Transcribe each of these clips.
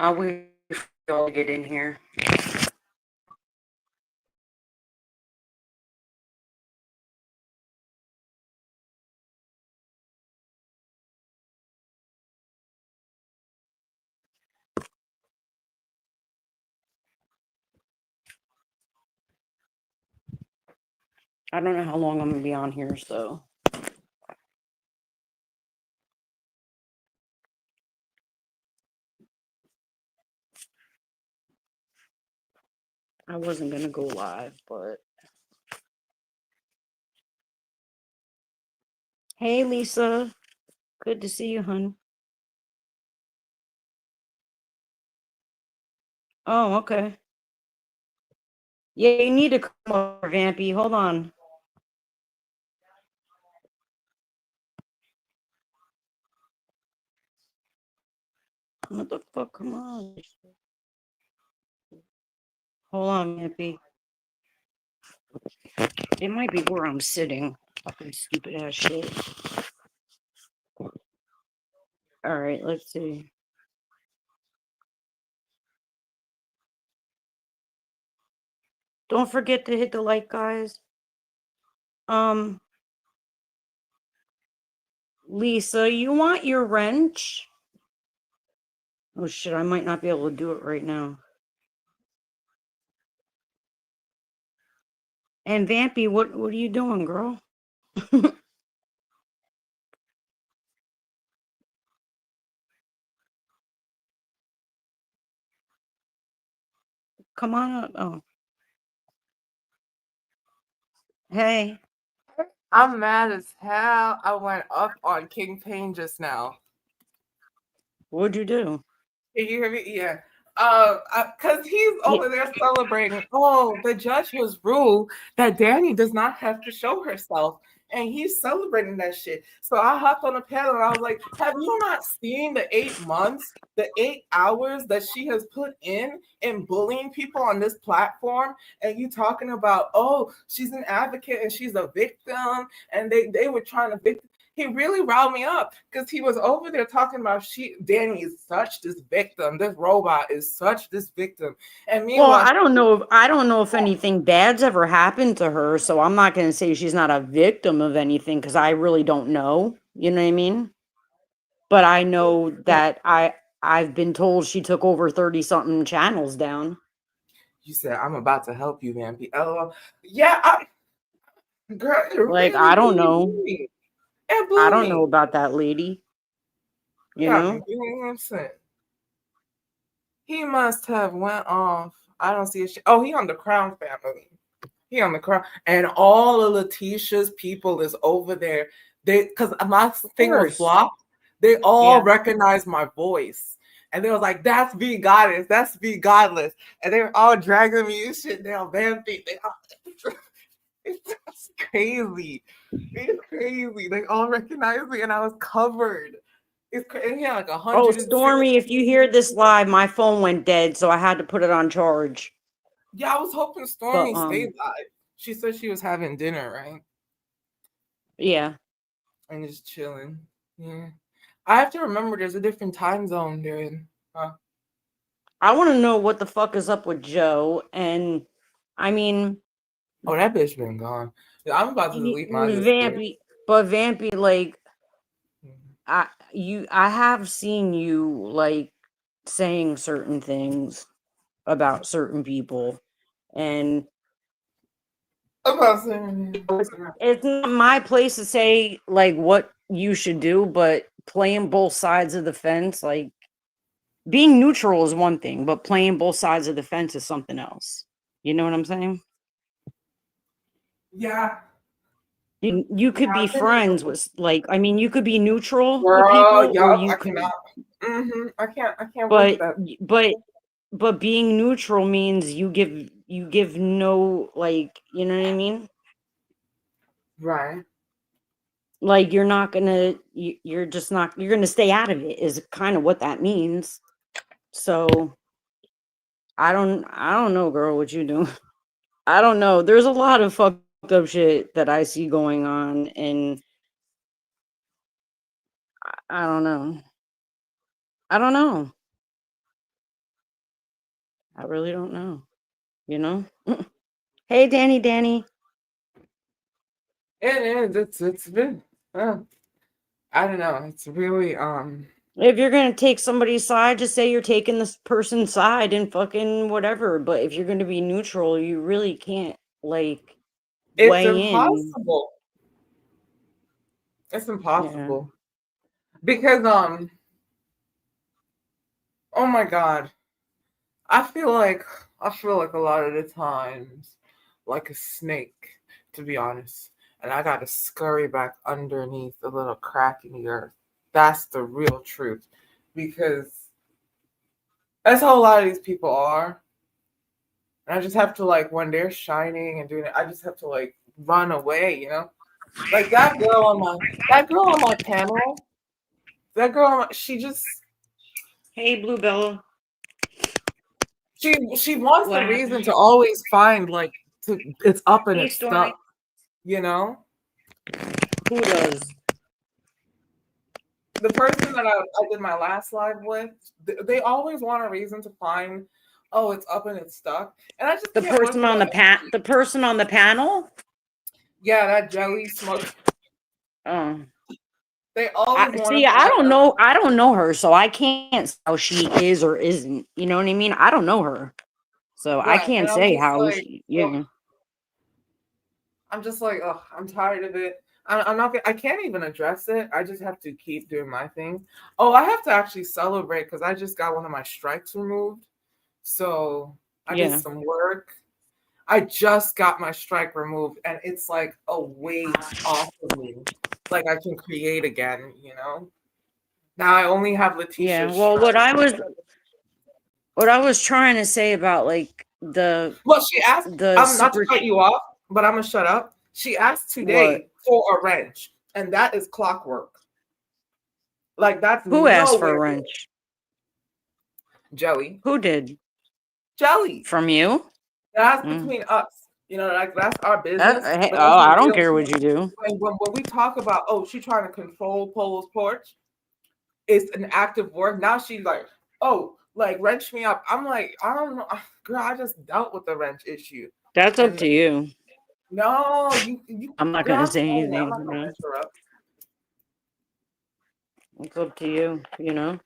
I'll wait for y'all to get in here. I don't know how long I'm gonna be on here, so I wasn't gonna go live, but hey Lisa, good to see you, hun. Oh, okay. Yeah, you need to come over, Vampy. Hold on. What the fuck? Come on. Hold on, Vampy. It might be where I'm sitting. Fucking stupid ass shit. All right, let's see. Don't forget to hit the like, guys. Lisa, you want your wrench? Oh shit, I might not be able to do it right now. And Vampy, what are you doing, girl? Come on up. Oh, hey. I'm mad as hell. I went up on King Payne just now. What'd you do? Can you hear me? Yeah. Because he's Yeah. over there celebrating. Oh, the judge has ruled that Danny does not have to show herself. And he's celebrating that shit. So I hopped on a panel and I was like, have you not seen the 8 months, the 8 hours that she has put in bullying people on this platform? And you talking about, oh, she's an advocate and she's a victim. And they were trying to victim. He really riled me up because he was over there talking about Danny is such this victim. This robot is such this victim. And Well, meanwhile, I don't know if anything bad's ever happened to her, so I'm not going to say she's not a victim of anything because I really don't know. You know what I mean? But I know that I've been told she took over 30 something channels down. you said, I'm about to help you, man. LOL. Yeah, girl, it Like really, I don't really know. blew me. It I blew don't know me. about that lady, you Yeah, know? you know what I'm saying? He must have went off. I don't see a shit. Oh, he on the Crown family. He on the Crown. And all of Letitia's people is over there. Because my Of thing was course. blocked. They all Yeah. recognized my voice. And they was like, that's be goddess. That's be godless. And they were all dragging me and shit down. Vampy. It's crazy. It's crazy. They all recognized me and I was covered. It's crazy. He had like Oh, 106. Stormy, if you hear this live, my phone went dead, so I had to put it on charge. Yeah, I was hoping But Stormy stayed live. She said she was having dinner, right? yeah. And just chilling. Yeah. I have to remember there's a different time zone during. I want to know what the fuck is up with Joe, and I mean, Oh, that bitch been gone. Yeah, I'm about to delete my Discord. Vampy, like I have seen you like saying certain things about certain people, and I'm about saying. it's not my place to say like what you should do, but playing both sides of the fence, like being neutral is one thing, but playing both sides of the fence is something else. You know what I'm saying? Yeah. You could be friends with like I mean you could be neutral with Girl, people or yup, you I could cannot. I can't work with but that. but but being neutral means you give no like you know what I mean? Right. Like you're not gonna you're just not you're gonna stay out of it is kind of what that means. So I don't know, girl, what you do. I don't know. There's a lot of fucked up shit that I see going on, and I don't know. I don't know. I really don't know. You know? Hey, Danny. It is. It's been. I don't know. It's really If you're gonna take somebody's side, just say you're taking this person's side and fucking whatever. But if you're gonna be neutral, you really can't like It's weigh in. impossible. It's Yeah. impossible because oh my god, I feel like a lot of the times like a snake, to be honest, and I got to scurry back underneath a little crack in the earth. That's the real truth, because that's how a lot of these people are. And I just have to, like, when they're shining and doing it, I just have to like run away, you know? Like that girl on my panel, she just Hey, Bluebella. she wants What the reason happened? to always find like it's up and Hey, it's Stormy. stuck, you know? Who does? The person that I did my last live with, they always want a reason to find, oh, it's up and it's stuck. And I just The can't work person with on that energy. the person on the panel? Yeah, that jelly smoke. Oh. They always I want see, to find her. I don't know her, so I can't say how she is or isn't. You know what I mean? I don't know her. So I Right. And can't I'm say just how like, she, oh, yeah. I'm just like, oh, I'm tired of it. I'm not. I can't even address it. I just have to keep doing my thing. Oh, I have to actually celebrate because I just got one of my strikes removed. So I did Yeah. some work. I just got my strike removed, and it's like a weight off of me. Like I can create again. You know. Now I only have Yeah. Letitia's Well, strike. what I was trying to say about like Well, she asked. the I'm not to super cut you off, but I'm gonna shut up. She asked what? today for a wrench, and that is clockwork. Like that's Who asked for a nowhere near wrench? Jelly. Who did? Jelly. From you? That's Mm. between us. You know, like that's our business, Hey, but oh, that's the I don't real care shit. what you do. When we talk about, oh, she trying to control Polo's porch, it's an active word. Now she's like, oh, like wrench me up. I'm like, I don't know, girl. I just dealt with the wrench issue, That's up and to you. no, I'm not girl, gonna I'm say telling you, I'm anything, not you gonna know. mess her up. It's up to you, you know.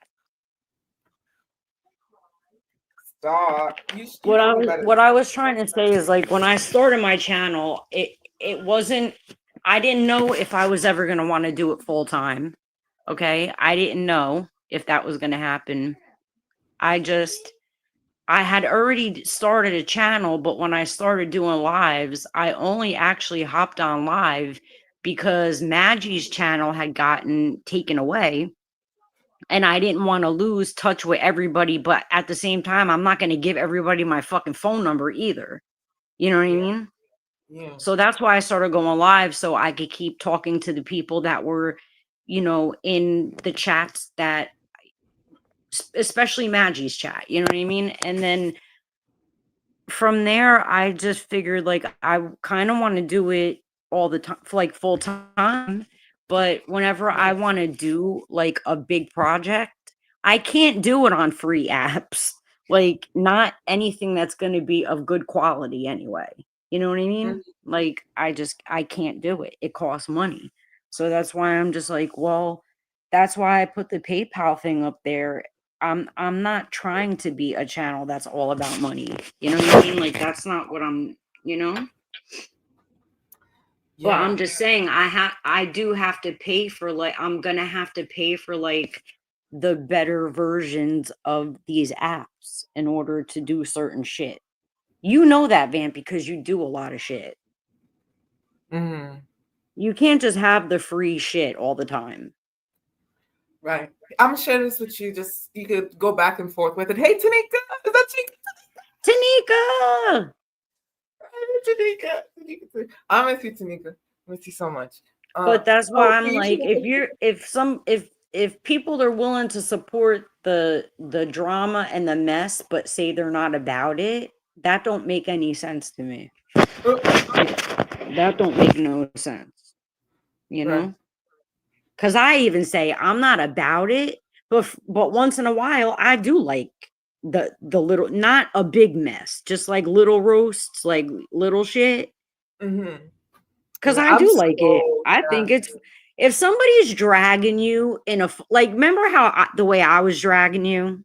Stop. You know me better. What I was trying to say is like when I started my channel, it wasn't I didn't know if I was ever going to want to do it full time. Okay? I didn't know if that was going to happen. I just I had already started a channel, but when I started doing lives, I only actually hopped on live because Maggie's channel had gotten taken away and I didn't want to lose touch with everybody, but at the same time, I'm not going to give everybody my fucking phone number either. You know what I Yeah, mean? yeah. So that's why I started going live so I could keep talking to the people that were, in the chats that especially Maggie's chat, you know what I mean? And then from there, I just figured like I kind of want to do it all the time, like full time. But whenever I Right. want to do like a big project, I can't do it on free apps. Like, not anything that's going to be of good quality anyway. You know what I mean? Mhm. Like, I can't do it. It costs money. So that's why I'm just like, well, that's why I put the PayPal thing up there. I'm not trying to be a channel that's all about money. You know what I mean? Like that's not what you know? But Yeah. I'm just saying I do have to pay for like I'm going to have to pay for like the better versions of these apps in order to do certain shit. You know that, Vamp, because you do a lot of shit. Hmm. You can't just have the free shit all the time. Right. I'm gonna share this with you. Just you could go back and forth with it. Hey, Tanika, is that you? Tanika! Tanika. Tanika. I miss you, Tanika. I miss you so much. But that's why Oh, I'm like, if people are willing to support the drama and the mess, but say they're not about it, that don't make any sense to me. That don't make no sense, you right. know? Because I even say I'm not about it, but once in a while I do like the little, not a big mess, just like little roasts, like little shit. Mm-hmm. Because Yeah, I I'm do like it. so I think it's, nasty. if somebody's dragging you in like, remember how the way I was dragging you?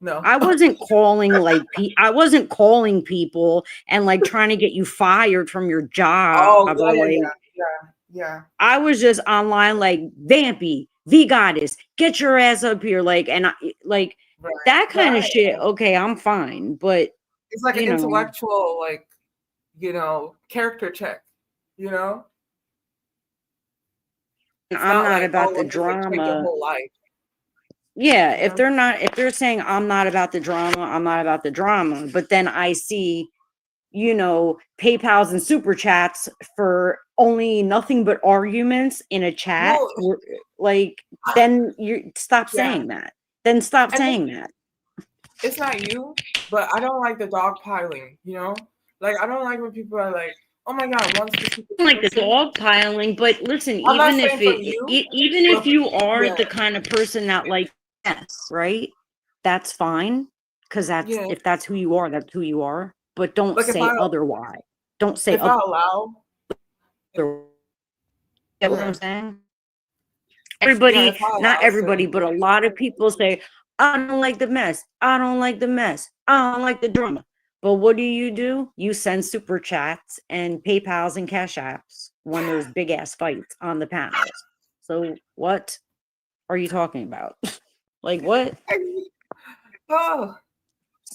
No. I wasn't calling like I wasn't calling people and like trying to get you fired from your job Oh or yeah, yeah, like, yeah, yeah, yeah. I was just online like, Vampy, V Goddess, get your ass up here, like, and like Right, that kind of right. shit. Okay, I'm fine, but It's like an you know, intellectual, like, character check. You know, it's I'm not not like, about oh, the let me like check your drama. whole life. Yeah, You know. if they're saying I'm not about the drama, I'm not about the drama. But then I see, PayPal's and super chats for only nothing but arguments in a chat. Well, Like, I- then you stop yeah, saying that. Then stop and saying that. it's not you, but I don't like the dog piling. You know, like I don't like when people are like, oh my god, one specific Like the person. dog piling, but listen, I'm not even if saying for you, even if but you are yeah, the kind of person that like, yes, right? That's fine, because yeah. if that's who you are, that's who you are. But don't Like say otherwise. Don't say if I allow, other. Get what I'm yeah, saying? yeah, Everybody, if I not allow everybody, certain but a things, lot of people say, I don't like the mess. I don't like the mess. I don't like the drama. But what do? You send super chats and PayPals and Cash Apps when there's big ass fights on the panels. So what are you talking about? Like what? oh,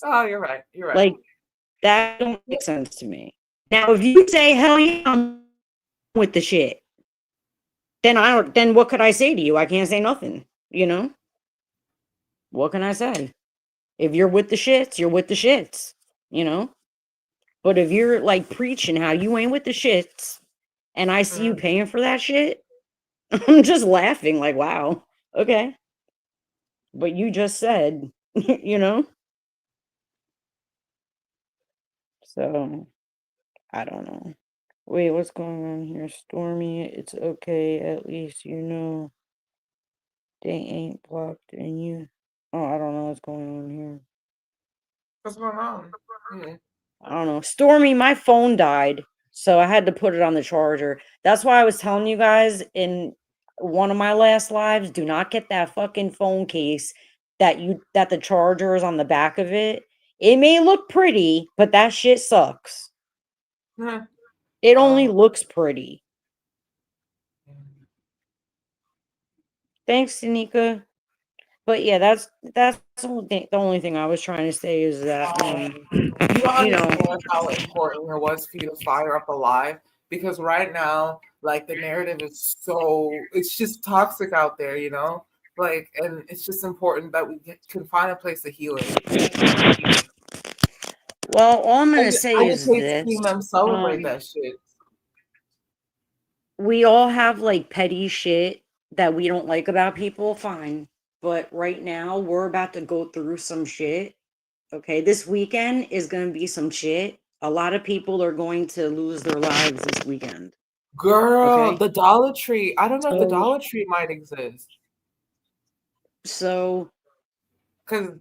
oh, you're right, you're right. Like that don't make sense to me. Now, if you say hell yeah, I'm with the shit, then I don't. Then what could I say to you? I can't say nothing. You know what can I say? If you're with the shits, you're with the shits, you know? But if you're like preaching how you ain't with the shits and I see you Mm. paying for that shit, I'm just laughing like, wow, okay. But you just said, you know? So I don't know. Wait, what's going on here? Stormy, it's okay. At least you know they ain't blocked and you. Oh, I don't know what's going on here. What's going on? Yeah. I don't know. Stormy, my phone died, so I had to put it on the charger. That's why I was telling you guys in one of my last lives, do not get that fucking phone case that the charger is on the back of it. It may look pretty, but that shit sucks. Yeah. It only Oh. looks pretty. Thanks, Tanika. But yeah, that's the only thing I was trying to say is that You don't you know, understand how important it was for you to fire up alive because right now, like the narrative is it's just toxic out there, Like, and it's just important that can find a place of healing. well, all I'm gonna And say I just is hate this. seeing them celebrate that shit. We all have like petty shit that we don't like about people, fine. But right now, we're about to go through some shit. Okay, this weekend is going to be some shit. A lot of people are going to lose their lives this weekend. Girl, Okay, the Dollar Tree. I don't know if the so Dollar Tree might exist so because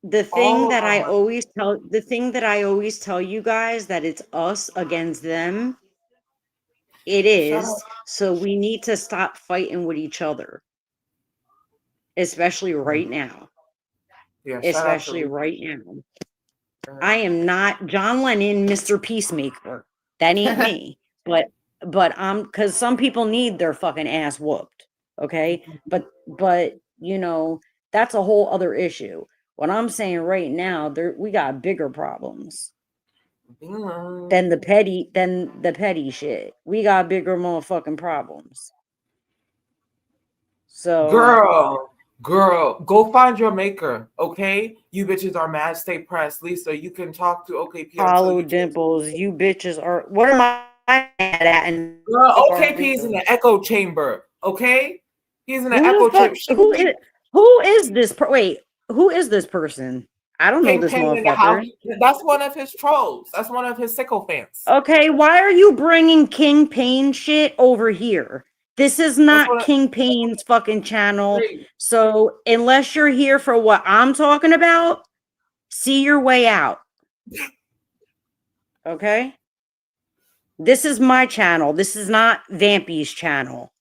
the all thing of that our I money. always tell the thing that I always tell you guys that it's us against them. It Shut up. is. So we need to stop fighting with each other, especially right now. Yeah, shout out to Especially Lisa. right now. I am not John Lennon, Mr. Peacemaker. That ain't me. But I'm because some people need their fucking ass whooped. Okay. But that's a whole other issue. What I'm saying right now, we got bigger problems than the petty shit. We got bigger motherfucking problems. So Girl, go find your maker, okay? You bitches are mad state press. Lisa, you can talk to OKP until hollow you change your dimples, mind. you bitches are what am I mad at? And Girl, fuck are OKP is in Lisa? the echo chamber, okay? He's in the Who echo the fuck? chamber. Who is this? Wait, who is this person? I don't know this Kingpin in the house. motherfucker. That's one of his trolls. That's one of his sycophants. Okay, why are you bringing King Pain shit over here? This is That's not what. King Payne's fucking channel. Wait, So unless you're here for what I'm talking about, see your way out. Okay? This is my channel. This is not Vampy's channel.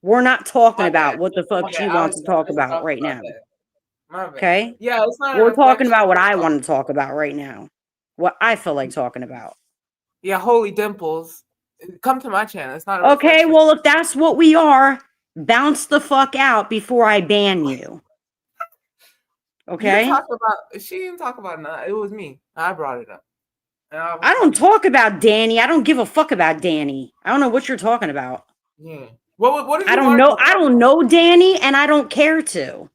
We're not talking my about bad. what the fuck My she bad. I wants was to talk just about talking right about now. that. My bad. Okay? Yeah, it's not a We're talking reflection about what of I want to talk about right now. What I feel like talking about. Yeah, holy dimples. Come to my channel. It's not a Okay, reflection. well, if that's what we are, bounce the fuck out before I ban you. You Okay? talk about. She didn't talk about nothing. It was me. I brought it up, and I was I don't talking. talk about Danny. I don't give a fuck about Danny. I don't know what you're talking about. Yeah. What did I you don't want to know. talk I about? don't know Danny, and I don't care to.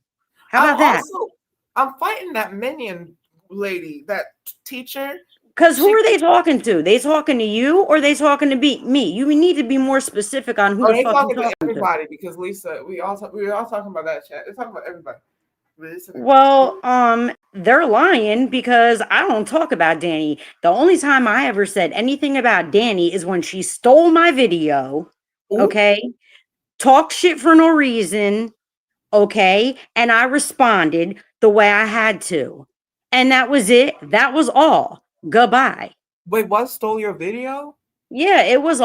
How I'm about that? also. I'm fighting that minion lady, that teacher. Because who She. are they talking to? They talking to you or they talking to me? You need to be more specific on who Oh, the they fuck you talking to talking to. everybody because Lisa. We were all talking about that chat. They're talking about everybody. Well, they're lying because I don't talk about Danny. The only time I ever said anything about Danny is when she stole my video, Ooh, okay? Talk shit for no reason, okay? And I responded the way I had to. And that was it. That was all. Goodbye. wait, what stole your video? Yeah, it was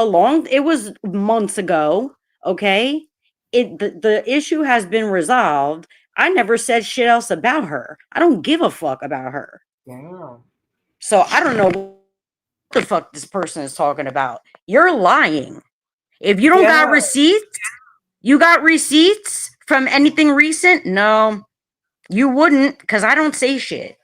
months ago, okay? The issue has been resolved. I never said shit else about her. I don't give a fuck about her. Damn. So I don't know what the fuck this person is talking about. You're lying. If you don't got Yeah. receipts, you got receipts from anything recent? No, you wouldn't, because I don't say shit.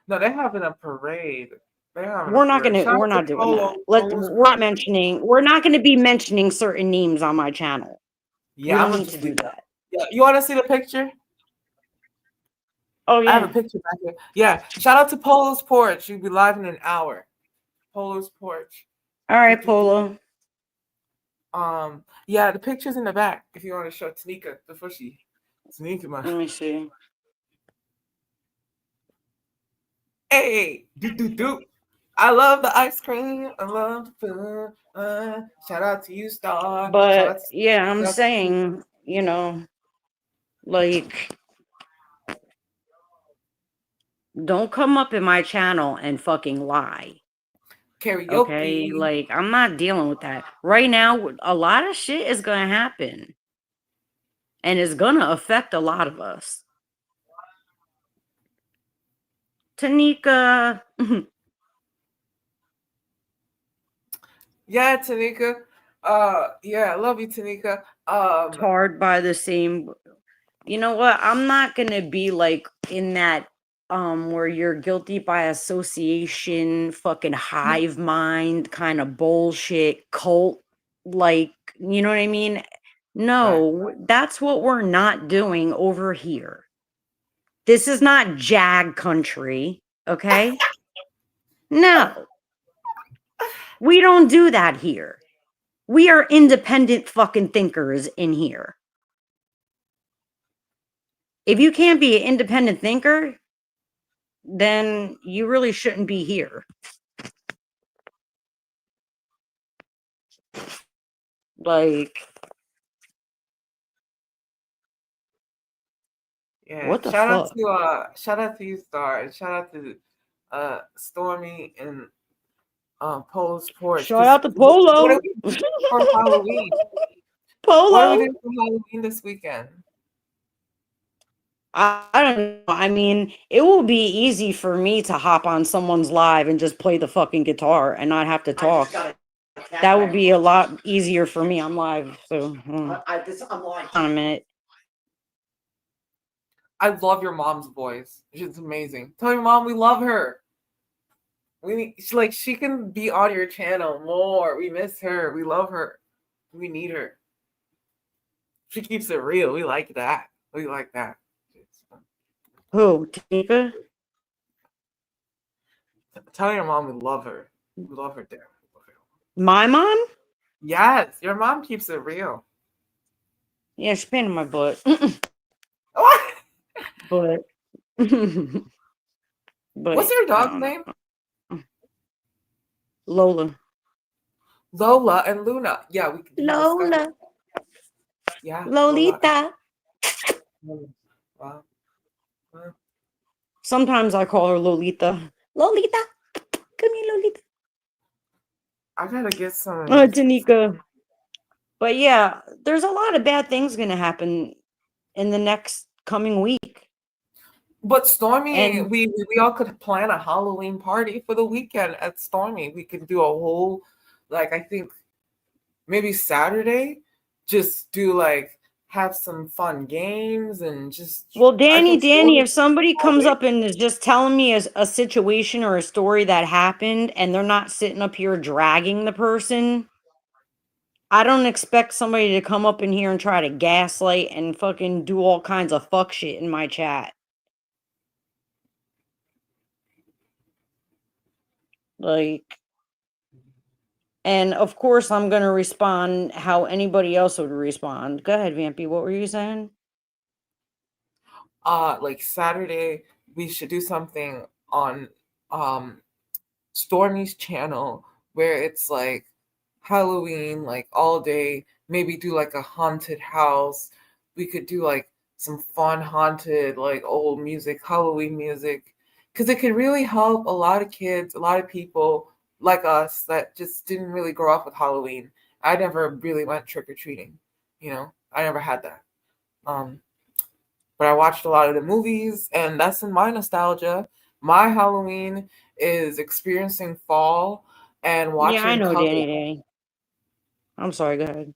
No, they're having a parade. They're having a parade. Shout out We're to not doing Polo. that. Polo's parade. We're not gonna be mentioning certain names on my channel. We Yeah, I'm don't gonna need to just do leave it. that. Yeah, you want to see the picture? Oh I have a yeah. picture back here. Yeah, shout out to Polo's porch. You'll be live in an hour. Polo's porch. All Do, right, do, do. Polo. Yeah, the picture's in the back. If you want to show Tanika before she, Tanika, man. Let me see. Hey, do. I love the ice cream. I love the food. Shout out to you, Starr. Shout out But to. yeah, I'm Shout out to saying, like, don't come up in my channel and fucking lie. Okay? karaoke. Like, I'm not dealing with that. Right now, a lot of shit is gonna happen. And it's gonna affect a lot of us. Tanika. Yeah, Tanika. Yeah, I love you, Tanika. Tarred by the same. You know what? I'm not gonna be like in that where you're guilty by association, fucking hive mind kind of bullshit cult, like, you know what I mean? Right. No, that's what we're not doing over here. This is not Jag country, okay? No, we don't do that here. We are independent fucking thinkers in here. If you can't be an independent thinker, then you really shouldn't be here. Like, Yeah. what the fuck? Shout out to you, Star, and shout out to Stormy and Polo's porch. Shout Because out to what are Polo. we doing for Halloween? What are we Polo. doing for Halloween this weekend? I don't know. I mean, it will be easy for me to hop on someone's live and just play the fucking guitar and not have to talk. That would be a lot easier for me. I'm live, so I'm live. On a minute. I love your mom's voice. She's amazing. Tell your mom we love her. She can be on your channel more. We miss her. We love her. We need her. She keeps it real. We like that. We like that. Who? Tanika? Tell your mom we love her. We love her, Dad. My mom? Yes, your mom keeps it real. Yeah, she's pain in my butt. What? But What's but your I dog's don't name? know. Lola. Lola and Luna. Yeah, we can discuss. Lola, Yeah, Lola. Lolita. And wow. Wow. Sometimes I call her Lolita. Lolita, come here, Lolita. I gotta get some. Tanika. But yeah, there's a lot of bad things going to happen in the next coming week. But Stormy, And we all could plan a Halloween party for the weekend at Stormy. We could do a whole, like I think maybe Saturday, just do like have some fun games and just well, I Danny, think Stormy if somebody all comes week. up and is just telling me a situation or a story that happened and they're not sitting up here dragging the person, I don't expect somebody to come up in here and try to gaslight and fucking do all kinds of fuck shit in my chat. Like, and of course, I'm going to respond how anybody else would respond. Go ahead, Vampy. What were you saying? Like Saturday, we should do something on um Stormy's channel where it's like Halloween, like all day, maybe do like a haunted house. We could do like some fun haunted, like old music, Halloween music, because it could really help a lot of kids, a lot of people like us that just didn't really grow up with Halloween. I never really went trick or treating, I never had that. Um, but I watched a lot of the movies, and that's in my nostalgia. My Halloween is experiencing fall and Yeah, I watching know, Coven. Danny. I'm sorry. Go ahead.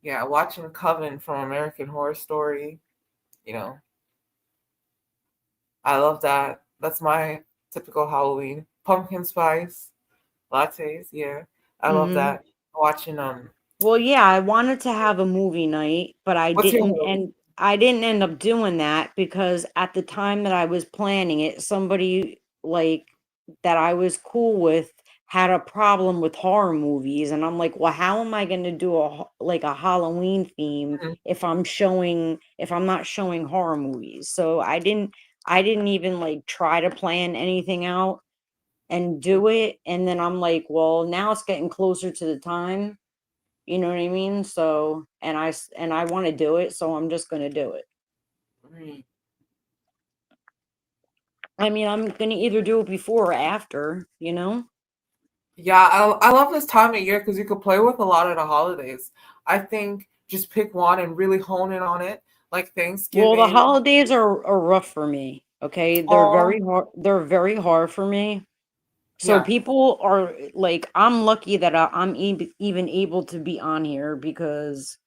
Yeah, watching Coven from American Horror Story. You know, I love that. That's my typical Halloween. Pumpkin spice lattes. Yeah, I love Hmm. that. Watching Well, yeah, I wanted to have a movie night, but what's your movie? I didn't end up doing that because at the time that I was planning it, somebody like that I was cool with had a problem with horror movies, and I'm like, "Well, how am I going to do like a Halloween theme Mhm. if I'm not showing horror movies?" So I didn't even like try to plan anything out and do it, and then I'm like, "Well, now it's getting closer to the time." You know what I mean? So, and I want to do it, so I'm just going to do it. Mhm. I mean, I'm going to either do it before or after, you know? Yeah, I love this time of year because you could play with a lot of the holidays. I think just pick one and really hone in on it, like Well, the Thanksgiving. holidays are rough for me. Okay? Oh, They're very hard for me. So yeah. people are like, I'm lucky that I'm even able to be on here because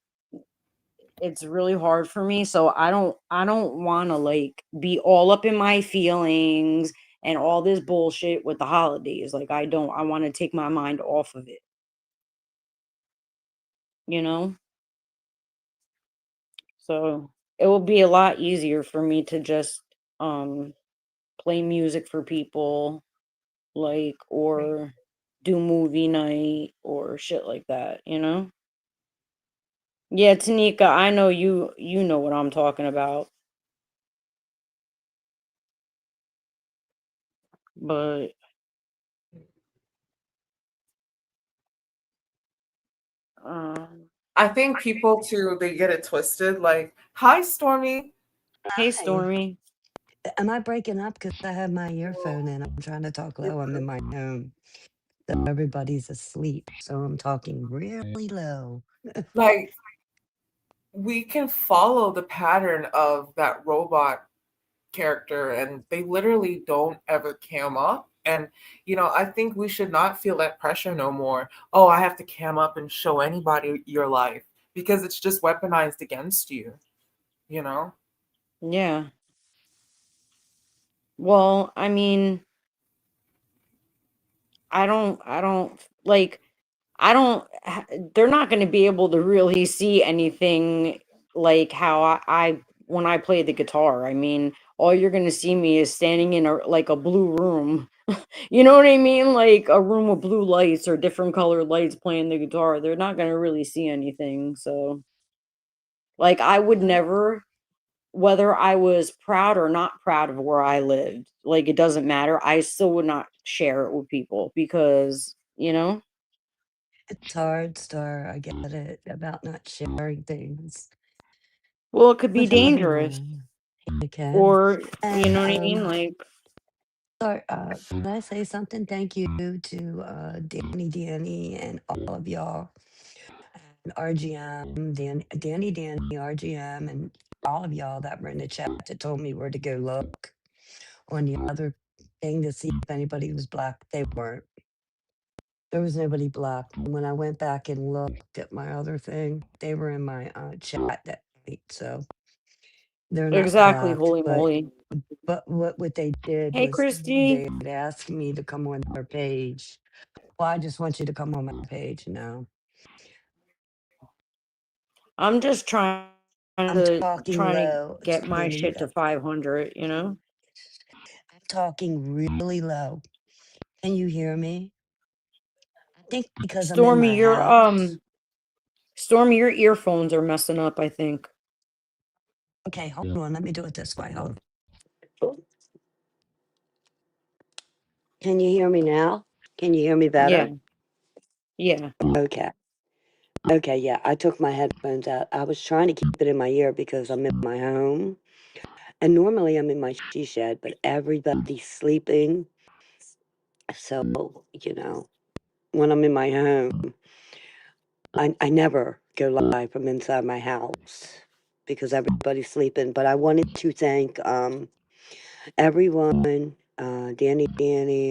it's really hard for me. So I don't want to like be all up in my feelings and all this bullshit with the holidays. Like I want to take my mind off of it, you know? So it will be a lot easier for me to just um play music for people, like, or do movie night or shit like that, you know? Yeah, Tanika, I know you know what I'm talking about, but um I think people too, they get it twisted. Like, hi, Stormy. hey Hi. Stormy. Am I breaking up? Because I have my earphone in. I'm trying to talk low. I'm in my home. So everybody's asleep. So I'm talking really low. Like, we can follow the pattern of that robot character, and they literally don't ever cam up. And, I think we should not feel that pressure no more. Oh, I have to cam up and show anybody your life because it's just weaponized against you, you know? Yeah. Well, I mean, I don't like they're not going to be able to really see anything like how when I play the guitar. I mean, all you're going to see me is standing in a blue room. You know what I mean? Like a room with blue lights or different colored lights playing the guitar. They're not going to really see anything. So, like I would never, whether I was proud or not proud of where I lived, like it doesn't matter. I still would not share it with people because, you know? It's hard, Star. I get it about not sharing things Well, it could be with dangerous, everyone. You can. or you And know what I mean. Like, Star, can I say something? Thank you to Danny, and all of y'all, and RGM, Danny, RGM, and all of y'all that were in the chat that told me where to go look on the other thing to see if anybody was black. They weren't. There was nobody black. And when I went back and looked at my other thing, they were in my chat that night. So they're not exactly. black. Holy moly! But what they did Hey, was Christy. they had asked me to come on their page. Well, I just want you to come on my page now. I'm just I'm talking trying to low. It's get my really shit low. to 500. You know, I'm talking really low. Can you hear me? I think because I'm in Stormy, my house. Stormy, your earphones are messing up. I think. Okay, hold on. Let me do it this way. Hold on. Can you hear me now? Can you hear me Yeah, better? yeah. Okay. Okay, yeah. I took my headphones out. I was trying to keep it in my ear because I'm in my home. And normally I'm in my she shed, but everybody's sleeping. So, you know, when I'm in my home, I never go live from inside my house because everybody's sleeping. But I wanted to thank everyone, Danny,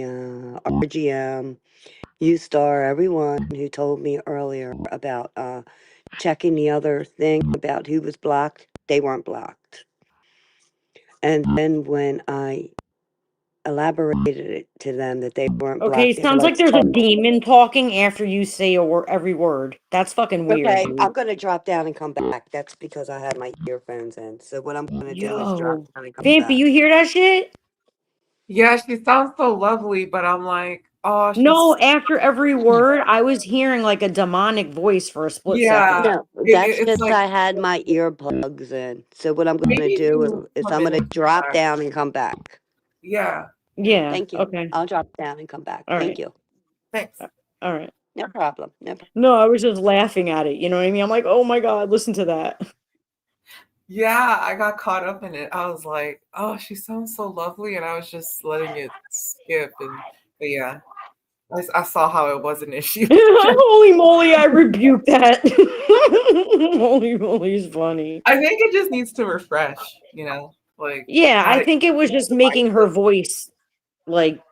RGM, you Star, everyone who told me earlier about checking the other thing about who was blocked. They weren't blocked. And then when I elaborated it to them that they weren't Okay, blocked, it they were sounds like like, there's a "Oh, demon talking after you say every word. That's fucking weird, okay, dude. I'm gonna drop down and come back." That's because I had my earphones in. So what I'm gonna do is drop Yo, down and come Vampy, back. you hear that shit? Yeah, she sounds so lovely, but I'm like, oh, No, she's after every word, I was hearing like a demonic voice for a split second. yeah. No, that's It's just like I had my earplugs in. So what I'm gonna maybe do you is come I'm in gonna and come drop back. down and come back. Yeah, Yeah. Thank you. Okay. I'll drop down and come back. All Thank right. you. thanks. All right. No problem. No problem. No, I was just laughing at it. You know what I mean? I'm like, oh my god, listen to that. Yeah, I got caught up in it. I was like, oh, she sounds so lovely, and I was just letting it skip. And but yeah, I saw how it was an issue. Holy moly, I rebuke that. Holy moly is funny. I think it just needs to refresh. Like Yeah, I I think it was just making her voice like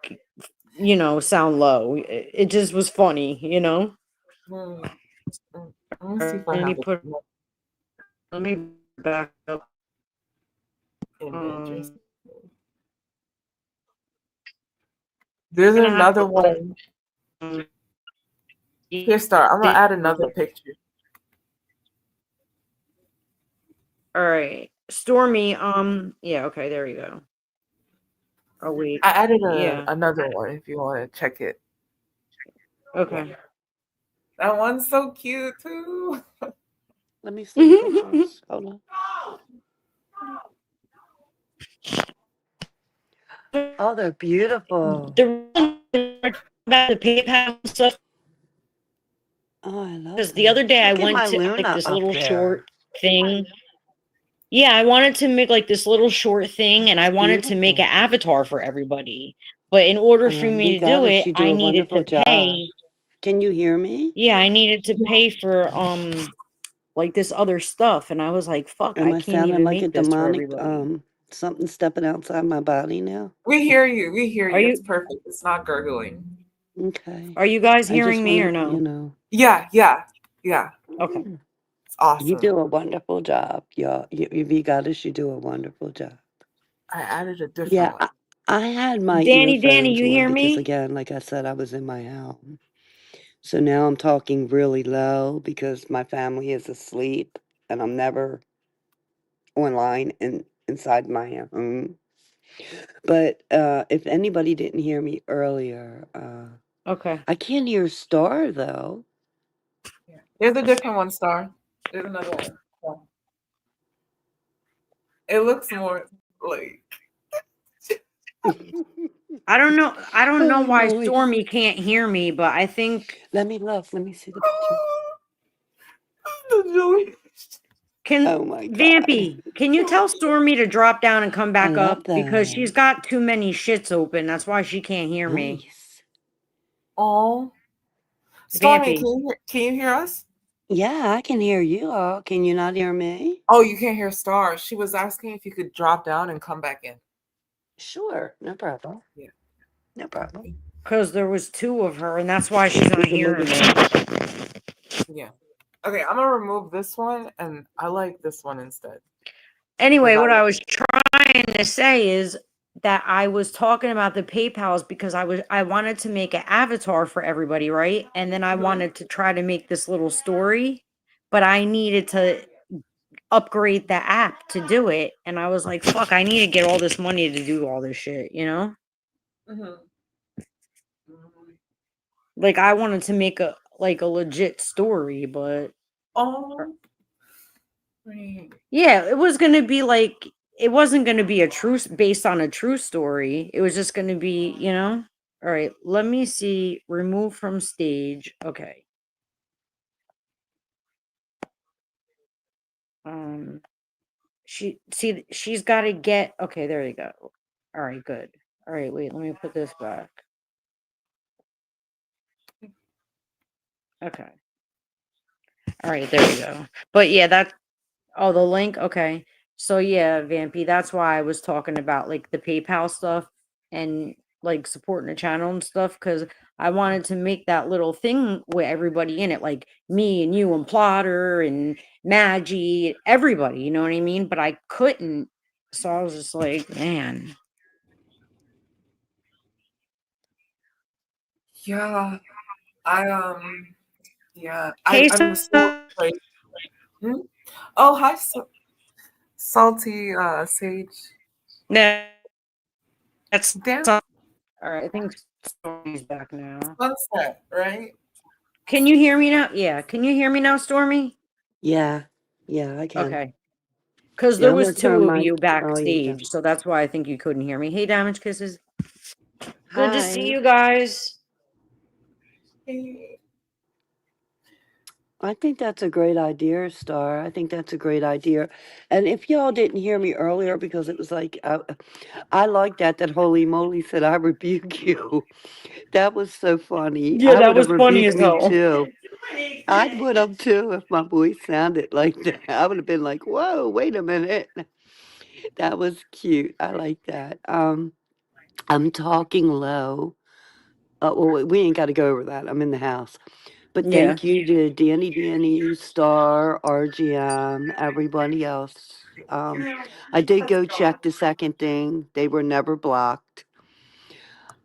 sound low. It just was funny, you know. Hmm, let me see if I Let me have put let me back up. an image. Um, There's gonna have another to one. um, Here, Star. I'm gonna add another picture. all right. Stormy, yeah, okay, there you go. Oh wait. I added Yeah. another one if you want to check it. Yeah, Okay. that one's so cute too. Let me see the pictures. Hold on. Oh, they're beautiful. The about the PayPal stuff Oh, I love because the that. other day I Look at went my to like Luna this up little there. short thing. Yeah, I wanted to make like this little short thing and I It's wanted to make an beautiful. avatar for everybody. But in order for You me to got do it. it, You do I a needed wonderful to job. pay. Can you hear me? Yeah, I needed to pay for like this other stuff and I was like, fuck, Am I I can't sounding even like a make this for demonic everybody. something stepping outside my body now? We hear you. We hear Are you. It's you perfect. It's not gurgling. Okay. are you guys I just hearing me or wanted, no? Yeah, yeah, yeah. Okay. Mm. It's You awesome. do a wonderful job. Y'all, you got us. You do a wonderful job. I added a different Yeah, one. I had my Danny, earphones you on hear because, me? again, like I said, I was in my house. So now I'm talking really low because my family is asleep and I'm never online and inside my home. But if anybody didn't hear me earlier, Okay. I can't hear Star though. Yeah. There's a different one, Star. There's another one. Yeah. It looks more like I don't know Holy why moly. Stormy can't hear me, but I think Let me look. Let me see the picture. The Julie. can Oh my God. Vampy, can you tell Stormy to drop down and come I back love up because she's that. got too many shits open. That's why she can't hear me. Nice. Oh, Stormy, Vampy. can you hear us? Yeah, I can hear you all. Can you not hear me? Oh, you can't hear Star. She was asking if you could drop down and come back in. Sure. No problem. Yeah. No problem. Because there was two of her, and that's why she's not hearing me. Yeah. Okay, I'm gonna remove this one, and I like this one instead. Like Anyway, I, what I was trying to say is that I was talking about the PayPal's because I wanted to make an avatar for everybody, right? And then I Mhm. wanted to try to make this little story, but I needed to upgrade the app to do it. And I was like, fuck, I need to get all this money to do all this shit, you know? Mhm. Like I wanted to make a legit story, but Oh, right. yeah, it was gonna be like it wasn't gonna be a based on a true story. It was just gonna be, you know. All right, let me see. Remove from stage. Okay. Um, she's got to get. Okay, there you go. All right, good. All right, wait. Let me put this back. Okay. All right, there we go. But yeah, that's oh, the link? Okay. So yeah, Vampy, that's why I was talking about like the PayPal stuff and like supporting the channel and stuff because I wanted to make that little thing with everybody in it, like me and you and Plotter and Maggie, everybody, you know what I mean? But I couldn't. So I was just like, man. Yeah. I Yeah. Hey, I'm so like. Hmm? Oh, hi, salty sage. no, that's Damn all right. I think Stormy's back now. sunset, right? Can you hear me now? Yeah. Can you hear me now, Stormy? Yeah. Yeah, I can. Okay. Because Yeah, there I'm was gonna two turn of my you oh yeah, you go. backstage, so that's why I think you couldn't hear me. Hey, Damage Kisses. Good to see Hi. you guys. Hey. I think that's a great idea, Star. I think that's a great idea. And if y'all didn't hear me earlier, because it was like, I like that Holy Moly said, I rebuke you. That was so funny. Yeah, I that would have was funny rebuked as me hell. too. I would have too if my voice sounded like that. I would have been like, whoa, wait a minute. That was cute. I like that. I'm talking low. Well, we ain't got to go over that. I'm in the house. But Yeah. thank you to Danny, Star, RGM, everybody else. I did go check the second thing. They were never blocked.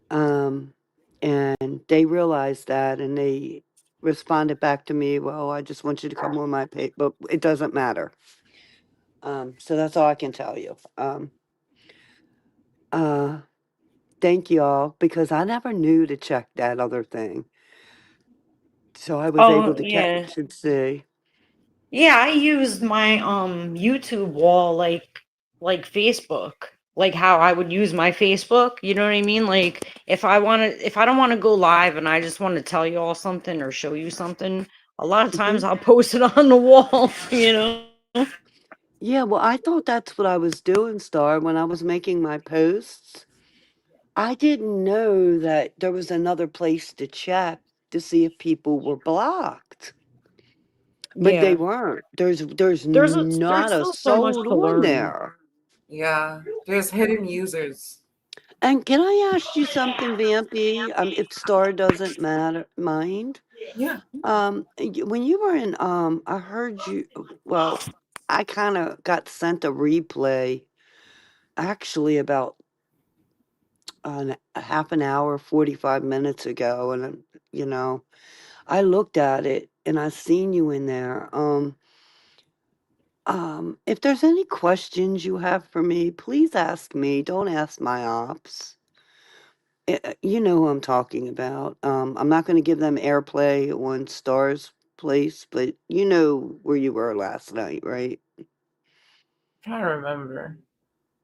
Um, and they realized that and they responded back to me, well, I just want you to come on my page, but it doesn't matter. So that's all I can tell you. Uh, thank you all because I never knew to check that other thing. So I was able Oh, to yeah. catch and see. Yeah, I used my YouTube wall like Facebook. Like how I would use my Facebook, you know what I mean? Like if I don't want to go live and I just want to tell you all something or show you something, a lot of Mhm. times I'll post it on the wall, you know? Yeah, well, I thought that's what I was doing, Star, when I was making my posts. I didn't know that there was another place to check to see if people were blocked. But they Yeah. weren't. There's There's not a still so much soul to on learn. there. Yeah. There's hidden users. And can I ask you something, Vampy? If Star doesn't mind. Yeah. When you were in, I heard you. Well, I kind of got sent a replay, actually about a half an hour, 45 minutes ago, and you know, I looked at it and I seen you in there. If there's any questions you have for me, please ask me. Don't ask my ops. You know who I'm talking about. I'm not going to give them airplay on Star's place, but you know where you were last night, right? Trying to remember.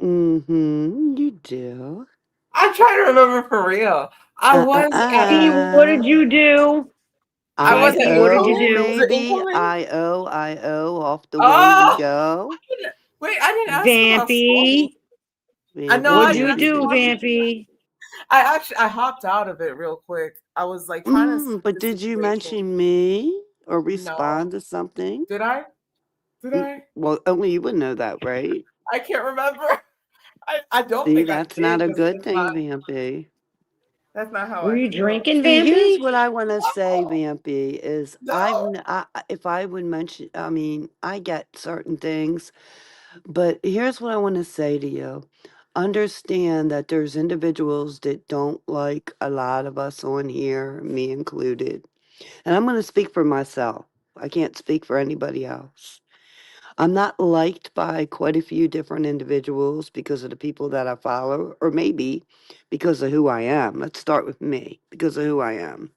Mm-hmm. You do. I'm trying to remember for real. I Uh, uh, was at What did uh. you do? I was Vampy, at what did you I-O, who? do? Was it maybe. incoming? I-O, off the way we Oh, go. wait, I didn't ask about Stormy. Vampy, I know Vampy, I what'd didn't you ask vampy, do, Stormy. vampy. Vampy? I hopped out of it real quick. I was like trying to see But the did you situation. mention me or No. respond to something? Did I? Did I? Well, only you would know that, right? I can't remember. I don't See, think I that's not did a because good thing, Vampy. that's not how Were I you feel. drinking, See, here's Vampy? what I want to say, No, Vampy, is no. if I would mention, I mean, I get certain things, but here's what I want to say to you. Understand that there's individuals that don't like a lot of us on here, me included. And I'm going to speak for myself. I can't speak for anybody else. I'm not liked by quite a few different individuals because of the people that I follow, or maybe because of who I am. Let's start with me because of who I am.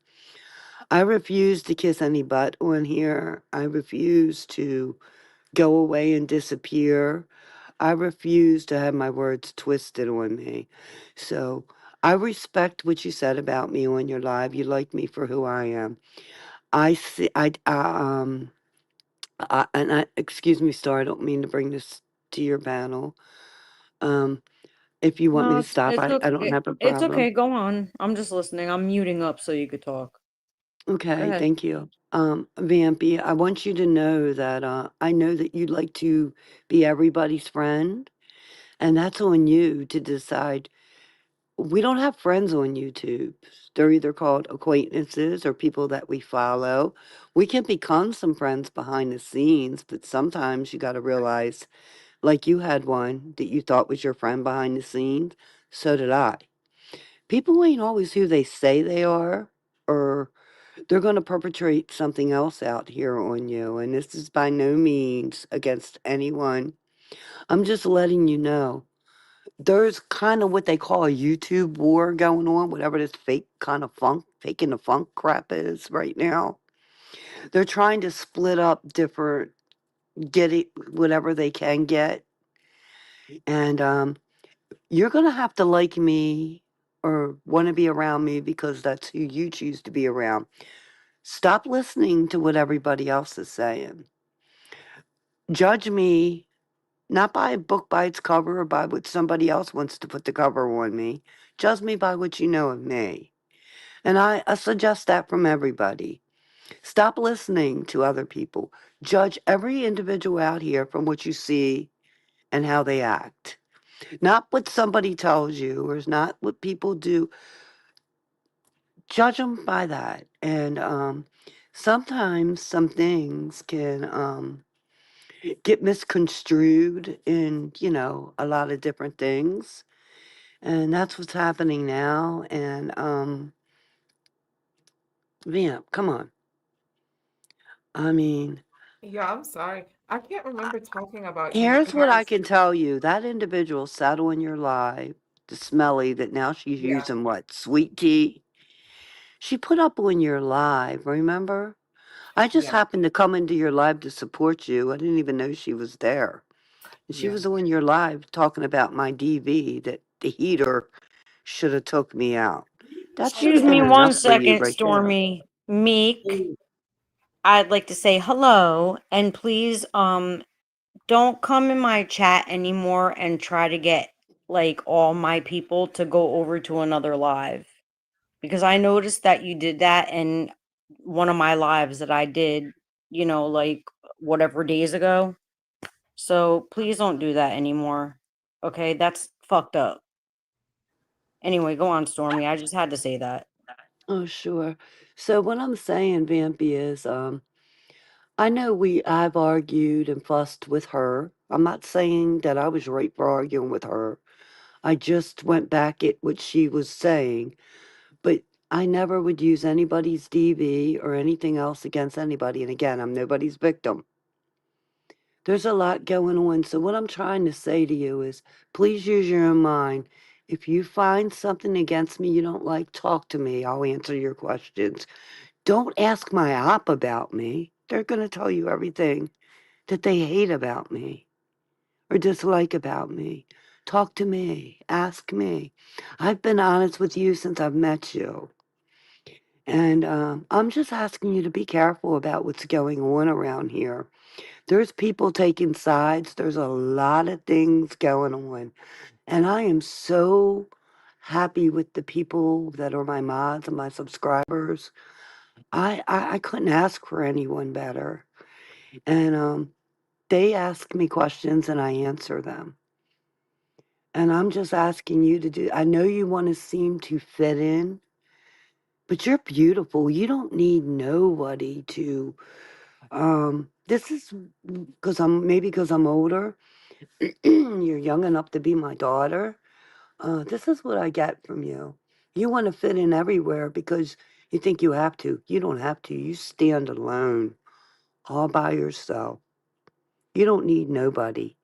I refuse to kiss any butt on here. I refuse to go away and disappear. I refuse to have my words twisted on me. So I respect what you said about me on your live. You like me for who I am. I see. Excuse me, Star. I don't mean to bring this to your panel. Um, if you want me No, to stop, I don't have a it's okay. problem. Go on. I'm just listening. I'm muting up so you could talk. Go Okay, ahead. thank you. Vampy, I want you to know that I know that you'd like to be everybody's friend, and that's on you to decide. We don't have friends on YouTube. They're either called acquaintances or people that we follow. We can become some friends behind the scenes, but sometimes you got to realize, like you had one that you thought was your friend behind the scenes. So did I. People ain't always who they say they are, or they're going to perpetrate something else out here on you. And this is by no means against anyone. I'm just letting you know. There's kind of what they call a YouTube war going on, whatever this fake kind of funk, faking the funk crap is right now. They're trying to split up different, get it, whatever they can get. And you're going to have to like me or want to be around me because that's who you choose to be around. Stop listening to what everybody else is saying. Judge me not by a book by its cover or by what somebody else wants to put the cover on me. Judge me by what you know of me. And I suggest that from everybody. Stop listening to other people. Judge every individual out here from what you see and how they act. Not what somebody tells you or is not what people do. Judge them by that. And sometimes some things can get misconstrued in, a lot of different things. And that's what's happening now. And Vamp, come on. I mean, Yeah, I'm sorry. I can't remember talking about you here's when I what I was. can tell you. That individual sat on your live, the smelly that now she's Yeah, using what? Sweet tea? She put up on your live, remember? I just yeah, happened to come into your live to support you. I didn't even know she was there. And she yeah. was on your live talking about my DV that the heater should have took me out. That should Excuse have been me enough one for you second, right there. Stormy. Meek, Ooh, I'd like to say hello and please don't come in my chat anymore and try to get like all my people to go over to another live because I noticed that you did that in one of my lives that I did, like whatever days ago. So please don't do that anymore. Okay, that's fucked up. Anyway, go on, Stormy. I just had to say that. Oh, sure. So what I'm saying, Vampy, is I know I've argued and fussed with her. I'm not saying that I was right for arguing with her. I just went back at what she was saying, but I never would use anybody's DV or anything else against anybody. And again, I'm nobody's victim. There's a lot going on. So what I'm trying to say to you is please use your own mind. If you find something against me you don't like, talk to me. I'll answer your questions. Don't ask my op about me. They're going to tell you everything that they hate about me or dislike about me. Talk to me. Ask me. I've been honest with you since I've met you. And I'm just asking you to be careful about what's going on around here. There's people taking sides. There's a lot of things going on. And I am so happy with the people that are my mods and my subscribers. I couldn't ask for anyone better. And they ask me questions and I answer them. And I'm just asking you to do, I know you want to seem to fit in, but you're beautiful. You don't need nobody to, this is because maybe because I'm older. You're young enough to be my daughter. This is what I get from you. You want to fit in everywhere because you think you have to. You don't have to. You stand alone, all by yourself. You don't need nobody.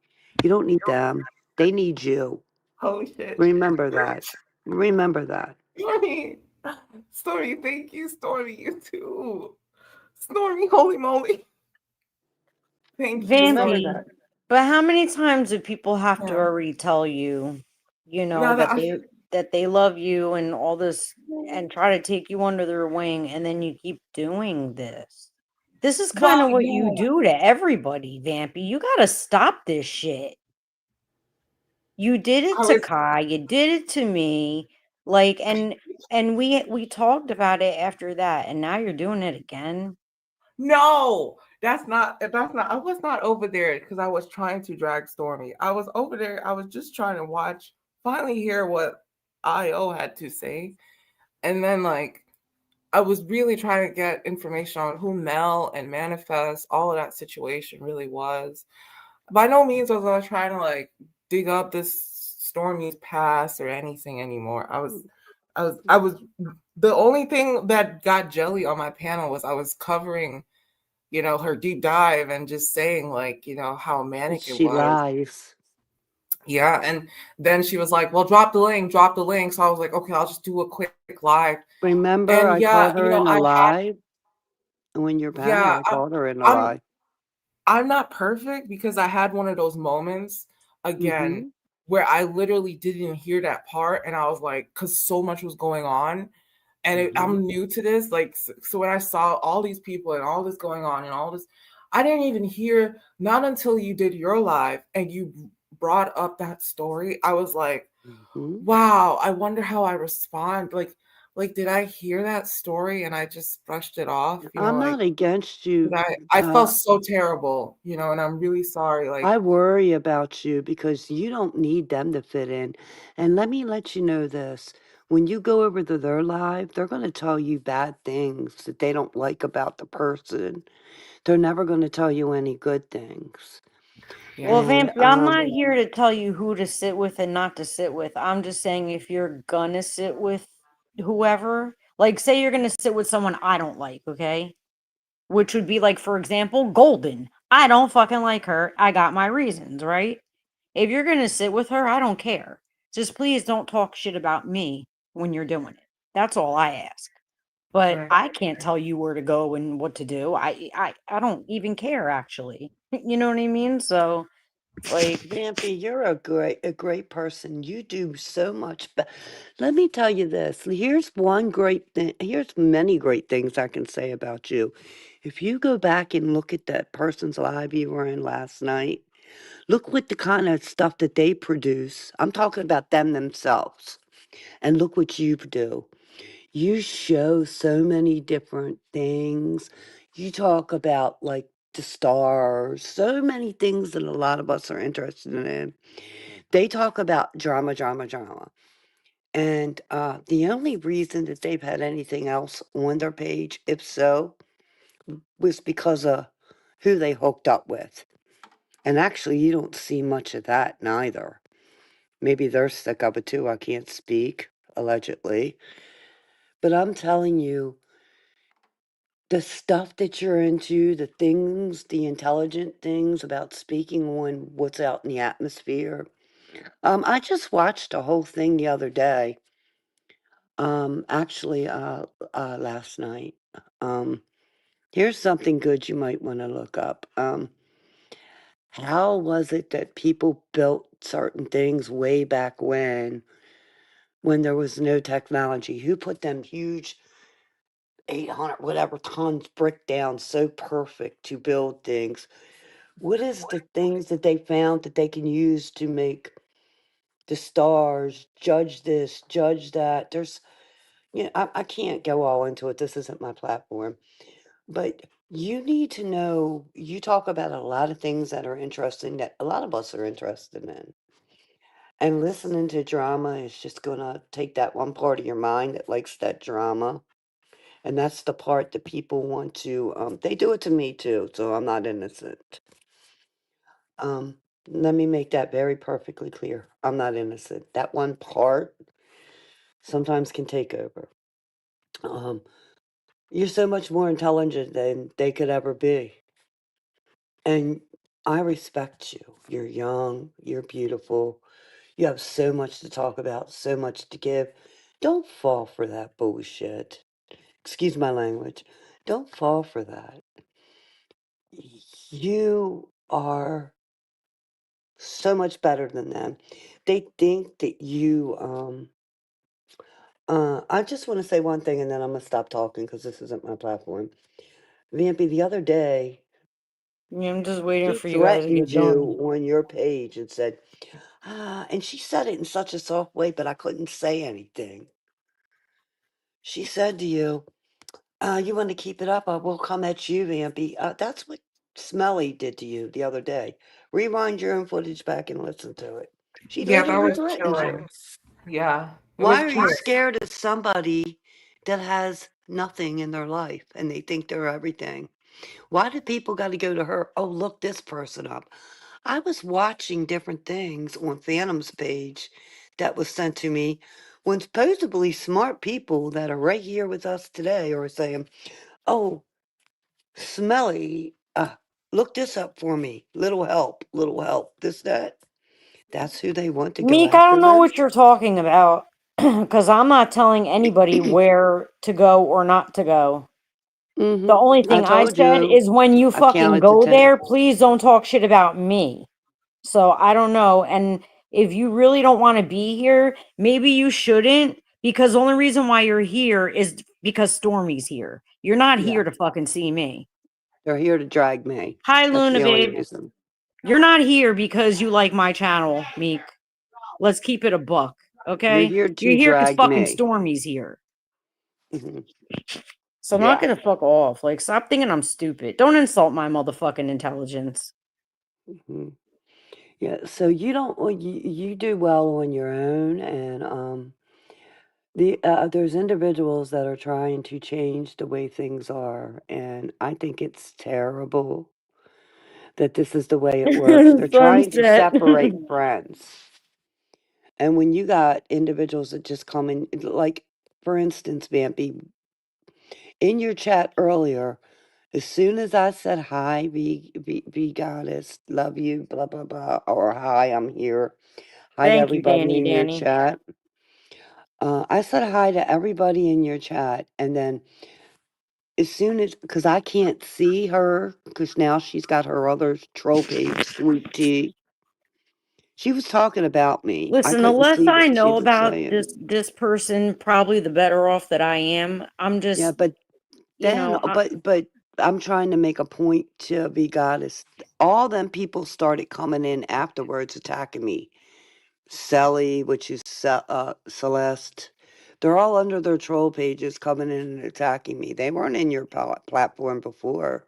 You don't need them. They need you. Holy shit. Remember that. Remember that. Stormy. Stormy, thank you, Stormy. You too. Stormy, holy moly. Thank you, Remember Stormy. Vampy. that. But how many times do people have to Yeah. already tell you, Now that that they love you and all this and try to take you under their wing and then you keep doing this? This is well, kind of what you yeah, do to everybody, Vampy. You got to stop this shit. You did it I to was Kai, you did it to me. Like and we talked about it after that and now you're doing it again. no, that's not I was not over there because I was trying to drag Stormy. I was over there, I was just trying to watch, finally hear what IO had to say. And then like I was really trying to get information on who Mel and Manifest, all of that situation really was. By no means was I trying to like dig up this Stormy's past or anything anymore. I was the only thing that got jelly on my panel was I was covering, her deep dive and just saying like, how manic it She was. lies. Yeah. And then she was like, well, drop the link, drop the link. So I was like, okay, I'll just do a quick live. Remember, And I yeah, called her in a I had, lie when your panel. yeah, I called her in a I'm lie. I'm not perfect because I had one of those moments again Mm-hmm. where I literally didn't hear that part and I was like, because so much was going on. And Mm-hmm. I'm new to this. Like, so when I saw all these people and all this going on and all this, I didn't even hear, not until you did your live and you brought up that story. I was like, Mm-hmm. wow, I wonder how I respond. Like, did I hear that story and I just brushed it off? I'm Like, not against but you. I felt so terrible, and I'm really sorry. Like, I worry about you because you don't need them to fit in. And let me let you know this. When you go over to their live, they're going to tell you bad things that they don't like about the person. They're never going to tell you any good things. Well, yeah, And Vampy, I'm not here to tell you who to sit with and not to sit with. I'm just saying if you're gonna sit with whoever, like say you're gonna sit with someone I don't like, okay? Which would be like, for example, Golden. I don't fucking like her. I got my reasons, right? If you're gonna sit with her, I don't care. Just please don't talk shit about me when you're doing it. That's all I ask. But right. I can't tell you where to go and what to do. I don't even care actually. You know what I mean? So like Vampy, you're a great person. You do so much. Let me tell you this. Here's one great thing. Here's many great things I can say about you. If you go back and look at that person's live you were in last night, look what the kind of stuff that they produce. I'm talking about them themselves. And look what you do. You show so many different things. You talk about like the stars, so many things that a lot of us are interested in. They talk about drama, drama, drama. And the only reason that they've had anything else on their page, if so, was because of who they hooked up with. And actually, you don't see much of that neither. Maybe they're sick of it too. I can't speak, allegedly. But I'm telling you, the stuff that you're into, the things, the intelligent things about speaking on what's out in the atmosphere. I just watched a whole thing the other day. Actually, last night. Um, Here's something good you might want to look up. How was it that people built certain things way back when there was no technology? Who put them huge 800 whatever tons brick down so perfect to build things? What is the things that they found that they can use to make the stars, judge this, judge that? I can't go all into it. This isn't my platform. But you need to know, you talk about a lot of things that are interesting that a lot of us are interested in. And listening to drama is just going to take that one part of your mind that likes that drama. And that's the part that people want to, they do it to me too, so I'm not innocent. Um, Let me make that very perfectly clear. I'm not innocent. That one part sometimes can take over. Um, you're so much more intelligent than they could ever be. And I respect you. You're young, you're beautiful, you have so much to talk about, so much to give. Don't fall for that bullshit. Excuse my language. Don't fall for that. You are so much better than them. They think that I just want to say one thing and then I'm going to stop talking because this isn't my platform. Vampy, the other day, Yeah, I'm just waiting she for you guys to threatened get you done. on your page and said, and she said it in such a soft way, but I couldn't say anything. She said to you, you want to keep it up? I will come at you, Vampy. That's what Smelly did to you the other day. Rewind your own footage back and listen to it. She Yeah, that literally was threatened you. killing. Yeah, it was Why are you killing. scared of somebody that has nothing in their life and they think they're everything? Why do people got to go to her? Oh, look this person up. I was watching different things on Phantom's page that was sent to me when supposedly smart people that are right here with us today are saying, oh, Smelly, look this up for me. Little help, this, that. That's who they want to go Meek, I after don't know them. what you're talking about because I'm not telling anybody where to go or not to go. The only I thing I told said you, is when you I fucking counted to go 10. there, please don't talk shit about me. So I don't know. And if you really don't want to be here, maybe you shouldn't because the only reason why you're here is because Stormy's here. You're not Yeah, here to fucking see me. they're here to drag me. Hi, That's Luna, the only babe. reason. You're not here because you like my channel, Meek. Let's keep it a buck, You're okay? here You're to here because drag fucking me. Stormy's here. Hmm. So knock Yeah. it the fuck off. Like, stop thinking I'm stupid. Don't insult my motherfucking intelligence. Hmm. Yeah. So you don't, well, you do well on your own. And there's individuals that are trying to change the way things are. And I think it's terrible that this is the way it works. They're trying to Sunset. separate friends. And when you got individuals that just come in, like, for instance, Vampy, in your chat earlier, as soon as I said, hi, be goddess, love you, blah, blah, blah, or hi, I'm here, hi to Thank you, everybody Danny, in your Danny. chat. I said hi to everybody in your chat. And then as soon as, because I can't see her, because now she's got her other troll page, Sweet Tea. She was talking about me. I Listen, the couldn't less see I what she know was about saying. this person, probably the better off that I am. I'm Yeah, just, but you then, know, but I'm trying to make a point to be goddess. All them people started coming in afterwards attacking me. Sally, which is Celeste. They're all under their troll pages coming in and attacking me. They weren't in your platform before.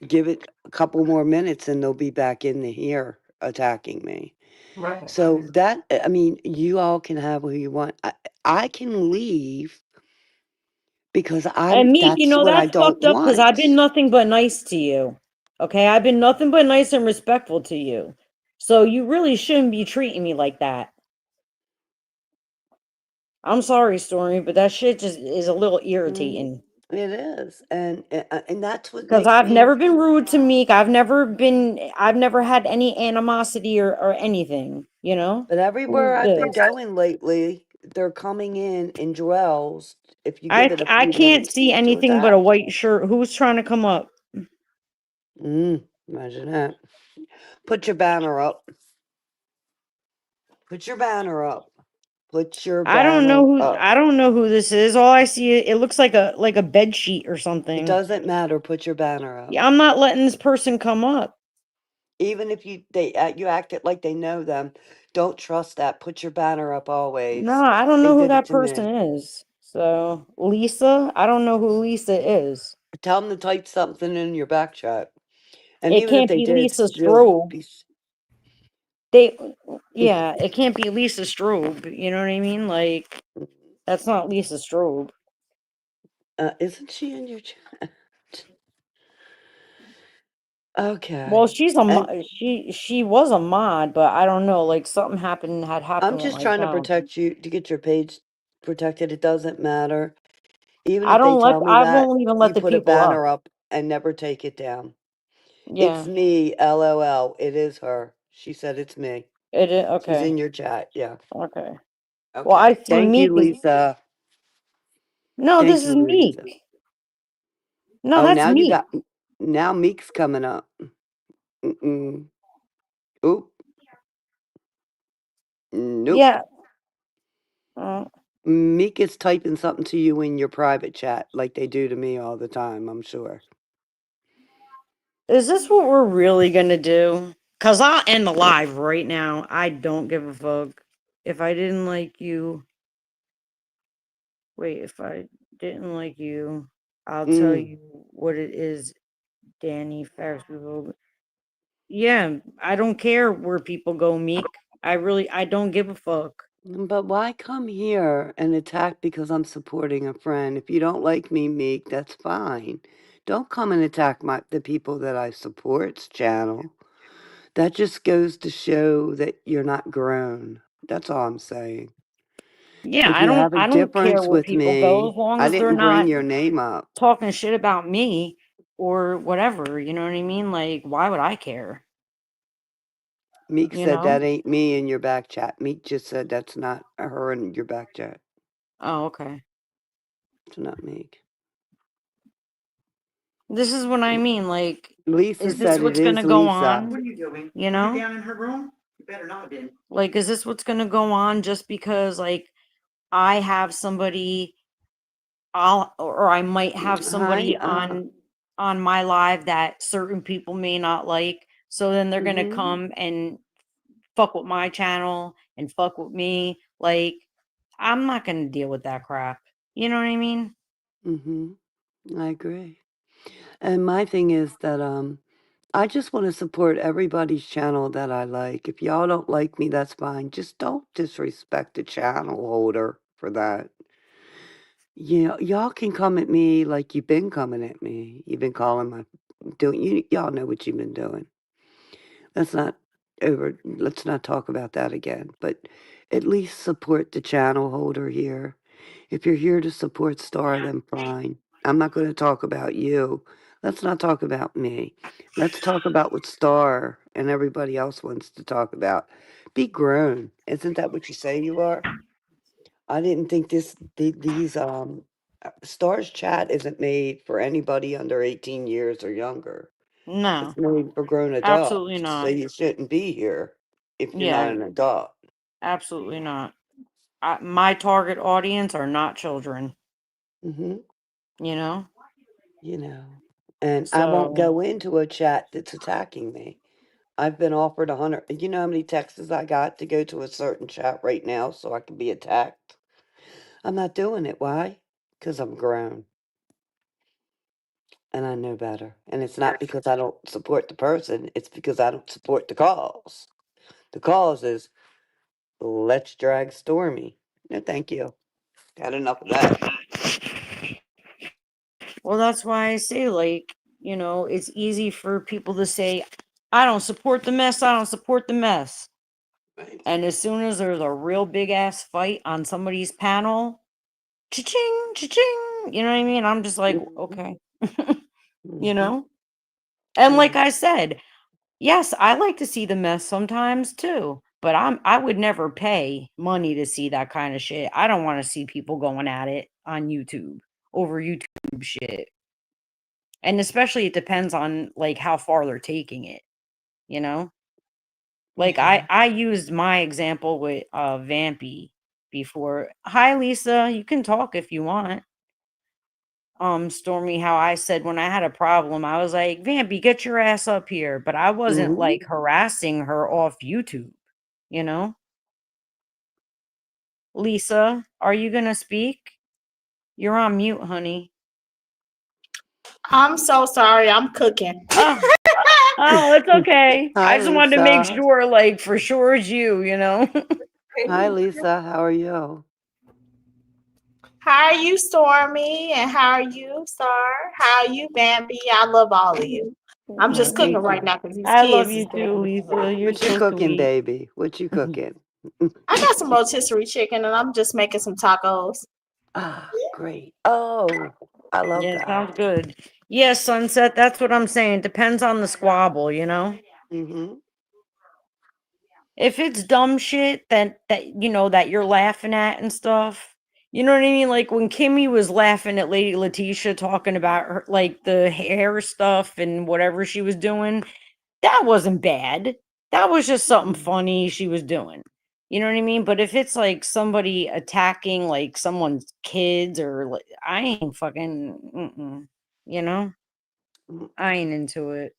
Give it a couple more minutes and they'll be back in the here attacking me. Right. So that, I mean, you all can have who you want. I can leave because and Meek, that's what I that's don't fucked up because I've been want. nothing but nice to you. Okay, I've been nothing but nice and respectful to you. So you really shouldn't be treating me like that. I'm sorry, Stormy, but that shit just is a little Mm, irritating. it is. And that's what Because makes I've me, never been rude to Meek. I've never had any animosity or anything, you know? but Who's everywhere I've been this? going lately, they're coming in dwells if you give it a I few can't minutes see to anything but a attack. white shirt. Who's trying to come up? Imagine that. Put your banner up. Put your banner up. Put your I banner up. don't know who this is. All I see, it looks like a bed sheet or It something. doesn't matter. Put your banner up. Yeah, I'm not letting this person come up. Even if you act it like they know them, don't trust that. Put your banner up No, always. I don't They know who did it that to me. person is. So, Lisa, I don't know who Lisa is. Tell them to type something in your back chat. And It even if can't they be did, Lisa still Strobe. be. They, yeah, it can't be Lisa Strobe. You know what I mean? Like, that's not Lisa Strobe. Isn't she in your chat? Okay. Well, she's a And she was a mod, but I don't know. Like something had I'm happened with just my trying to account. protect you to get your page protected. It doesn't matter. Even if they tell me I that, won't even let you the put a people up. banner up and never take it down. It's Yeah, me, LOL. It is her. She said it's me. it is She's okay. in your chat. Yeah. Okay. Well, I Okay. see Thank you, Meek is Lisa. no, this Thank is you, Lisa. Meek. No, Oh, that's now you Meek. got now Meek's coming up. Mm-mm. Oop. Nope. Yeah. Uh, Meek is typing something to you in your private chat like they do to me all the time, I'm sure. is this what we're really gonna do? Cause I'll end the live right now. I don't give a fuck. If I didn't like you, wait. If I didn't like you, I'll tell Mm. you what it is, Danny Ferris. People. Yeah, I don't care where people go, Meek. I don't give a fuck. But why come here and attack because I'm supporting a friend? If you don't like me, Meek, that's fine. Don't come and attack the people that I support's channel. That just goes to show that you're not grown. That's all I'm saying. Yeah, If you have a I don't care difference where with people go as me, long I as they're didn't bring not your name up. talking shit about me or whatever, you know what I mean? Like why would I care? Meek You said know? that ain't me in your back chat. Meek just said that's not her in your back chat. Oh, okay. It's not Meek. This is what I mean. Like, Lisa is this said it what's gonna is go Lisa. on? What are you doing? You Were you know? down in her room? You better not have been. Like, is this what's gonna go on just because like I have somebody or I might have Hi. somebody on my live that certain people may not like. So then they're gonna Mm-hmm. come and fuck with my channel and fuck with me. Like, I'm not gonna deal with that crap. You know what I mean? Mm-hmm. I agree. And my thing is that I just want to support everybody's channel that I like. If y'all don't like me, that's fine. Just don't disrespect the channel holder for that. Y'all can come at me like you've been coming at me. You've been calling my doing y'all know what you've been doing. Let's not let's not talk about that again. But at least support the channel holder here. If you're here to support Star, then fine. I'm not going to talk about you. Let's not talk about me. Let's talk about what Star and everybody else wants to talk about. Be grown. Isn't that what you say you are? I didn't think these Star's chat isn't made for anybody under 18 years or younger. No, It's made for grown absolutely adults. So not. you shouldn't be here if you're not Yeah, an adult. absolutely not. My target audience are not children, Hmm. you know? You know, and I won't So, go into a chat that's attacking me. I've been offered 100. You know how many texts I got to go to a certain chat right now so I can be attacked? I'm not doing it. Why? Because I'm grown and I know better. And it's not because I don't support the person, it's because I don't support the cause. The cause is let's drag Stormy. No, thank you. Had enough of that. well, that's why I say, like, it's easy for people to say, I don't support the mess, I don't support the mess. Right. And as soon as there's a real big ass fight on somebody's panel, cha-ching, cha-ching, you know what I mean? I'm just like, Hmm. okay, you Hmm. know? And Yeah. like I said, yes, I like to see the mess sometimes too, but I would never pay money to see that kind of shit. I don't want to see people going at it on YouTube over YouTube shit. And especially it depends on like how far they're taking it, you know? Like I used my example with Vampy before. Hi Lisa, you can talk if you want. Stormy, how I said when I had a problem, I was like, Vampy, get your ass up here. But I wasn't Hmm. like harassing her off YouTube, you know? Lisa, are you gonna speak? You're on mute, honey. I'm so sorry. I'm cooking. Oh, oh, it's okay. I Hi, just wanted to make Lisa. sure, like, for sure it's you, you know? Hi, Lisa. How are you? How are you, Stormy? And how are you, Star? How are you, Bambi? I love all of you. I'm just cooking Thank right you. now because these I love kids is you too, being. Lisa. You're What you so cooking, sweet. baby? What you cooking? I got some rotisserie chicken and I'm just making some tacos. Ah, great. Oh, I love Yeah, that. sounds good. Yeah, Sunset, that's what I'm saying. Depends on the squabble, you know? Hmm. If it's dumb shit that you're laughing at and stuff, you know what I mean? Like when Kimmy was laughing at Lady Letitia talking about her like the hair stuff and whatever she was doing, that wasn't bad. That was just something funny she was doing. You know what I mean? But if it's like somebody attacking like someone's kids or like I ain't fucking you know? I ain't into it.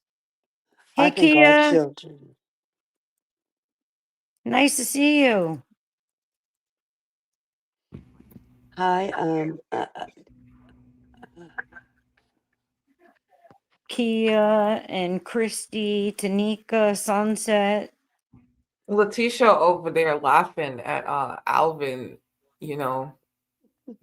I Hey think our Kia, children. nice to see you. Hi, Kia and Christy, Tanika, Sunset. Letitia over there laughing at Alvin, you know,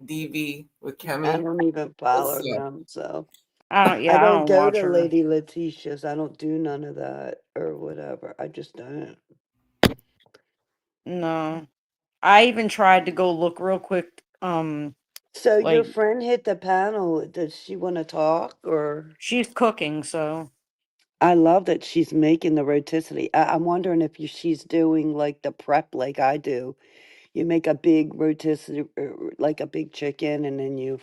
DV with I Kemi. don't even What's follow up? them, so I I don't don't go watch to her. Lady Letitia's. I don't do none of that or whatever. I just don't. No. I even tried to go look real quick. So your Like friend hit the panel. Does she want to talk or? she's cooking, so I love that she's making the rotisserie. I'm wondering if she's doing like the prep like I do. You make a big rotisserie, like a big chicken, and then you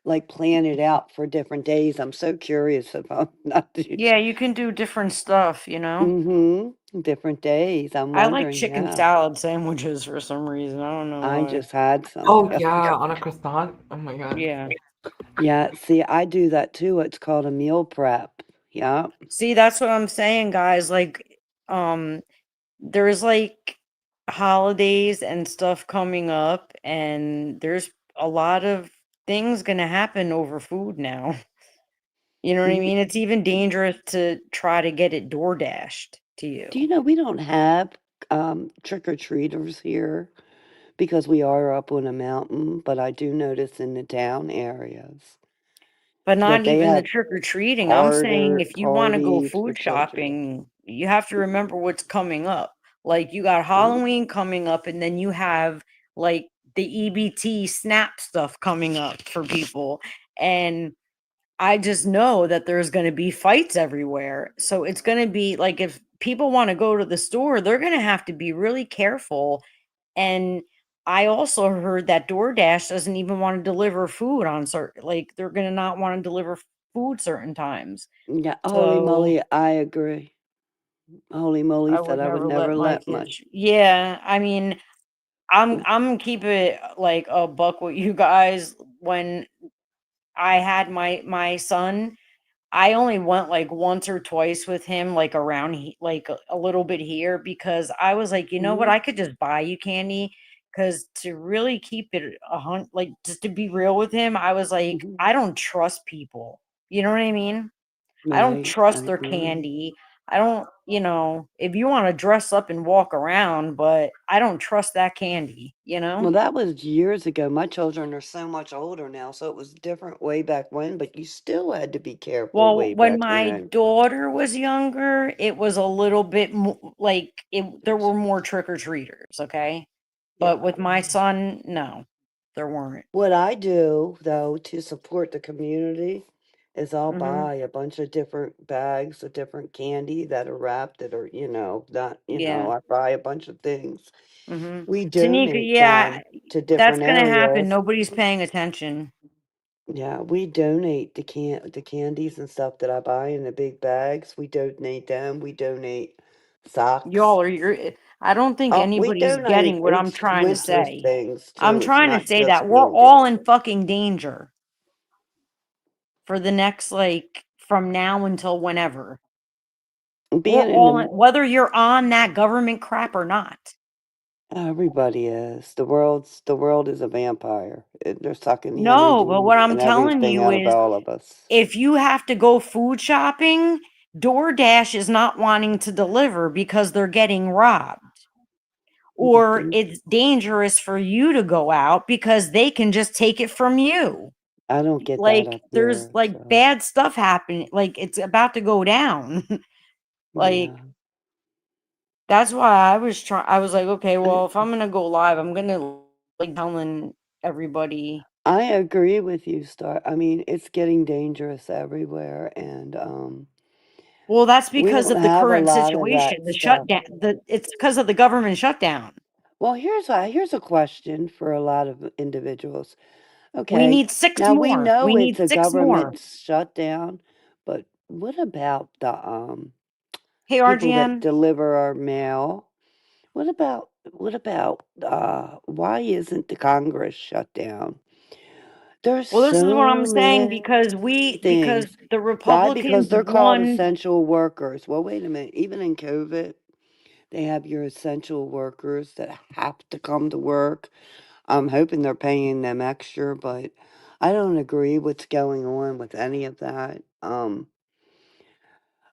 like plan it out for different days. I'm so curious about not to. yeah, you can do different stuff, you know. Mm-hmm. Different days. I'm I like wondering. chicken Yeah, salad sandwiches for some reason. I don't know I why. just had some Oh the other yeah, day. on a croissant. Oh my god. Yeah. Yeah, see, I do that too. It's called a meal prep. Yeah. See, that's what I'm saying, guys. Like, there's like holidays and stuff coming up, and there's a lot of things gonna happen over food now. You know what I Do mean? It's even dangerous to try to get it door dashed to you. you know we don't have trick or treaters here because we are up on a mountain, but I do notice in the town areas But that not they even the have trick or treating. I'm saying if you want to go parties for food children. shopping, you have to remember what's coming up. Like you got Mhm. Halloween coming up, and then you have like the EBT snap stuff coming up for people. And I just know that there's going to be fights everywhere. So it's going to be like if people want to go to the store, they're going to have to be really careful. And I also heard that DoorDash doesn't even want to deliver food on certain, like they're going to not want to deliver food certain times. Yeah, holy So moly, I agree. Holy moly I said would I would never let never my let my. kids. Yeah, I mean, I'm keep it like a buck with you guys. When I had my son, I only went like once or twice with him, like around like a little bit here because I was like, you know what, Mhm, I could just buy you candy. Because to really keep it like just to be real with him, I was like, mhm. I don't trust people. You know what I mean? I don't Right, I trust their agree. candy. I don't, if you want to dress up and walk around, but I don't trust that candy, you Well, know? that was years ago. My children are so much older now, so it was different way back when, but you still had to be careful Well, way when back my then. daughter was younger, it was a little bit like there were more trick or treaters, okay? But Yeah. with my son, no, there weren't. What I do, though, to support the community is I'll Hmm. buy a bunch of different bags of different candy that are wrapped that are, not, Yeah. I buy a bunch of things. Hmm. We Tanika, donate yeah, them to that's different gonna happen. areas. Nobody's paying attention. Yeah, we donate the candies and stuff that I buy in the big bags. We donate them. We donate Socks. Y'all are I don't think We anybody's donate getting what I'm trying to winter say. things I'm too. It's trying to not say just that we're winter. all in fucking danger for the next, like, from now until whenever. We're Being in all in, the whether you're on that government crap or not. Everybody is. The world is a vampire. They're sucking the No, but energy what I'm and telling everything you out of is all of us. if you have to go food shopping, DoorDash is not wanting to deliver because they're getting robbed. Or Mhm. it's dangerous for you to go out because they can just take it from you. I don't get that Like up there's here, like so bad stuff happening. Like it's about to go down. Like yeah. that's why I was like, okay, I, well, if I'm gonna go live, I'm gonna like telling everybody. I agree with you, Star. I mean, it's getting dangerous everywhere, and Well, that's we because don't of the have a current lot of situation, that the stuff. shutdown. It's because of the government shutdown. Well, here's a question for a lot of individuals. We Okay, need six now we more. know We it's need a six more. government shutdown, but what about the Hey, people that RGM. deliver our mail? What about why isn't the Congress shut down? There's Well, this is what so I'm saying many because things. the Why? Because Republicans they're called won. essential workers. Well, wait a minute. Even in COVID, they have your essential workers that have to come to work. I'm hoping they're paying them extra, but I don't agree what's going on with any of that.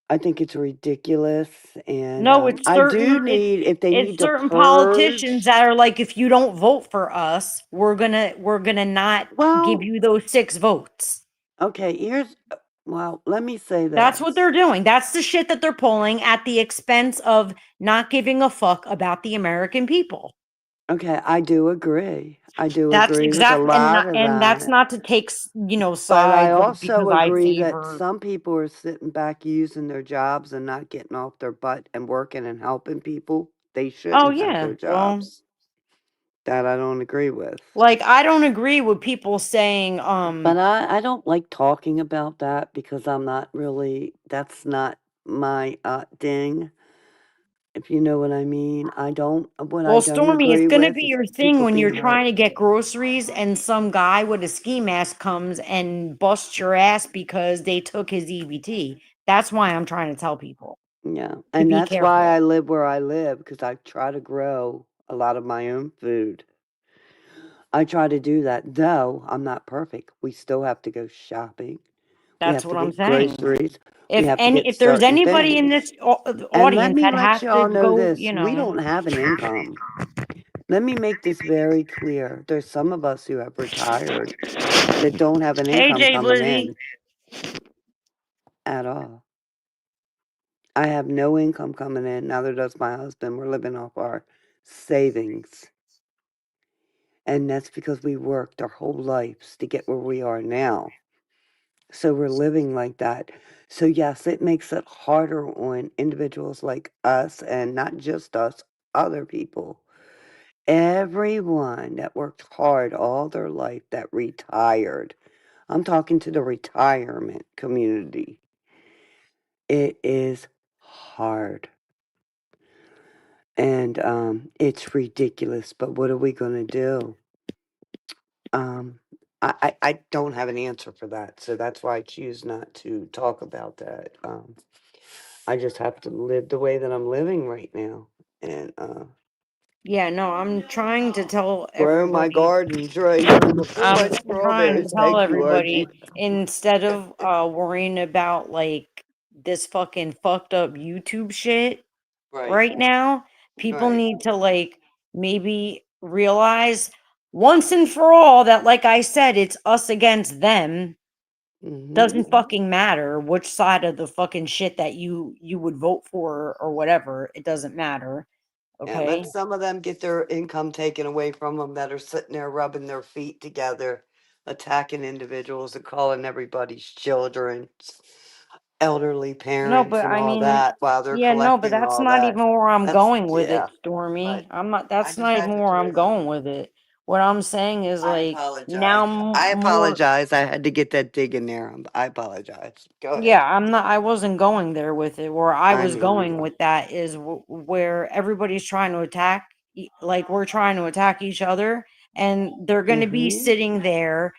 I think it's ridiculous, and No, I do need if they it's need to certain politicians purge. that are like, if you don't vote for us, we're gonna not give Well, you those 6 votes. okay, well, let me say That's what this. they're doing. That's the shit that they're pulling at the expense of not giving a fuck about the American people. Okay, I do agree. I do That's agree with a exact lot of and that's that. not to take But I sides like also because I agree that favor. some people are sitting back using their jobs and not getting off their butt and working and helping people. They Oh shouldn't have yeah, their well, jobs. That I don't agree with. like I don't agree with people saying But I don't like talking about that because I'm not really, that's not my ding, if you know what I mean. What I well, don't Stormy, it's agree gonna with be is your thing people when you're being hurt. trying to get groceries and some guy with a ski mask comes and busts your ass because they took his EBT. That's why I'm trying to tell people Yeah. to And be that's why careful. I live where I live because I try to grow a lot of my own food. I try to do that, though I'm not perfect. We still have to go shopping. We That's have to what I'm get saying. groceries. We have to get If there's certain anybody in things. this And let audience me that let has to y'all know go, this, we don't have an income. Let me make this very clear. There's some of us who have retired that don't have an hey income Jay coming Blizzy. in at all. I have no income coming in. Neither does my husband. We're living off our savings. And that's because we worked our whole lives to get where we are now. So we're living like that. So, yes, it makes it harder on individuals like us and not just us, other people. Everyone that worked hard all their life that retired. I'm talking to the retirement community. It is hard. And it's ridiculous. But what are we going to do? Um, I don't have an answer for that. So that's why I choose not to talk about that. I just have to live the way that I'm living right now and Yeah, no, I'm trying to tell grow my everybody. gardens right here. My I'm trying to strawberries. tell Thank you, everybody Archie. instead of worrying about like this fucking fucked up YouTube shit Right, right now, people right. need to like maybe realize once and for all that, like I said, it's us against them. Hmm. Doesn't fucking matter which side of the fucking shit that you would vote for or whatever. It doesn't matter. Yeah, Okay. let some of them get their income taken away from them that are sitting there rubbing their feet together, attacking individuals and calling everybody's children, elderly No, parents, but and I all mean, that while they're yeah, no, but collecting that's all not that. even where I'm That's, going with yeah, it, Stormy. but I'm not, I that's just not had even to where clear I'm that. going with it. What I'm saying is I like now apologize. I more. apologize. I had to get that dig in there. I apologize. Go Yeah, ahead. I wasn't going there with it. Where I I was know you going were. with that is where everybody's trying to attack, like we're trying to attack each other, and they're going to be Mm-hmm. sitting there,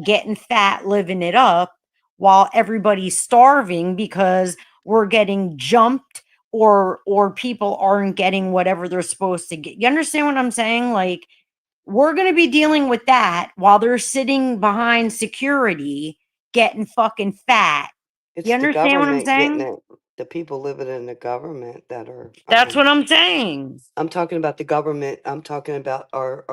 getting fat, living it up, while everybody's starving because we're getting jumped or people aren't getting whatever they're supposed to get. You understand what I'm saying? Like we're going to be dealing with that while they're sitting behind security getting fucking fat. You It's the understand what I'm government getting saying? it. The people living in the government that are. That's what I'm saying. I'm talking about the government. I'm talking about our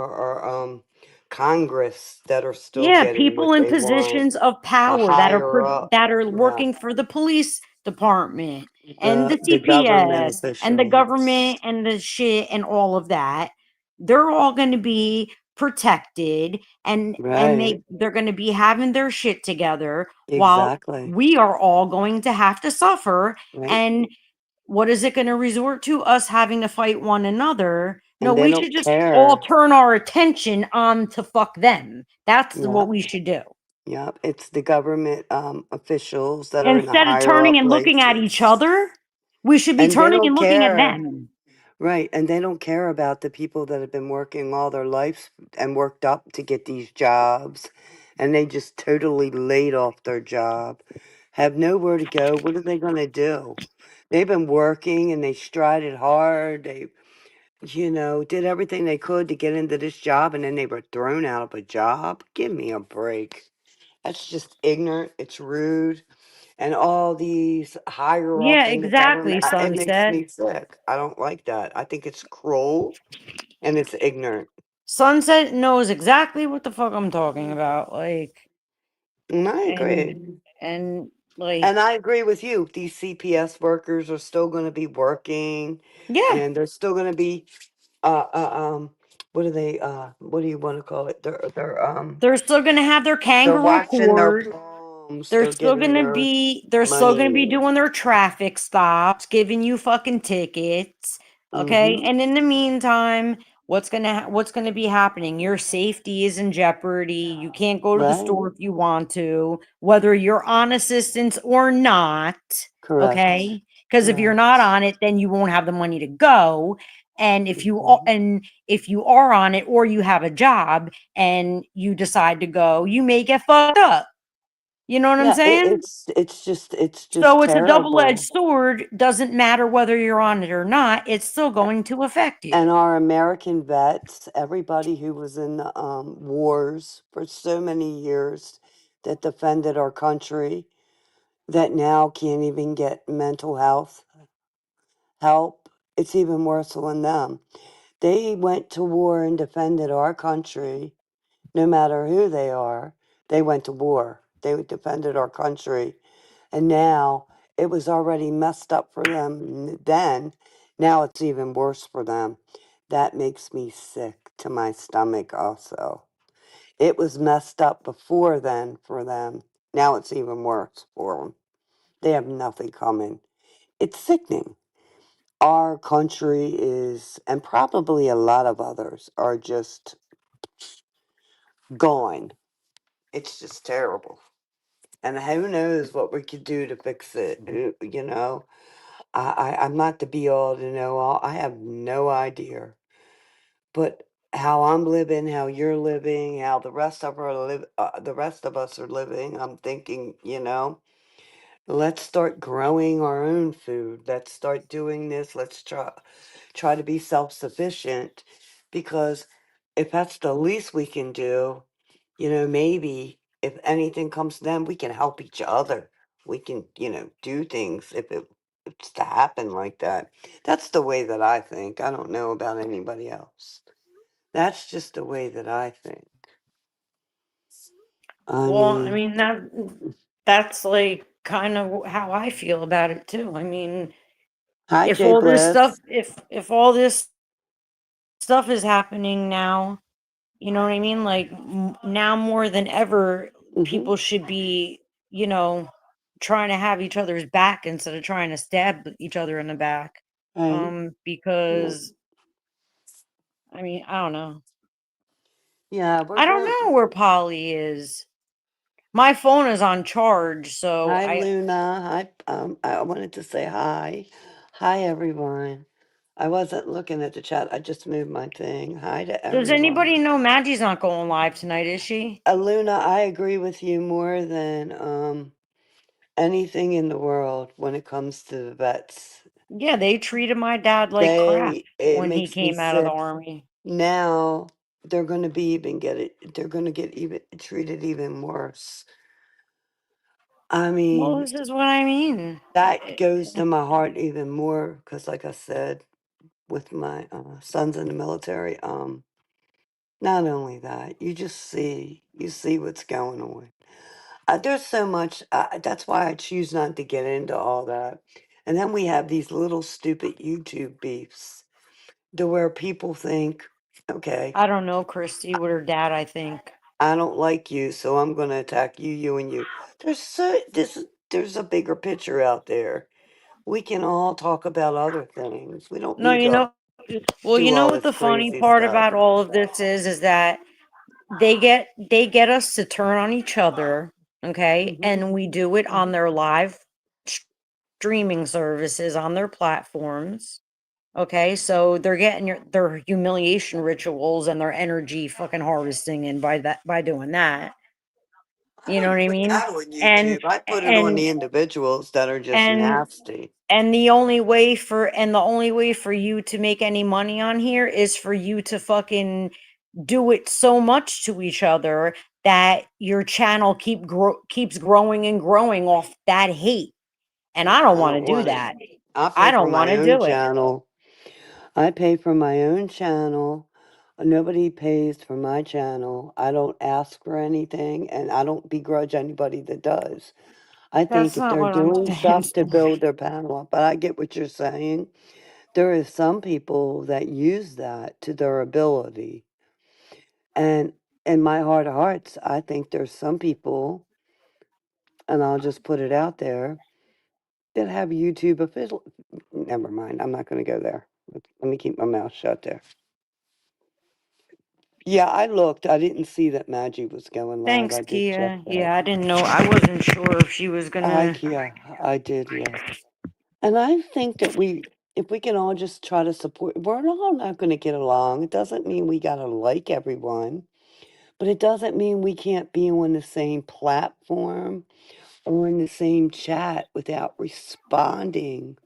Congress that are still Yeah, getting people what in they want. positions of The power higher up, that are yeah, working for the police department and the the government CPS and the officials. government and the shit and all of that. They're all going to be protected and Right. they're going to be having their shit together while Exactly. we are all going to have to suffer. Right. And what is it going to resort to? Us having to fight one another? No, And they we should don't just all care. turn our attention on to fuck them. That's Yeah. what we should do. Yep. It's the government officials that are in the Instead of higher turning up and looking at each places. other, we should be And they turning and don't looking at care. them. Right. And they don't care about the people that have been working all their lives and worked up to get these jobs. And they just totally laid off their job, have nowhere to go. What are they going to do? They've been working and they strided hard. They, did everything they could to get into this job and then they were thrown out of a job. Give me a break. That's just ignorant. It's rude. And all these higher Yeah, up in the government, exactly, it makes Sunset. me sick. I don't like that. I think it's cruel and it's ignorant. Sunset knows exactly what the fuck I'm talking about. Like, And I and agree. and like, And I agree with you. These CPS workers are still going to be working, yeah, and they're still going to be, uh, uh, um, what do you want to call it? they're still gonna have their They're kangaroo watching their court. palms. They're getting They're still gonna be money. doing their traffic stops, giving you fucking tickets. Okay. Mm-hmm. And in the meantime, what's gonna be happening? Your safety is in jeopardy. You can't go to the Right. store if you want to, whether you're on assistance or not. Correct. Okay. Because if you're not Correct. on it, then you won't have the money to go. Mhm. And if you are on it or you have a job and you decide to go, you may get fucked up. You know what I'm Yeah, saying? it's just So it's a double-edged terrible. sword. Doesn't matter whether you're on it or not, it's still going to affect you. And our American vets, everybody who was in the wars for so many years that defended our country, that now can't even get mental health help. It's even worse on them. They went to war and defended our country, no matter who they are. They went to war. They defended our country. And now it was already messed up for them then. Now it's even worse for them. That makes me sick to my stomach, also. It was messed up before then for them. Now it's even worse for them. They have nothing coming. It's sickening. Our country is, and probably a lot of others, are just gone. It's just terrible. And who knows what we could do to fix it, you know? I'm not the be all to know all. I have no idea. But how I'm living, how you're living, how the rest of us are living, I'm thinking, let's start growing our own food. Let's start doing this. Let's try to be self-sufficient, because if that's the least we can do, maybe if anything comes to them, we can help each other. We can, do things if it's to happen like that. That's the way that I think. I don't know about anybody else. That's just the way that I think. I Well, I mean, mean that's like kind of how I feel about it too. I mean, hi if Jay all this stuff Bliss. if all this stuff is happening now, you know what I mean? Like now more than ever, Hmm. people should be, you know, trying to have each other's back instead of trying to stab each other in the back. Right. Right. Because I mean, I don't know. Yeah, we're I don't going. know where Polly is. My phone is on charge, so Hi, I Luna. Hi. I wanted to say hi. Hi, everyone. I wasn't looking at the chat. I just moved my thing. Hi to does anybody everyone. know Maggie's not going live tonight, is she? Luna, I agree with you more than anything in the world when it comes to the vets. Yeah, they treated my dad like crap It when he makes me came out of the sick. army. Now they're going to be even get it. They're going to get even treated even worse. I Well, mean, this is what I mean. that goes to my heart even more because, like I said, with my sons in the military, not only that, you see what's going on. There's so much. That's why I choose not to get into all that. And then we have these little stupid YouTube beefs to where people think, okay, I don't know Christy with her dad, I think. I don't like you, so I'm going to attack you, you, and you. There's a bigger picture out there. We can all talk about other things. We don't No, need to well, you do know all what this the funny crazy part stuff. about all of this is that they get us to turn on each other, okay? Hmm. And we do it on their live streaming services on their platforms. Okay, so they're getting their humiliation rituals and their energy fucking harvesting in by doing that. I You know don't what I put mean? that on And YouTube. I put it on and the individuals that are just and nasty. the only way for you to make any money on here is for you to fucking do it so much to each other that your channel keeps growing and growing off that hate. And I don't I want don't to do want it. that. I I pay for don't want my to own do it. channel. I pay for my own channel. Nobody pays for my channel. I don't ask for anything, and I don't begrudge anybody that does. I think That's if not they're what I'm doing saying. stuff to build their panel up, but I get what you're saying. There is some people that use that to their ability. And in my heart of hearts, I think there's some people, and I'll just put it out there, that have YouTube official. Never mind. I'm not going to go there. Let me keep my mouth shut there. Yeah, I looked. I didn't see that Maggie was going live. Thanks, I did check Kia. that. Yeah, I didn't know. I wasn't sure if she was Hi, gonna. Kia. I did, yeah. And I think that if we can all just try to support, we're all not going to get along. It doesn't mean we got to like everyone, but it doesn't mean we can't be on the same platform or in the same chat without responding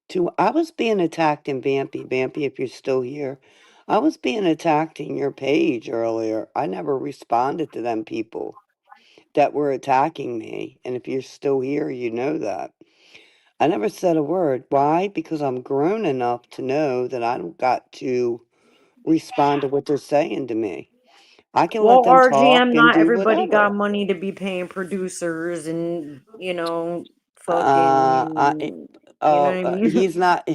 to. I was being attacked in Vampy. Vampy, if you're still here, I was being attacked in your page earlier. I never responded to them people that were attacking me. And if you're still here, you know that. I never said a word. Why? Because I'm grown enough to know that I don't got to respond to what they're saying to me. I can let Well, them talk RGM, and not do everybody got whatever. money to be paying producers and Uh, I, fucking, you know what I mean? he's not.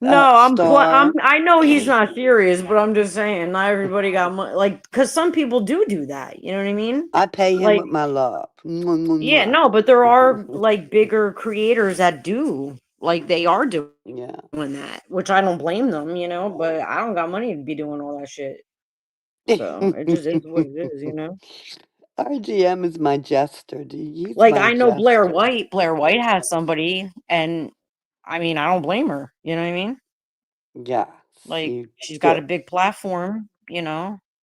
No, Star. I know he's not serious, but I'm just saying, not everybody got money. Like, because some people do that. You know what I mean? I pay him Like, with my love. Mwah, yeah, mwah, no, but there are mwah. like bigger creators that do, like, they are doing Yeah. that, which I don't blame them, but I don't got money to be doing all that shit. So it just is what it is. RGM is my jester. He's Like, my I know Blair jester. White. Blair White has somebody, and I mean, I don't blame her. You know what I mean? Yes, Like, you she's got do. a big platform,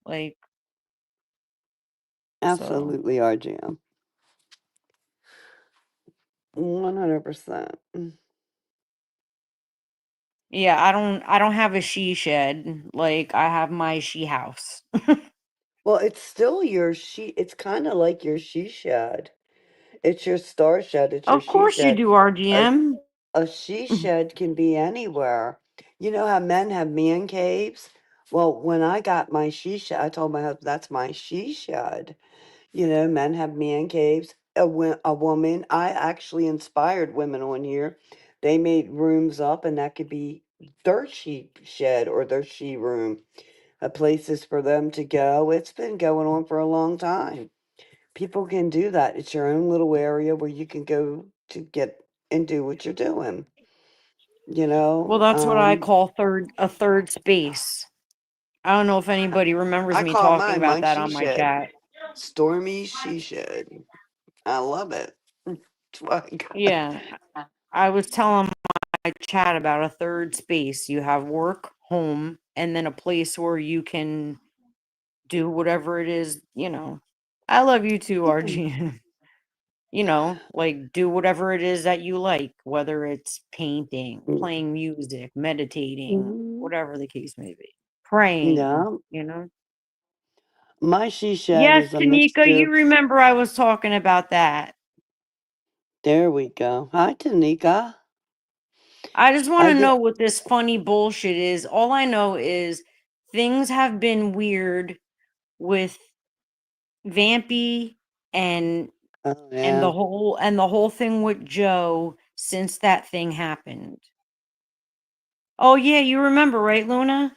like, so. Absolutely, RGM. 100%. Yeah, I don't have a she shed. Like, I have my she house. Well, it's still your she. It's kind of like your she shed. It's your star shed. It's your Of she course you shed. do, A, RGM. a she shed can be anywhere. You know how men have man caves? Well, when I got my she shed, I told my husband, that's my she shed. You know, men have man caves. A woman, I actually inspired women on here. They made rooms up, and that could be their she shed or their she room, places for them to go. It's been going on for a long time. People can do that. It's your own little area where you can go to get and do what you're doing. You Well, know, that's what I call a third space. I don't know if anybody remembers I me call talking mine about my that she on my shed. chat. Stormy she shed. I love it. That's what I got. Yeah, I was telling my chat about a third space. You have work, home, and then a place where you can do whatever it is, you know. I love you too, RG. You know, like do whatever it is that you like, whether it's painting, playing music, meditating, Mhm. whatever the case may be, praying, Yeah. you know. My she shed Yes, is a Tanika, mixture you of. remember I was talking about that. There we go. Hi, Tanika. I just want I to know get. what this funny bullshit is. All I know is things have been weird with Vampy and Oh and the yeah. whole thing with Joe since that thing happened. Oh yeah, you remember, right, Luna?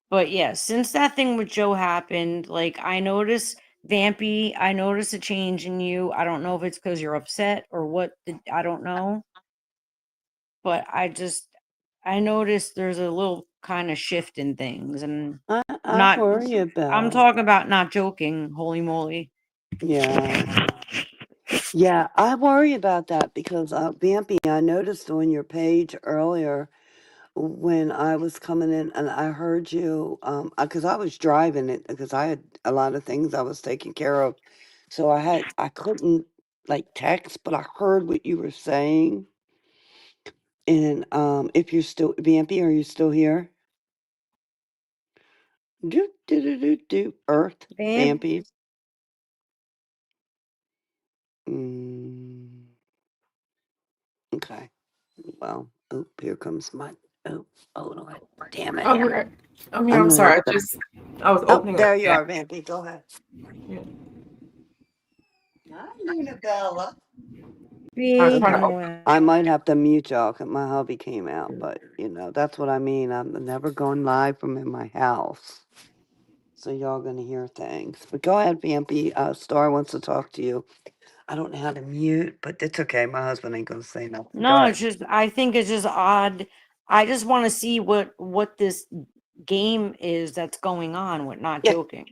But yeah, since that thing with Joe happened, like I noticed Vampy, I noticed a change in you. I don't know if it's because you're upset or what. I don't know, but I noticed there's a little kind of shift in things, and I not. worry I'm about. talking about not joking. Holy moly! Yeah. Yeah, I worry about that because Vampy, I noticed on your page earlier when I was coming in and I heard you because I was driving it because I had a lot of things I was taking care of. So I couldn't like text, but I heard what you were saying. And if you're still Vampy, are you still here? Do do do do do Earth Vamp, Vampy. Mm, okay. Well, oh, here comes my. Oh, hold on. Damn it. Okay. I mean, I'm I'm gonna have sorry. to. I was Oh, opening a there you chat. are, Vampy. Go ahead. Yeah. Hi, Luna Bella. I was big trying to Okay. open. Noah. I might have to mute y'all 'cause my hubby came out, but that's what I mean. I'm never going live from in my house. So y'all gonna hear things. But go ahead, Vampy. Star wants to talk to you. I don't know how to mute, but it's okay. My husband ain't gonna say nothing. Go No, ahead. it's just I think it's just odd. I just want to see what this game is that's going on with not Yeah. joking.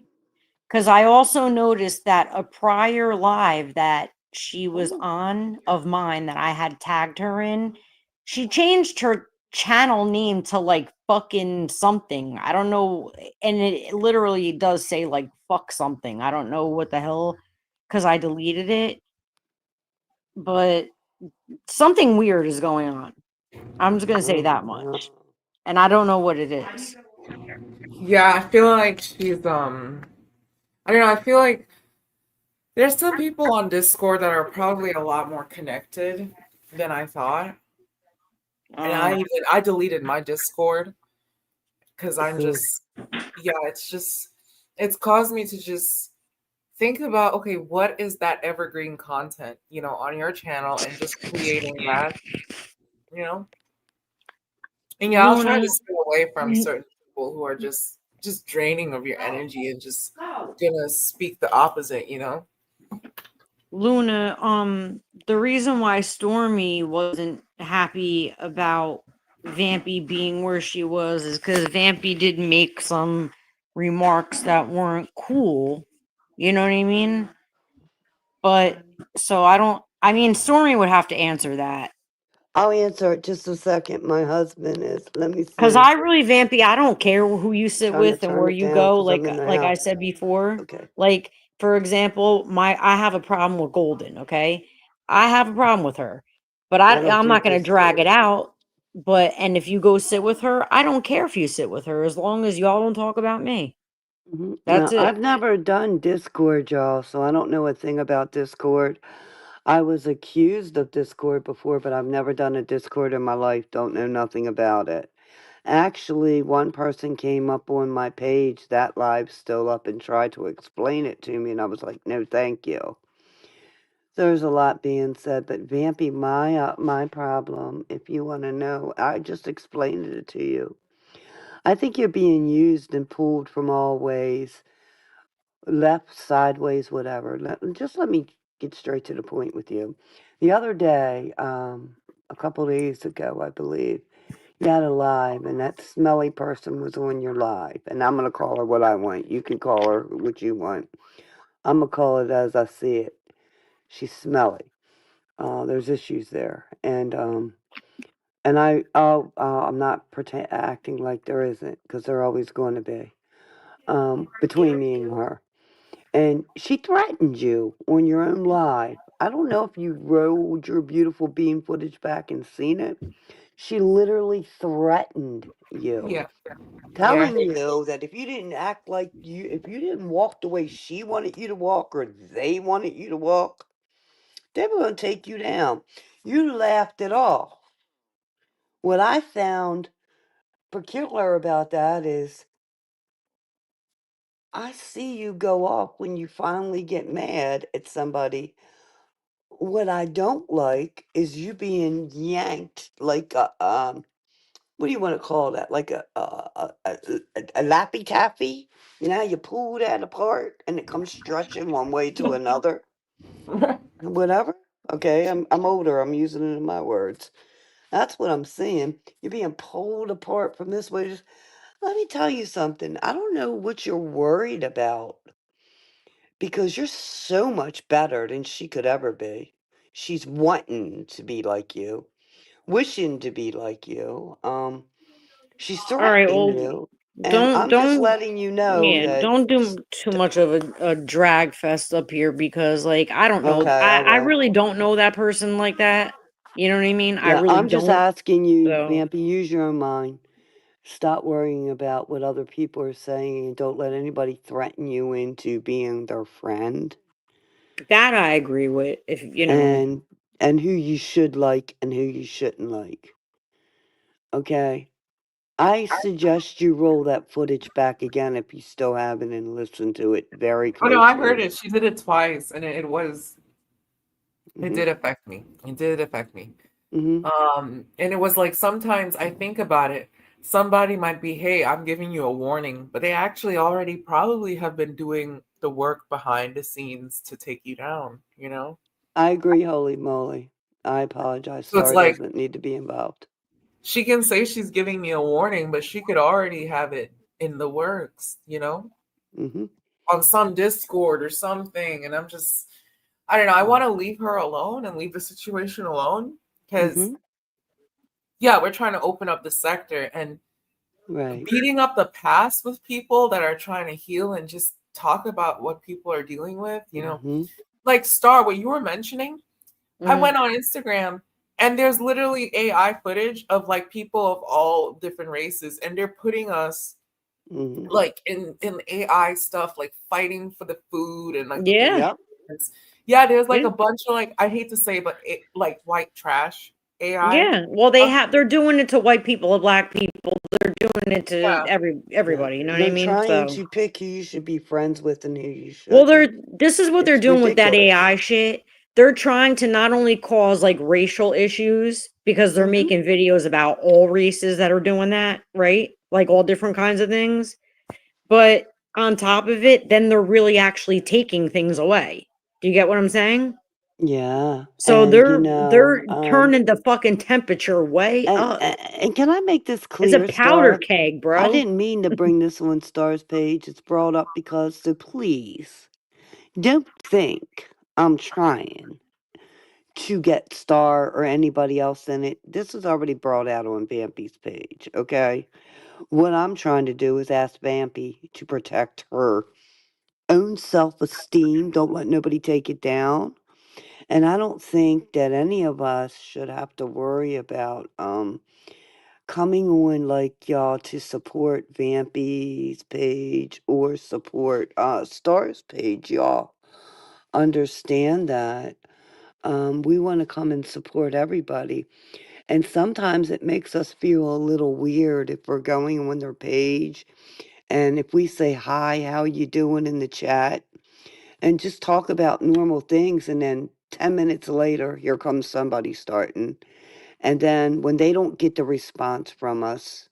Because I also noticed that a prior live that she was Oh, on of mine that I had tagged her in, she changed her channel name to like fucking something. I don't know. And it literally does say like fuck something. I don't know what the hell because I deleted it. But something weird is going on. I'm just gonna say that no. much. And I don't know what it is. Yeah, I feel like she's I don't know. I feel like there's some people on Discord that are probably a lot more connected than I thought. And Um, I deleted my Discord because I'm Ugh. just yeah, it's caused me to just think about, okay, what is that evergreen content, on your channel and just creating that, you know? And yeah, I'll try Luna, to stay away from certain people who are just draining of your energy and just gonna speak the opposite. Luna, the reason why Stormy wasn't happy about Vampy being where she was is because Vampy did make some remarks that weren't cool. You know what I mean? But so I mean, Stormy would have to answer that. I'll answer it just a second. My husband is. Let me Cause see. I really Vampy, I don't care who you sit Trying to with and turn where it you down go. because I'm in the Like I house. said before, Okay. like for example, I have a problem with Golden. Okay, I have a problem with her, but I don't I'm do not gonna drag Discord. it out. But and if you go sit with her, I don't care if you sit with her as long as y'all don't talk about me. That's Now, it. I've never done Discord, y'all, so I don't know a thing about Discord. I was accused of Discord before, but I've never done a Discord in my life. Don't know nothing about it. Actually, one person came up on my page, that live's still up, and tried to explain it to me, and I was like, no, thank you. There's a lot being said, but Vampy, my problem, if you want to know, I just explained it to you. I think you're being used and pulled from all ways, left, sideways, whatever. Just let me get straight to the point with you. The other day, a couple days ago, I believe, You had a live, and that smelly person was on your live, and I'm gonna call her what I want. You can call her what you want. I'm gonna call it as I see it. She's smelly. There's issues there, and I'm not acting like there isn't, because there always going to be, between me and her. And she threatened you on your own live. I don't know if you rolled your beautiful beam footage back and seen it. She literally threatened you, Yeah, yeah. telling you that if you didn't act like you, if you didn't walk the way she wanted you to walk or they wanted you to walk, they were going to take you down. You laughed it off. What I found peculiar about that is I see you go off when you finally get mad at somebody. What I don't like is you being yanked like what do you want to call that? Like a lappy taffy? You know, how you pull that apart and it comes stretching one way to another. Whatever. Okay, I'm older. I'm using it in my words. That's what I'm seeing. You're being pulled apart from this way. Let me tell you something. I don't know what you're worried about because you're so much better than she could ever be. She's wanting to be like you, wishing to be like you. She's All right, threatening well, you, and don't I'm just don't letting you know yeah, that. don't do too much of a drag fest up here because like I don't know. Okay, I I will. really don't know that person like that. You know what I mean? I Yeah, really I'm just don't. asking you, So Vampy, use your own mind. Stop worrying about what other people are saying and don't let anybody threaten you into being their friend. that I agree with. If you know, And and who you should like and who you shouldn't like. Okay? I suggest you roll that footage back again if you still haven't and listen to it very Oh no, I heard closely. it. She did it twice, and it Mhm. did affect me. It did affect me. Mhm. And it was like sometimes I think about it. Somebody might be, hey, I'm giving you a warning, but they actually already probably have been doing the work behind the scenes to take you down, you know? I agree, holy moly. I apologize. So it's Star like doesn't need to be involved. she can say she's giving me a warning, but she could already have it in the works, you know, Mhm. on some Discord or something. And I'm just, I don't know. I want to leave her alone and leave the situation alone because, Mhm. yeah, we're trying to open up the sector and Right. beating up the past with people that are trying to heal and just talk about what people are dealing with, you know, Mhm. like Star, what you were mentioning. I mm, went on Instagram and there's literally AI footage of like people of all different races, and they're putting us Mhm. like in AI stuff, like fighting for the food and like the yeah, Yep. blueprints. Yeah, there's like yeah, a bunch of like I hate to say, but like white trash AI. yeah. Well, they're doing it to white people, black people. They're doing it to Yeah, Yeah. everybody. You know what I They're mean? trying So. to pick who you should be friends with and who you Well, shouldn't. this is what they're It's doing with that ridiculous. AI shit. They're trying to not only cause like racial issues because they're Mhm. making videos about all races that are doing that, right? Like all different kinds of things. But on top of it, then they're really actually taking things away. Do you get what I'm saying? Yeah. So And they're turning the fucking temperature way up. and can I make this It's a clear, powder Star? keg, I bro. didn't mean to bring this on Star's page. It's brought up because, so please don't think I'm trying to get Star or anybody else in it. This is already brought out on Vampy's page, okay? What I'm trying to do is ask Vampy to protect her own self esteem. Don't let nobody take it down. And I don't think that any of us should have to worry about coming on like y'all to support Vampy's page or support Star's page, y'all. Understand that. We want to come and support everybody. And sometimes it makes us feel a little weird if we're going on their page and if we say hi, how you doing in the chat and just talk about normal things and then 10 minutes later here comes somebody starting. And then when they don't get the response from us,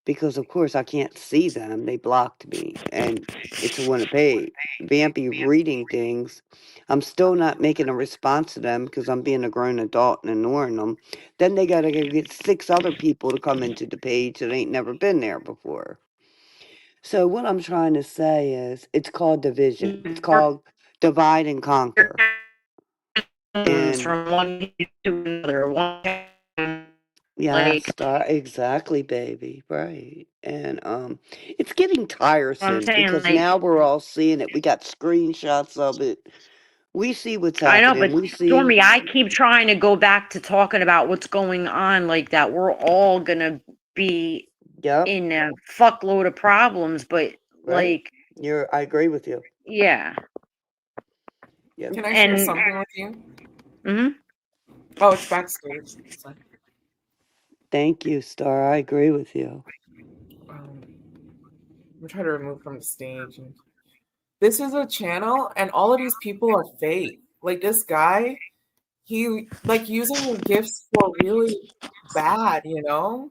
because of course I can't see them. They blocked me, and it's a Winnipeg. Vampy reading things. I'm still not making a response to them because I'm being a grown adult and ignoring them. Then they gotta go get 6 other people to come into the page that ain't never been there before. So what I'm trying to say is, it's called division. It's called divide and conquer. And from one to another. yeah, Star, exactly, baby, right. And it's getting I'm tiresome saying, because like, now we're all seeing it. We got screenshots of it. We see what's I know, happening. but We see, Stormy, I keep trying to go back to talking about what's going on, like that. We're all gonna be yep, in a fuckload of problems, but right. like, I agree with you. yeah, Yep. Can I share and something with you? mhm. Oh, it's backstage. Sorry. Thank you, Star. I agree with you. I'm trying to remove from the stage. And this is a channel, and all of these people are fake. Like this guy, he like using your gifts for really bad, you know?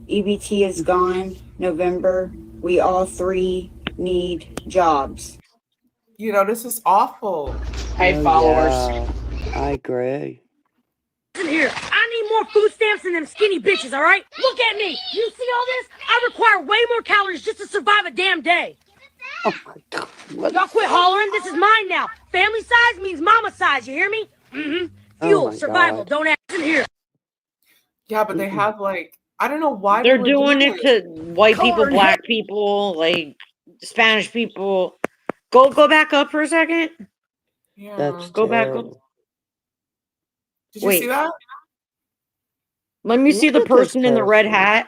EBT is gone. November. We all 3 need jobs. You know, this is awful. Hey, Oh followers. yeah, I agree. Listen here, I need more food stamps than them skinny bitches, all right? Look at me. You see all this? I require way more calories just to survive a damn day. Oh my God, what Y'all is quit hollering. This is mine now. Family size means mama size. You hear me? Oh Fuel, my survival. God. Don't ask in here. Yeah, but they Mm-mm. have like I don't know why they They're would do doing it it. to white people, Corn. black people, like Spanish people. Go back up for a second. Yeah. That's Go back up. terrible. Did you see Wait, that? let me see Look the at this person in the red person. hat.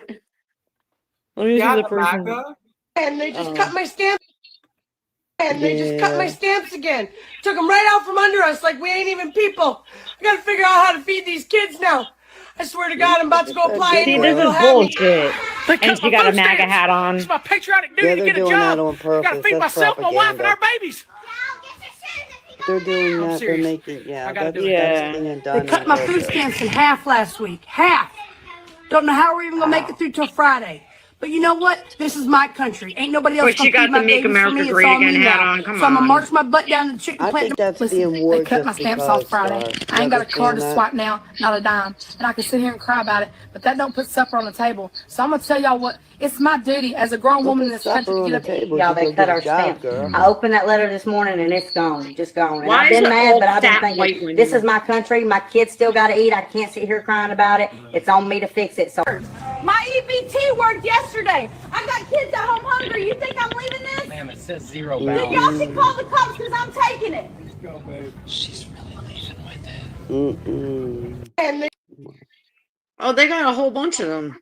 Let me see Yeah, the the person. MAGA. And they just cut my stamps. And they just cut my Yeah. stamps again. Took them right out from under us like we ain't even people. I gotta figure out how to feed these kids now. I swear to God, I'm Look about to at go that apply See, anywhere this they'll is video. have me. bullshit. They And cut she my got a food MAGA stamps. hat on. It's my patriotic Yeah, duty to they're get a doing that job. on I gotta purpose. feed That's myself, my wife, and our propaganda. babies. They're doing I'm that. They're serious. making, I yeah, gotta do that's Yeah. being They done on cut my food purpose. stamps in half last week. Half. Don't know how we're even gonna make it Wow. through till Friday. But you know what? This is my country. Ain't nobody else But she gonna feed got the my Make babies for America me. It's Great all Again me hat now. on. Come So I'm gonna on. march my butt down to the chicken I plant. think that's Listen, being they wore cut my just stamps off because, Friday. Star. I You ain't got a card understand to that? swipe now, not a dime. And I can sit here and cry about it, but that don't put supper on the table. So I'm gonna tell y'all what, it's my duty as a grown Don't woman in put this country supper to on get the up. table if Y'all, you they go cut get a our job, stamps. girl. I opened that letter this morning and it's gone, just gone. And Why I've is been it mad, all but I've been fat thinking, white this women? is my country. My kids still got to eat. I can't sit here crying about it. It's on me to fix it. So My EBT worked yesterday. I got kids at home hungry. You think I'm leaving this? Ma'am, it says zero Then balance. y'all can Mm-mm. call the cops because I'm taking it. She's really leaving with it. Mm-mm. And Oh, they got a whole bunch of them.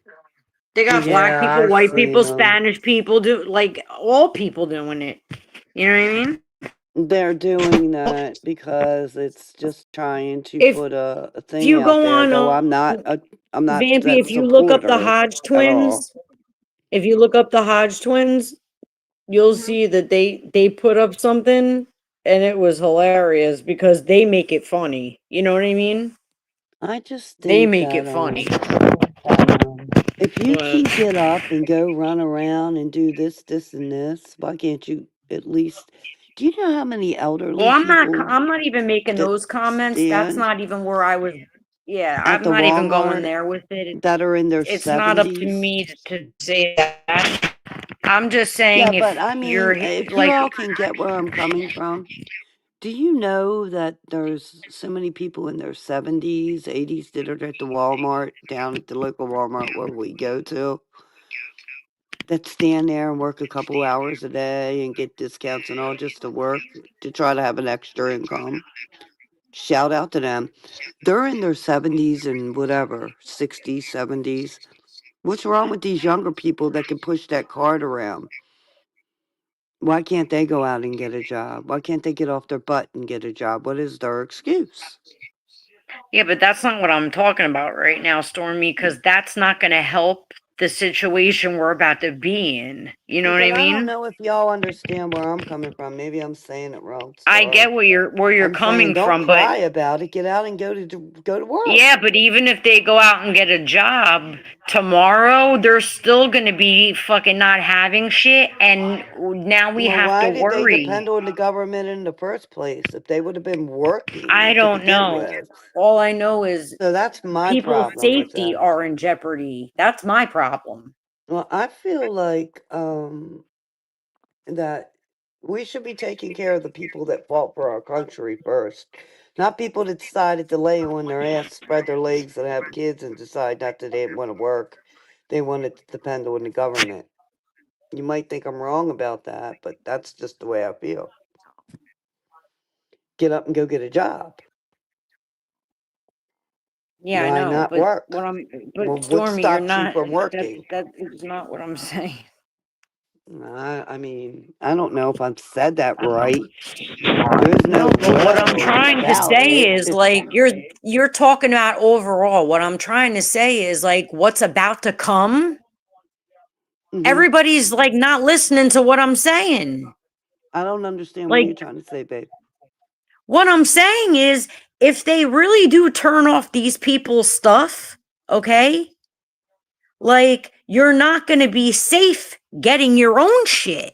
They got black Yeah, people, I've white seen people, them. Spanish people, like all people doing it. You know what I mean? They're doing that because it's just trying to If put a thing you out go there, on though I'm not Vampy, that if you look up the supporter Hodge at all. twins, if you look up the Hodge twins, you'll see that they put up something and it was hilarious because they make it funny. You know what I mean? I just They think make that it funny. if you But can get up and go run around and do this, this, and this, why can't you at least? Do you know how many well, elderly people I'm not even making that those comments. That's stand not even where I was. Yeah, at I'm the not even going Walmart there with it. that are in their It's not up to 70s? me to say that. I'm just Yeah, saying but if I you're mean, if you like, all can get where I'm coming from, do you know that there's so many people in their 70s, 80s that are at the Walmart, down at the local Walmart where we go to, that stand there and work a couple hours a day and get discounts and all just to work to try to have an extra income? Shout out to them. They're in their 70s and whatever, 60s, 70s. What's wrong with these younger people that can push that cart around? Why can't they go out and get a job? Why can't they get off their butt and get a job? What is their excuse? yeah, but that's not what I'm talking about right now, Stormy, because that's not going to help the situation we're about to be in. You know what I But I don't mean? know if y'all understand where I'm coming from. Maybe I'm saying it wrong, I Star. get where you're I'm saying coming don't from, but cry about it. Get out and go to work. yeah, but even if they go out and get a job tomorrow, they're still going to be fucking not having shit, and now we Well, have to why did they worry. depend on the government in the first place if they would have been I working to don't begin know. with? All I know is So that's my people's problem with safety that. are in jeopardy. That's my problem. Well, I feel like that we should be taking care of the people that fought for our country first, not people that decided to lay on their ass, spread their legs, and have kids and decide not that they didn't want to work. They wanted to depend on the government. You might think I'm wrong about that, but that's just the way I feel. Get up and go get a job. Yeah, I Why know, not but work? Well, What Stormy, you're stops you not. from That working? that is not what I'm saying. I mean, I don't know if I've said that right. There's No, no but what I'm well trying to about say it. is It's like you're talking about overall. What I'm trying to say is like what's about to come. mhm. Everybody's like not listening to what I'm saying. I don't understand what Like you're trying to say, babe. what I'm saying is if they really do turn off these people's stuff, okay? Like you're not going to be safe getting your own shit.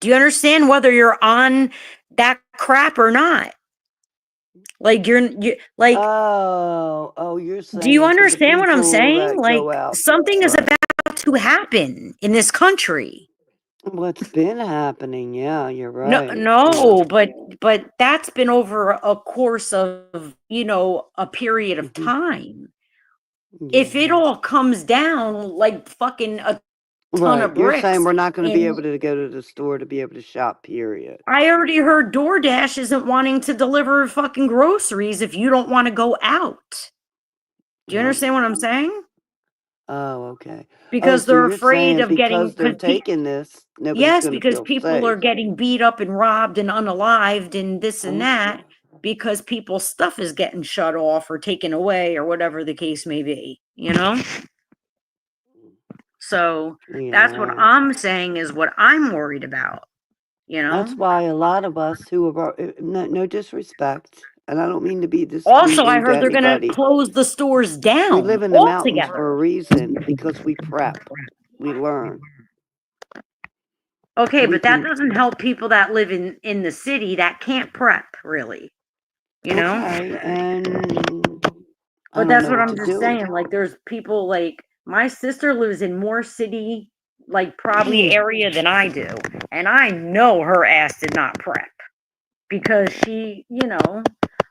Do you understand whether you're on that crap or not? Like like You're do you saying to the understand what I'm people saying? that Like go out, something is right? about to happen in this country. What's been happening? Yeah, you're No, right. Yeah. no, but that's been over a course of, a period of hmm time. If it Yeah. all comes down like fucking a ton Right. of You're saying bricks we're not going to be and able to go to the store to be able to shop, period. I already heard DoorDash isn't wanting to deliver fucking groceries if you don't want to go out. Do you Huh? understand what I'm saying? Oh, okay. Oh, Because so they're you're afraid saying of getting, because they're taking this, nobody's yes, going to because feel people are safe. getting beat up and robbed and unalived and this and Oh, that because people's stuff is getting shut off or taken away or whatever the case may be? So that's what yeah. I'm saying is what I'm worried about, you That's know? why a lot of us who are, no disrespect, and I don't mean to be Also, I displeasing to heard they're going to anybody. close the stores We down live in the mountains for a altogether. reason because we prep, we learn, Okay, we but that can. doesn't help people that live in the city that can't prep really, you know? Okay, and I But don't that's know what what I'm to just do. saying. Like there's people like my sister lives in more city like probably area than I do. And I know her ass did not prep because she,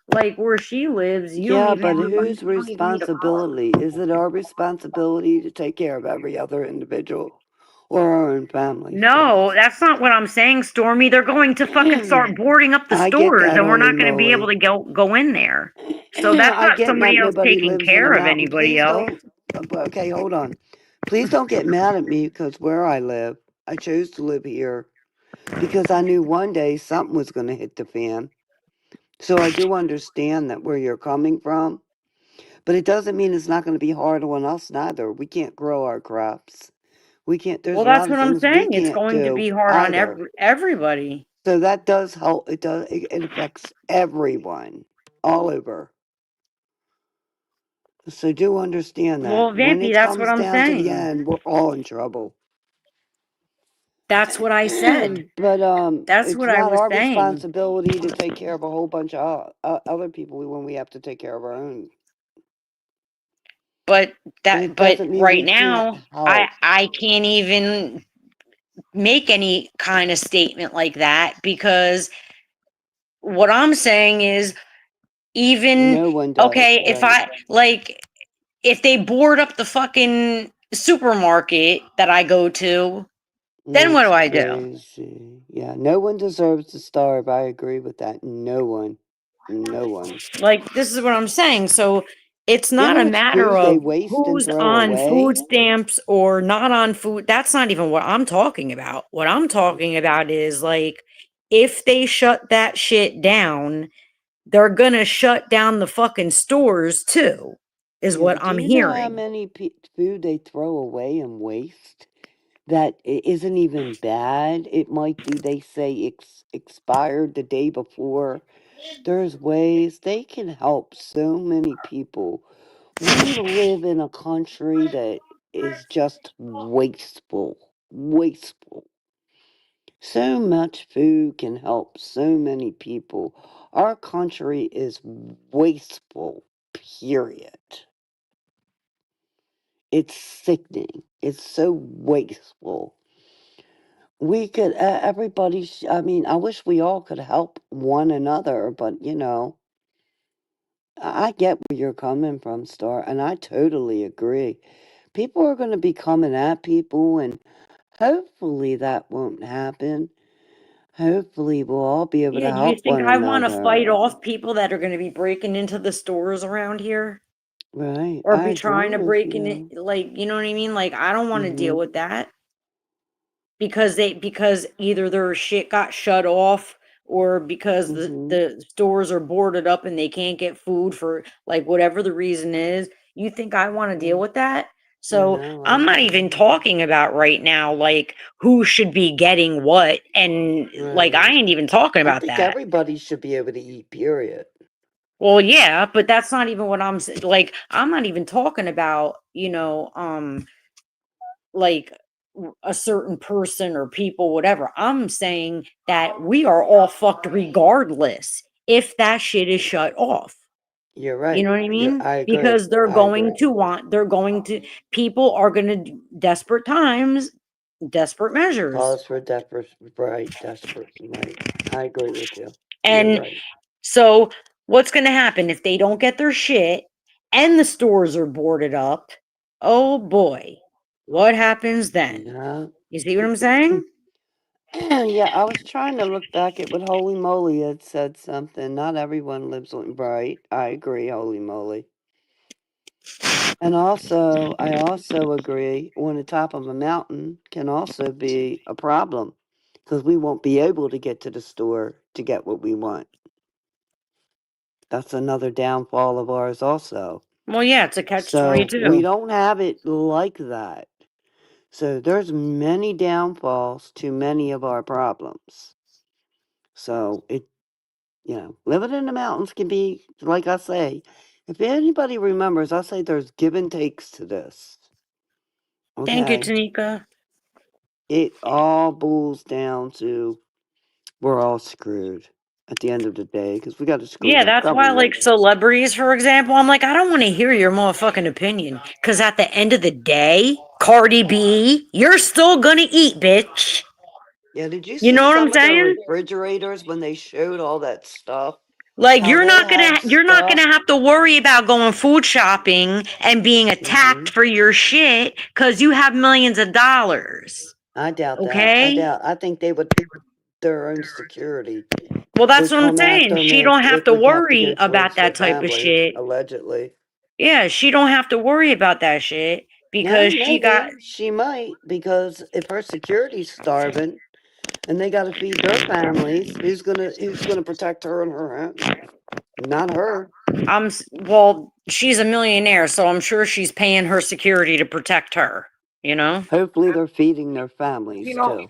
like where she lives, Yeah, but you whose don't even need a car. responsibility? Is it our responsibility to take care of every other individual or our own families first? No, that's not what I'm saying, Stormy. They're going to fucking start boarding up the I get stores that, and we're honey not going to be able Molly. to go in there. So that's I not get somebody not else nobody taking lives in a care of mountain. anybody Please else. don't. Okay, hold on. Please don't get mad at me because where I live, I chose to live here because I knew one day something was going to hit the fan. So I do understand that where you're coming from, but it doesn't mean it's not going to be hard on us neither. We can't grow our crops. We can't. There's Well, a that's lot of what I'm things we saying. It's can't going to do be hard on either. everybody. So that does help. It does. It affects everyone all over. So do understand that Well, when Vampy, it that's what comes I'm down to the saying. end, we're all in trouble. That's what I said. But That's it's what I not was our saying. responsibility to take care of a whole bunch of other people when we have to take care of our own. But And it but doesn't mean right we can't now, I help. I can't even make any kind of statement like that because what I'm saying is even No one does, okay, if right? I like if they board up the fucking supermarket that I go to, then what do That's I do? crazy. Yeah, no one deserves to starve. I agree with that. No one. No one. Like this is what I'm saying. So it's You know not how a much matter food they of waste and who's throw on food away? stamps or not on food. That's not even what I'm talking about. What I'm talking about is like if they shut that shit down, they're gonna shut down the fucking stores too. is Yeah, what but do I'm you know how hearing. many food they throw away and waste that isn't even bad? It might be, they say, expired the day before. There's ways they can help so many people. We live in a country that is just wasteful. Wasteful. So much food can help so many people. Our country is wasteful, period. It's sickening. It's so wasteful. We could, everybody, I mean, I wish we all could help one another, but I get where you're coming from, Star, and I totally agree. People are going to be coming at people, and hopefully that won't happen. Hopefully we'll all be able Yeah, to do you help think one I want to fight another. off people that are going to be breaking into the stores around here Right. or I be trying agree to with break in it? you. Like, you know what I mean? Like, I don't want to deal Mhm. with that because either their shit got shut off or because Mhm. the stores are boarded up and they can't get food for like whatever the reason is. You think I want to deal Mm. with that? So No, I'm not even talking about right now, like who should be getting what. And like, I right. ain't even talking I about think that. everybody should be able to eat, period. Well, yeah, but that's not even what like, I'm not even talking about, like a certain person or people, whatever. I'm saying that we are all fucked regardless if that shit is shut off. You're You right. know what I mean? I agree. Because they're I going agree. to they're going to, people are going to, desperate times, desperate measures. Cause for desperate, right, desperate, right. I agree with you. You're And right. so what's going to happen if they don't get their shit and the stores are boarded up? Oh boy. What happens then? Yeah. You see what I'm saying? Yeah, I was trying to look back at what Holy Moly had said something. Not everyone lives right. I agree, Holy Moly. And also, I also agree, on the top of a mountain can also be a problem because we won't be able to get to the store to get what we want. That's another downfall of ours also. Well, yeah, it's a catch So we 22. don't have it like that. So there's many downfalls to many of our problems. So living in the mountains can be, like I say, if anybody remembers, I say there's give and takes to this. Thank you, Okay? Tanika. It all boils down to we're all screwed at the end of the day because we got to screw Yeah, the that's why, like, government. celebrities, for example, I'm like, I don't want to hear your motherfucking opinion. Because at the end of the day, Cardi B, you're still gonna eat, bitch. Yeah, did you You see know what I'm some of their saying? refrigerators when they showed all that stuff? Like, How they have you're not stuff? gonna have to worry about going food shopping and being attacked Hmm. for your shit because you have millions of dollars. I doubt that. Okay? I think they would, their own security Well, that's would what I'm come saying. after them She don't have if to we have to worry go about towards their that type of families, shit. allegedly. Yeah, she don't have to worry about that shit Yeah, because she got, maybe she might, because if her security's starving and they got to feed their families, who's gonna protect her and her home? Not her. well, she's a millionaire, so I'm sure she's paying her security to protect her, you know? Hopefully, they're feeding their You families know, too.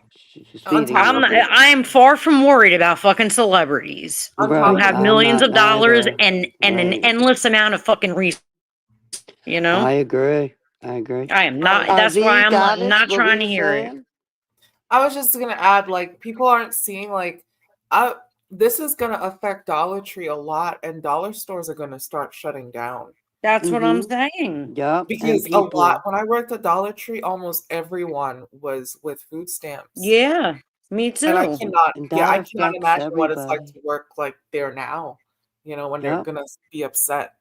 She's on feeding top their of it, I am far from worried about fucking celebrities on who top right. of have it, I'm millions not of dollars either. and an Right. endless amount of fucking resources, you know? I agree. I agree. I am not, that's why Z I'm like, Goddess, not what were trying you to hear it. saying? I was just gonna add, like, people aren't seeing, like, I this is gonna affect Dollar Tree a lot, and dollar stores are gonna start shutting down. That's what I'm Mm-hmm. saying. Yup. And Because a lot, people. when I worked at Dollar Tree, almost everyone was with food stamps. Yeah, me And too. And I that cannot affects imagine what it's like everybody. to work like there now, when they're Yup. gonna be upset.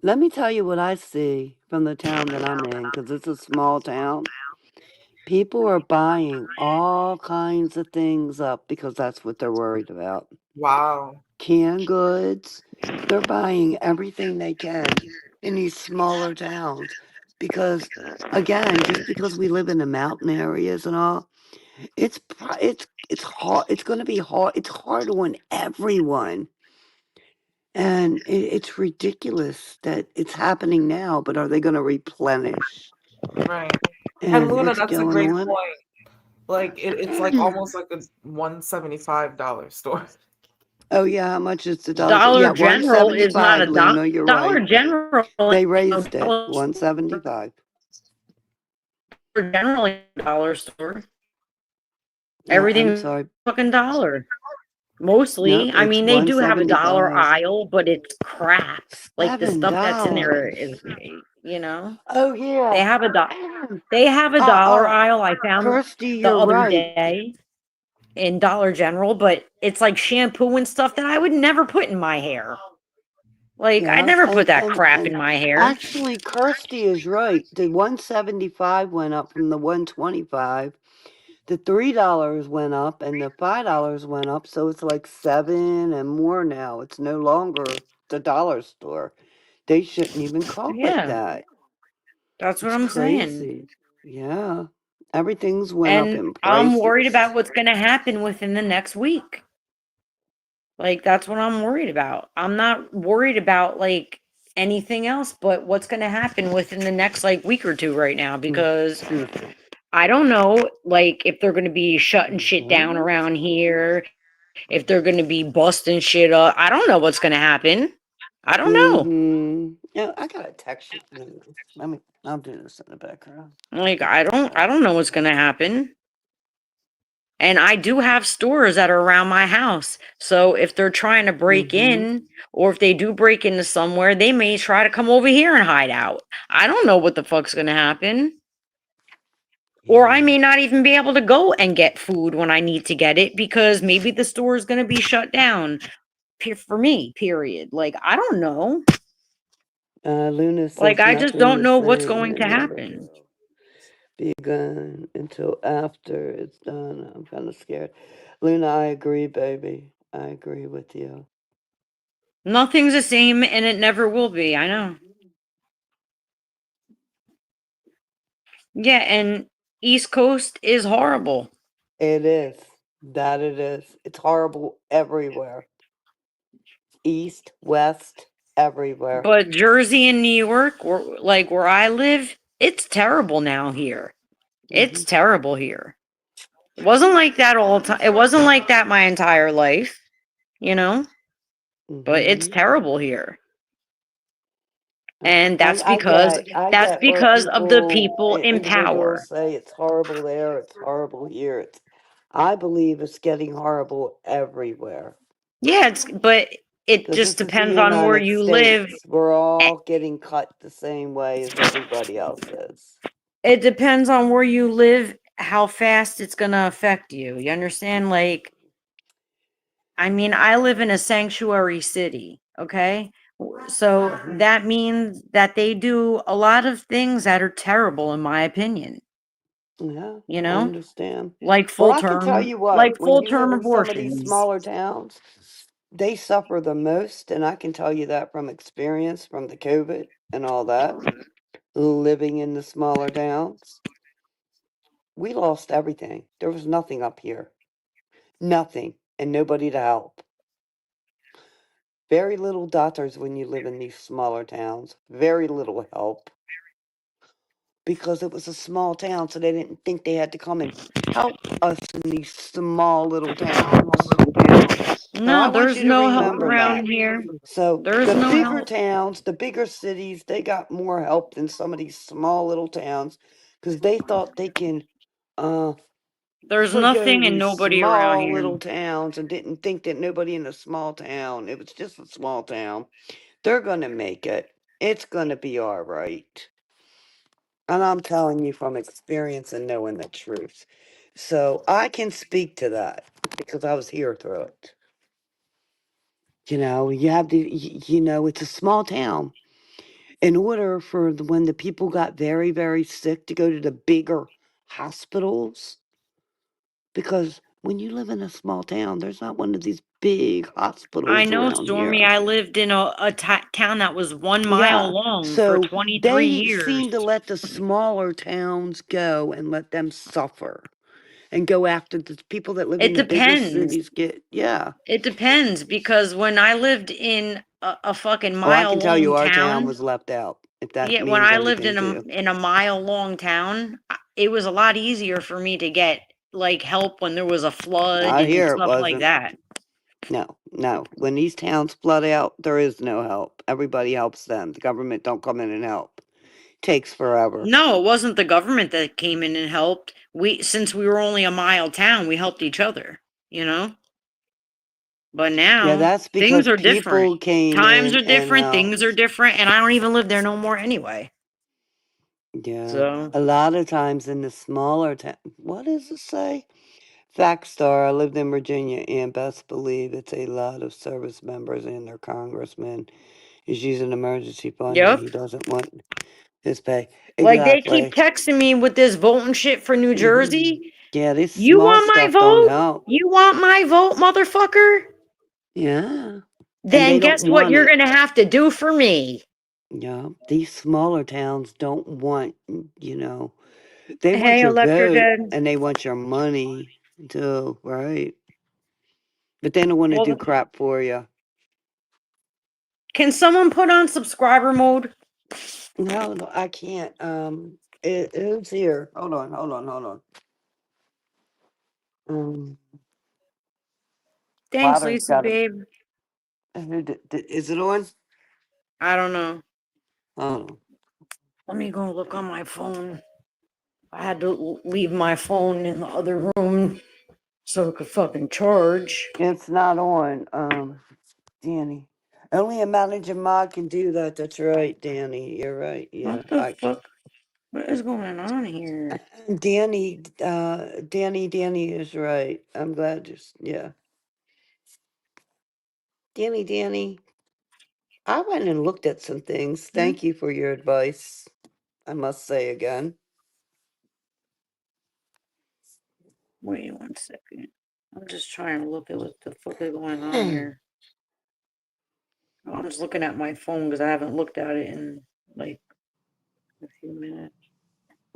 Let me tell you what I see from the town that I'm in, because it's a small town. People are buying all kinds of things up because that's what they're worried about. Wow. Canned goods. They're buying everything they can in these smaller towns because, again, just because we live in the mountain areas and all, it's hard. It's going to be hard. It's hard on everyone. And it's ridiculous that it's happening now, but are they going to replenish? Right. And And Luna, it's that's a going great on. point. Like it's like almost like a $175 store. Oh yeah, how much is the dollar store? Dollar Yeah, General is not 175, a Luna, you're Dollar right. General. They No, raised it, 175. Generally dollar store. I'm Everything's sorry. fucking dollar. No, Mostly. I it's mean, they do have a dollar 175. aisle, but it's crap. Like the stuff that's in there $7. is, you know, Oh they yeah. have they have a dollar Uh, aisle. I found Kirsty, the you're other right. day in Dollar General, but it's like shampoo and stuff that I would never put in my hair. Like I'd Yes, never put that crap in my hair. actually Kirsty is right. The 175 went up from the 125. The $3 went up and the $5 went up, so it's like 7 and more now. It's no longer the dollar store. They shouldn't even call it Yeah, that. that's what It's I'm saying. crazy. Yeah. Everything's went up And in I'm worried prices. about what's going to happen within the next week. Like that's what I'm worried about. I'm not worried about like anything else but what's going to happen within the next like week or two right now because I don't know like if they're going to be shutting shit down What? around here, if they're going to be busting shit up. I don't know what's going to happen. I don't know. Mm-hmm. Yeah, I gotta text you. I'll do this in the background. Like I don't know what's going to happen. And I do have stores that are around my house. So if they're trying to break Mm-hmm. in, or if they do break into somewhere, they may try to come over here and hide out. I don't know what the fuck's going to happen. Or I Yeah. may not even be able to go and get food when I need to get it because maybe the store is going to be shut down for me, period. Like, I don't know. Luna Like, says I just nothing don't the know what's same going to and never happen. will be again until after it's done. I'm kind of scared. Luna, I agree, baby. I agree with you. Nothing's the same and it never will be. I know. Yeah, and East Coast is horrible. It is. That it is. It's horrible everywhere. East, west, everywhere. But Jersey and New York, like where I live, it's terrible now here. Mm-hmm. It's terrible here. It wasn't like that all the time. It wasn't like that my entire life, you know? But it's Mm-hmm. terrible here. And I that's get where because of the people, people in individuals power. say it's horrible there, it's horrible here. I believe it's getting horrible everywhere. Yeah, but it Because just this is the depends on where United you live. States. We're Eh, all getting cut the same way as everybody else is. It depends on where you live, how fast it's going to affect you. You understand? Like, I mean, I live in a sanctuary city, okay? So Hmm. that means that they do a lot of things that are terrible, in my opinion, Yeah, you I know? understand. Like Well, I can tell you what, like when full you live term in some of these abortions. smaller towns, they suffer the most. And I can tell you that from experience from the COVID and all that, living in the smaller towns. We lost everything. There was nothing up here. Nothing. And nobody to help. Very little doctors when you live in these smaller towns. Very little help. Because it was a small town, so they didn't think they had to come and help us in these small little towns. So I No, want there's you to no help remember around that. here. So There's the no bigger help. towns, the bigger cities, they got more help than some of these small little towns because they thought they can uh There's forgo nothing and these nobody around small here. little towns and didn't think that nobody in a small town, it was just a small town. They're gonna make it. It's gonna be all right. And I'm telling you from experience and knowing the truth. So I can speak to that because I was here through it. You have the, it's a small town. In order for when the people got very, very sick to go to the bigger hospitals, because when you live in a small town, there's not one of these big I hospitals know, around Stormy. here. I lived in a town that was 1 mile Yeah. long for So 23 they years. seem to let the smaller towns go and let them suffer. and go after the people that live It in the bigger depends. cities yeah. It depends, because when I lived in a fucking Oh, I can tell you mile-long our town town, was left out, if that yeah, when means I lived anything to you. in a mile-long town, it was a lot easier for me to get like help when there was a flood Out and here it stuff like wasn't. that. No. When these towns flood out, there is no help. Everybody helps them. The government don't come in and help. Takes forever. No, it wasn't the government that came in and helped. Since we were only a mile town, we helped each other, you know? But Yeah, now that's things because are different. people came Times in are and different, things are helped. different, and I don't even live there no more anyway. Yeah. So, A lot of times in the smaller town, what does it say? Fact Star, I lived in Virginia, and best believe it's a lot of service members and their congressman is using emergency funding. yep. He doesn't want his pay. Like they keep Exactly. texting me with this voting shit for New Jersey. Yeah, this You small want my stuff don't vote? help. You want my vote, motherfucker? Yeah. And Then they don't guess what want you're it. going to have to do for me? Yeah. These smaller towns don't want, they want Hey, your Electra vote Dead. and they want your money too, right? But they don't want to do Well, crap for you. can someone put on subscriber mode? No, I can't. Who's here? Hold on. Um, Thanks, Clatter's Lisa, got a. babe. Is it on? I don't know. Oh, Let me go look on my phone. I had to leave my phone in the other room so it could fucking charge. it's not on. Danny. Only a managing mod can do that. That's right, Danny. You're right. Yeah, What the fuck? What is going on here? Danny is right. I'm glad yeah. Danny. I went and looked at some things. Thank you for your advice. I must say again. Wait 1 second. I'm just trying to look at what the fuck is going on here. I'm just looking at my phone because I haven't looked at it in like a few minutes.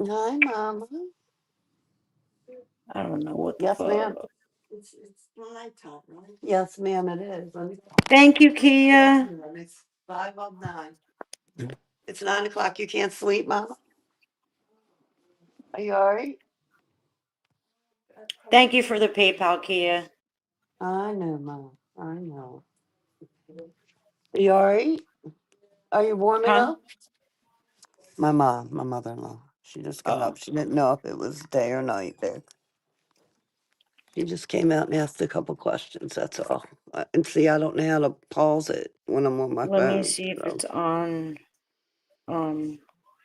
Hi, Mama. I don't know what the Yes, ma'am. fuck. It's nighttime, right? Yes, ma'am, it is. Thank you, Kia. It's 5:09. It's 9 o'clock. You can't sleep, Mama? Are you all right? Thank you for the PayPal, Kia. I know, Mom. I know. Are you all right? Are you warming Huh? up? My mom, my mother-in-law. She just got Oh, up. She didn't know if it was day or night there. She just came out and asked a couple questions. That's all. And see, I don't know how to pause it when I'm on my let me phone. see if So. it's on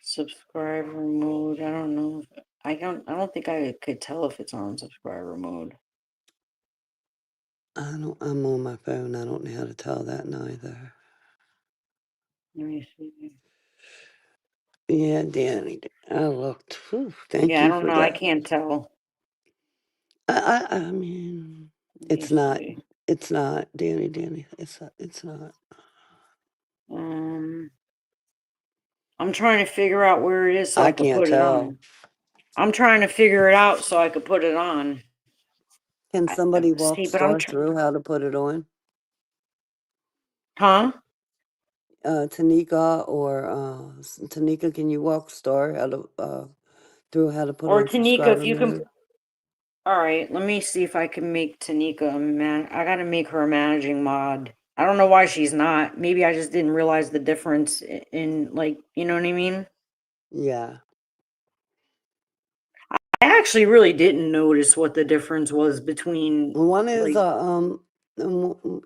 subscriber mode. I don't know. I don't think I could tell if it's on subscriber mode. I'm on my phone. I don't know how to tell that neither. Let me see. Yeah, Danny. I looked. Whew, thank Yeah, I you don't for know. I that. can't tell. I mean, Let me it's not. see. It's not, Danny. It's not. I'm trying to figure out where it is so I I could can't put it tell. on. I'm trying to figure it out so I could put it on. Can somebody walk See, but I'm Star through how to put it on? huh? Tanika or Tanika, can you walk Star how to through how to put Or on Tanika, if subscriber you can. mode? All right, let me see if I can make Tanika a man. I gotta make her a managing mod. I don't know why she's not. Maybe I just didn't realize the difference in like, you know what I mean? Yeah. I actually really didn't notice what the difference was between One is like.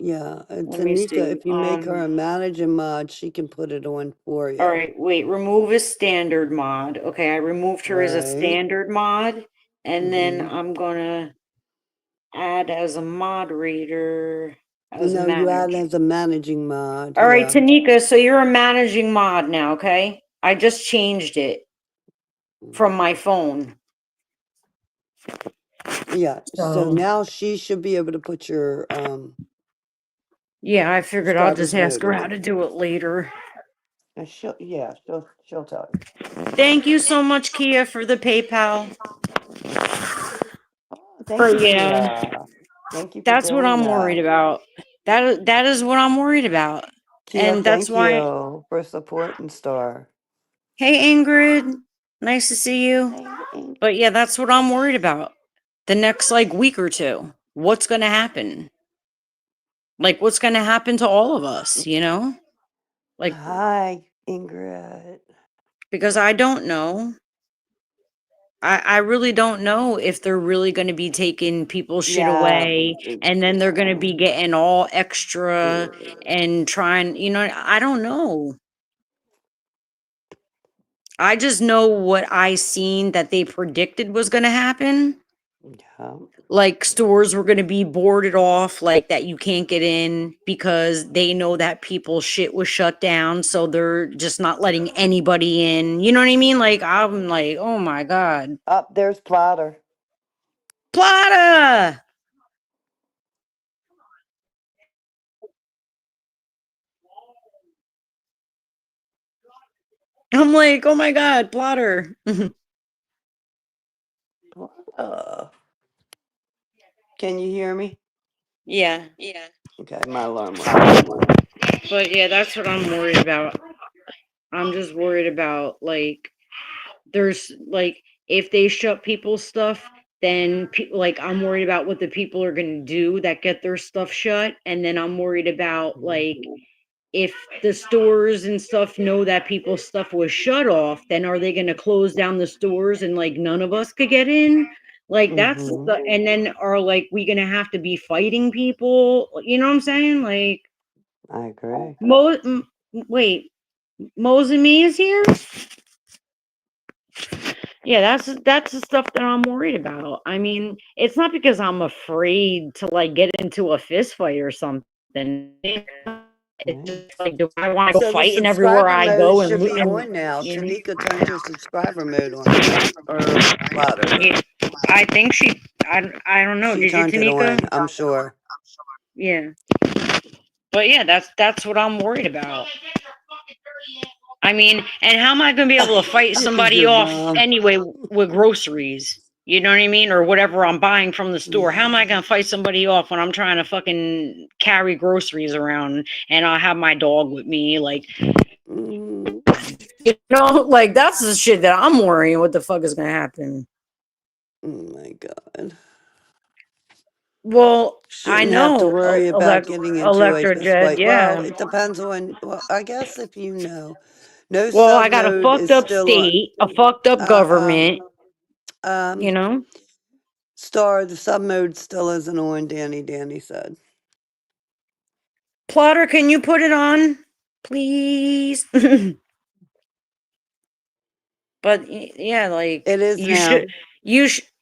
yeah, Let me Tanika, see. if you make her a managing mod, she can put it on for you. All right, wait, remove a standard mod. Okay, I removed her as a Right. standard mod, and then I'm gonna add as a moderator as No, you add manager. as a managing mod. All right, Yeah. Tanika, so you're a managing mod now, okay? I just changed it from my phone. Yeah. So So now she should be able to put your yeah, I figured I'll just subscribers ask mode her how on. to do it later. And she'll tell you. Thank you so much, Kia, for the PayPal. thank But you, yeah, Tia. Thank you for that's what doing I'm worried that. about. That is what I'm worried about. Tia, And that's thank why, you for supporting Star. hey Ingrid, nice to see you. But yeah, that's what I'm worried about. The next like week or two. What's gonna happen? Like what's gonna happen to all of us, you know? Like Hi, Ingrid. because I don't know. I really don't know if they're really going to be taking people's shit Yeah, away and then they're going to be getting all extra yeah. and trying, you know, I don't know. I just know what I seen that they predicted was going to happen. Like stores were going to be boarded off, like that you can't get in because they know that people's shit was shut down. So they're just not letting anybody in. You know what I mean? Like, I'm like, oh my God. Up there's Plotter. Plata! I'm like, oh my God, plotter. Uh, can you hear me? Yeah. Okay, my alarm went off. But yeah, that's what I'm worried about. I'm just worried about like there's like if they shut people's stuff, then like I'm worried about what the people are gonna do that get their stuff shut, and then I'm worried about like if the stores and stuff know that people's stuff was shut off, then are they gonna close down the stores and like none of us could get in? Like that's Mm-hmm. the and then are like we gonna have to be fighting people? You know what I'm saying? Like I agree. Wait, Mose and me is here? Yeah, that's the stuff that I'm worried about. I mean, it's not because I'm afraid to like get into a fist fight or something. It's Right. just like, do I want to go So the fighting everywhere subscriber I mode go should be and on now. you know? Tanika turned her subscriber mode on, right? Or Plotter did. Yeah, I think I don't know. She Did you, turned it Tanika? on, I'm sure. Yeah, but yeah, that's what I'm worried about. I mean, and how am I going to be able to fight This is somebody your off mom. anyway with groceries? You know what I mean? Or whatever I'm buying from the store. How am I Yeah. going to fight somebody off when I'm trying to fucking carry groceries around and I'll have my dog with me? Like, Mm, you know, like that's the shit that I'm worrying what the fuck is going to happen. oh my God. Well, I Shouldn't have to know worry about getting into a fist Electrojet, fight. Well, yeah. it depends on, well, I guess if you know. No Well, sub I got a mode fucked is up still on. state, a fucked up Uh, government, you know? Star, the sub mode still isn't on, Danny said. Plotter, can you put it on, please? But yeah, like It is now.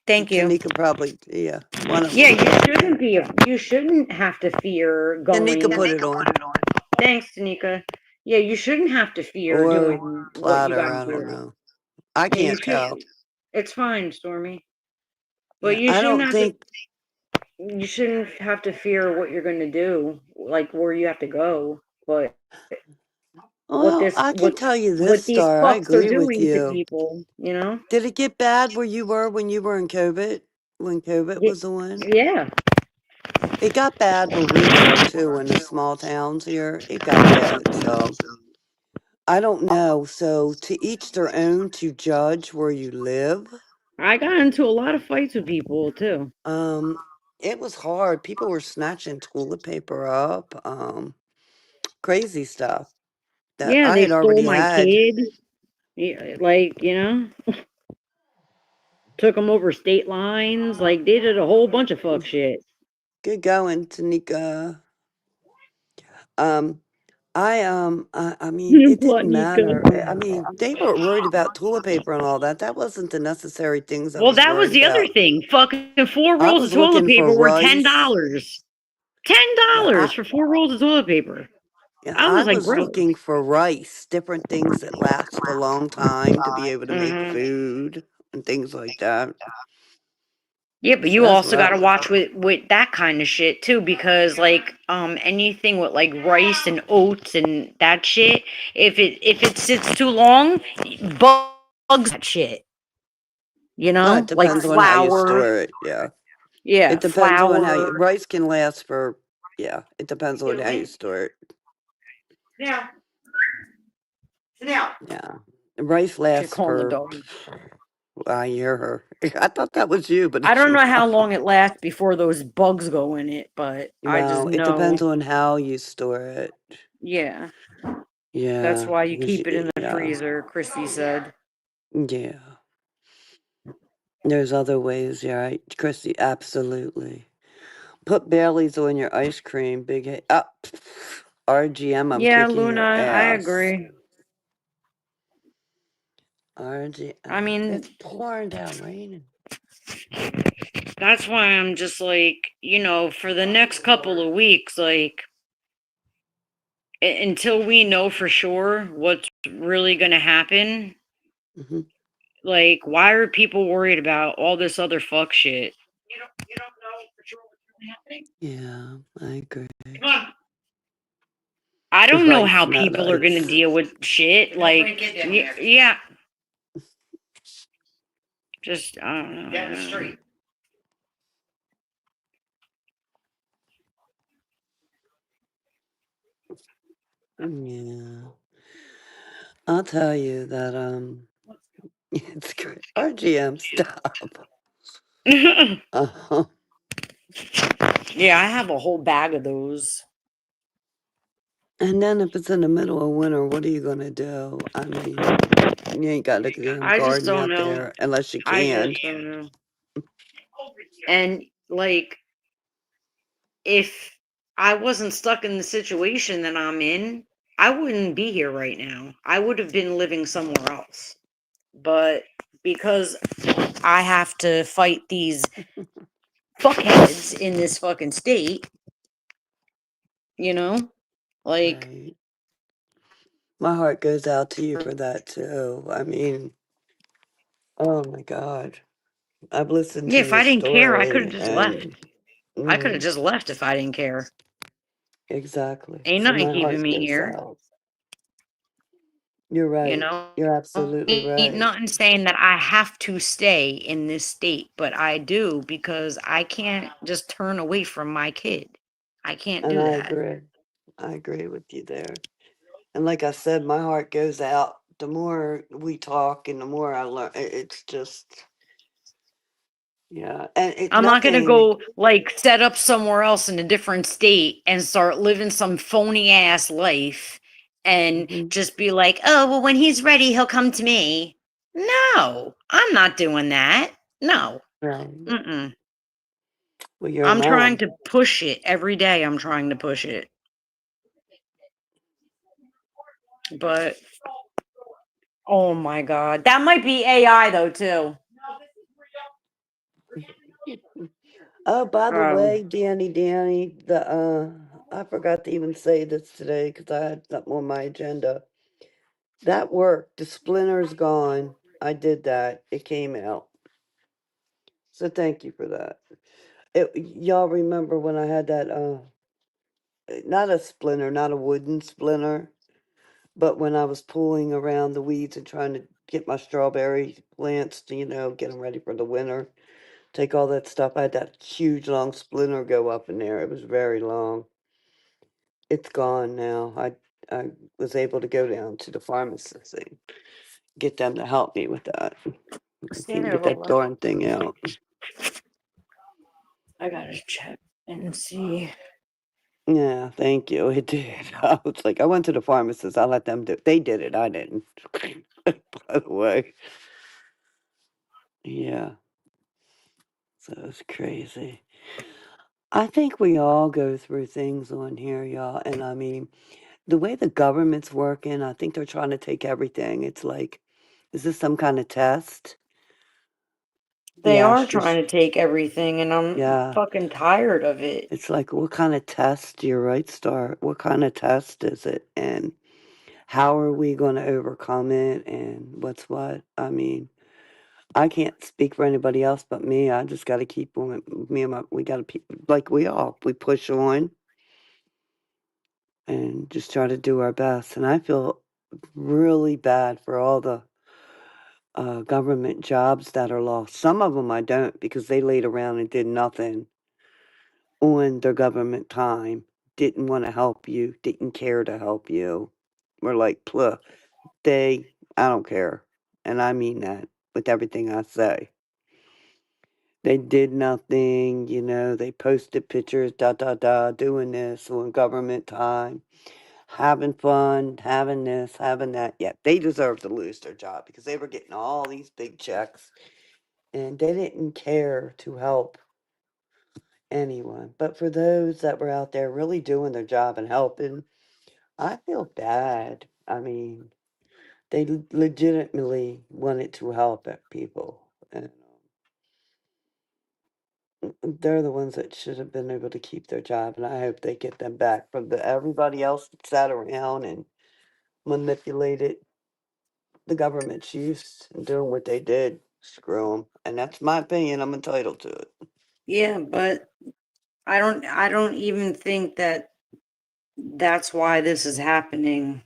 thank you. Tanika probably, yeah, one of Yeah, them. you shouldn't have to fear Tanika going. put it on. Thanks, Tanika. Yeah, you shouldn't have to fear Or doing what you Platter, got to I don't do. know. I Yeah, you can't should. tell. It's fine, Stormy. But Yeah, I don't think, you shouldn't have to fear what you're going to do, like where you have to go. But well, I can tell you this, what these Star. I fucks are agree with doing to you. people, you know? Did it get bad where you were when you were in COVID? When COVID was on? Yeah. It got bad where we were too in the small towns here. It got bad. So I don't know. So to each their own to judge where you live. I got into a lot of fights with people too. Um, it was hard. People were snatching toilet paper up. Crazy stuff that Yeah, I they had stole already my had. kid. Yeah, like, you know, took them over state lines. Like, they did a whole bunch of fuck shit. Good going, Tanika. Um, I mean, it didn't Planika. matter. I mean, they were worried about toilet paper and all that. That wasn't the necessary things I Well, was that was worried the other about. thing. Fucking four I rolls of was toilet looking for paper were rice. $10. Ten Yeah, dollars for 4 rolls of toilet paper. I I was like, was bro. looking for rice, different things that last a long time to be able to make Mhm. food and things like that. Yeah, but So you that's what also I got to was. watch with that kind of shit too, because like anything with like rice and oats and that shit, if it sits too long, bugs that shit. You Well, it know, like depends on how you flour. store it. Yeah. Yeah, It depends on how flour. rice can last for, yeah, it depends on how you store it. Now. Now. Yeah. Rice She's lasts calling the for, dog. I hear her. I thought that was you, but I it's don't know how not. long it lasts before those bugs go in it, but I just Well, it depends know. on how you store it. Yeah, that's Yeah. why you 'Cause keep it in the yeah. freezer, Chrissy said. Yeah. There's other ways, yeah, right, Chrissy, absolutely. Put Bailey's on your ice cream, big up. RGM, I'm Yeah, kicking Luna, your I ass. agree. RGM. I mean, It's pouring down, raining. that's why I'm just like, for the next couple of weeks, like, until we know for sure what's really going to happen, Hmm. like, why are people worried about all this other fuck shit? You don't know for sure what's really happening? Yeah, I agree. Come on. I don't know Rice, how not people are going to ice. deal with shit. Like, yeah. Just, I don't know. Down the street. Yeah. I'll tell you that, it's great. RGM, stop. Uh-huh. Yeah, I have a whole bag of those. And then if it's in the middle of winter, what are you gonna do? I mean, you ain't got a damn I just garden don't out know. there unless you I can. just don't know. And like, if I wasn't stuck in the situation that I'm in, I wouldn't be here right now. I would have been living somewhere else. But because I have to fight these fuckheads in this fucking state, like, Right. My heart goes out to you for that too. I mean, oh my God. I've listened yeah, to if your I didn't care, I could have story just left. and I could have mm, just left if I didn't care. exactly. Ain't So nothing my keeping heart me goes here, out. You're you right. know? You're absolutely Ain't right. nothing saying that I have to stay in this state, but I do because I can't just turn away from my kid. I can't And do I that. agree. I agree with you there. And like I said, my heart goes out. The more we talk and the more I learn, it's just, yeah. And it I'm not gonna nothing, go like set up somewhere else in a different state and start living some phony ass life and mhm, just be like, oh, well, when he's ready, he'll come to me. No, I'm not doing that. No. right. Mm-mm. Well, you're a I'm trying mom. to push it every day. I'm trying to push it. But oh my God. That might be AI though, too. Oh, by the Um, way, Danny, I forgot to even say this today because I had something on my agenda. That worked. The splinter's gone. I did that. It came out. So thank you for that. Y'all remember when I had that, not a splinter, not a wooden splinter, but when I was pulling around the weeds and trying to get my strawberry plants to, get them ready for the winter, take all that stuff, I had that huge long splinter go up in there. It was very long. It's gone now. I was able to go down to the pharmacist and get them to help me with that. I stand can't there, get that Lola. darn thing out. I gotta check and see. Yeah, thank you. It did. I was like, I went to the pharmacist. I let them do. They did it. I didn't. By the way, yeah. So it's crazy. I think we all go through things on here, y'all. And I mean, the way the government's working, I think they're trying to take everything. It's like, is this some kind of test? They Yeah, are trying to take everything, and I'm yeah. fucking tired of it. It's like, what kind of test? You're right, Star. What kind of test is it? And how are we going to overcome it? And what's what? I mean, I can't speak for anybody else but me. I just got to keep on. Me and we got to, like we push on and just try to do our best. And I feel really bad for all the government jobs that are lost. Some of them I don't because they laid around and did nothing on their government time, didn't want to help you, didn't care to help you. We're like, pluh, I don't care. And I mean that with everything I say. They did nothing, they posted pictures, doing this on government time, having fun, having this, having that. Yeah, they deserve to lose their job because they were getting all these big checks and they didn't care to help anyone. But for those that were out there really doing their job and helping, I feel bad. I mean, they legitimately wanted to help people. And they're the ones that should have been able to keep their job. And I hope they get them back from everybody else that sat around and manipulated the government's use and doing what they did. Screw them. And that's my opinion. I'm entitled to it. Yeah, but I don't even think that that's why this is happening.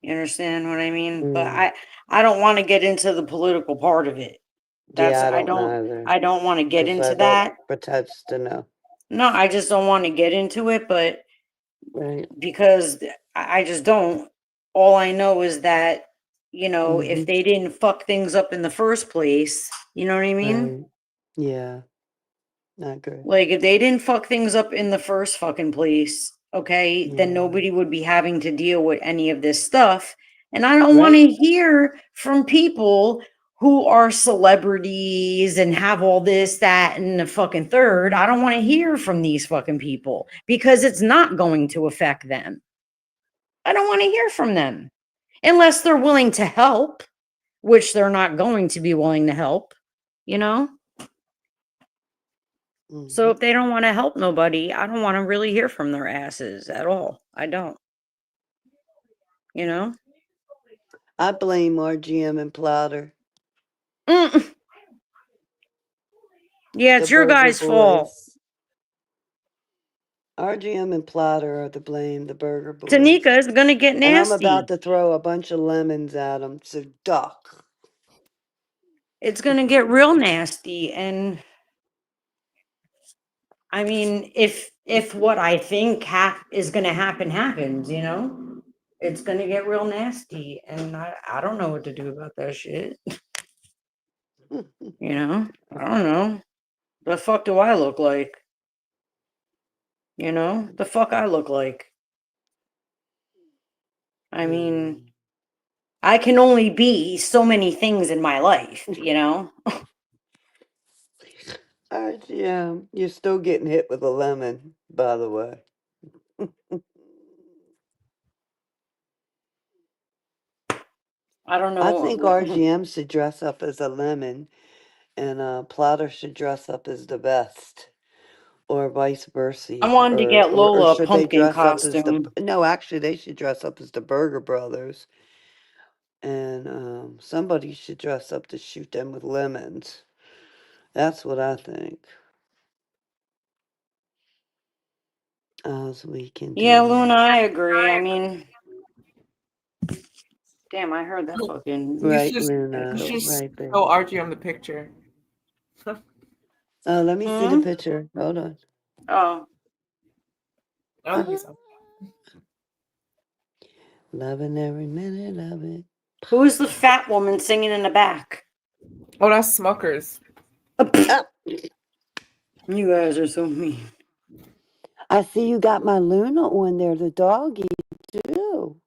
You understand what I mean? But I don't want to get into the political part of it. That's Yeah, I don't either. I don't want to get 'Cause into I don't that. pretend to know. No, I just don't want to get into it, but Right. because I just don't. All I know is that, if they didn't fuck things up in the first place, you know what I mean? Right. Yeah. Not good. Like if they didn't fuck things up in the first fucking place, okay, then Yeah. nobody would be having to deal with any of this stuff. And I don't want Right. to hear from people who are celebrities and have all this, that, and the fucking third. I don't want to hear from these fucking people because it's not going to affect them. I don't want to hear from them unless they're willing to help, which they're not going to be willing to help, you know? So if they don't want to help nobody, I don't want to really hear from their asses at all. I don't. You know? I blame RGM and Plotter. Mm. Yeah, it's The your Burger guys' fault. Boys. RGM and Plotter are to blame, the Burger Boys. Tanika is gonna get And I'm nasty. about to throw a bunch of lemons at them, so duck. It's gonna get real nasty. And I mean, if what I think is gonna happen happens, it's gonna get real nasty. And I don't know what to do about that shit. I don't know. The fuck do I look like? The fuck I look like? I mean, I can only be so many things in my life, RGM, you're still getting hit with a lemon, by the way. I don't know. I think RGM should dress up as a lemon and Plotter should dress up as the best. Or vice versa. I wanted to get Or Lola a should they pumpkin dress up as costume. no, actually they should dress up as the Burger Brothers. And somebody should dress up to shoot them with lemons. That's what I think. As we can Yeah, do. Luna, I agree. I mean, damn, I heard that fucking. Right, You Luna. should Right, baby. show RGM the picture. Let me see the picture. Hold on. Oh. Loving every minute of it. Who's the fat woman singing in the back? Oh, that's Smuckers. You guys are so mean. I see you got my Luna on there, the doggy, too.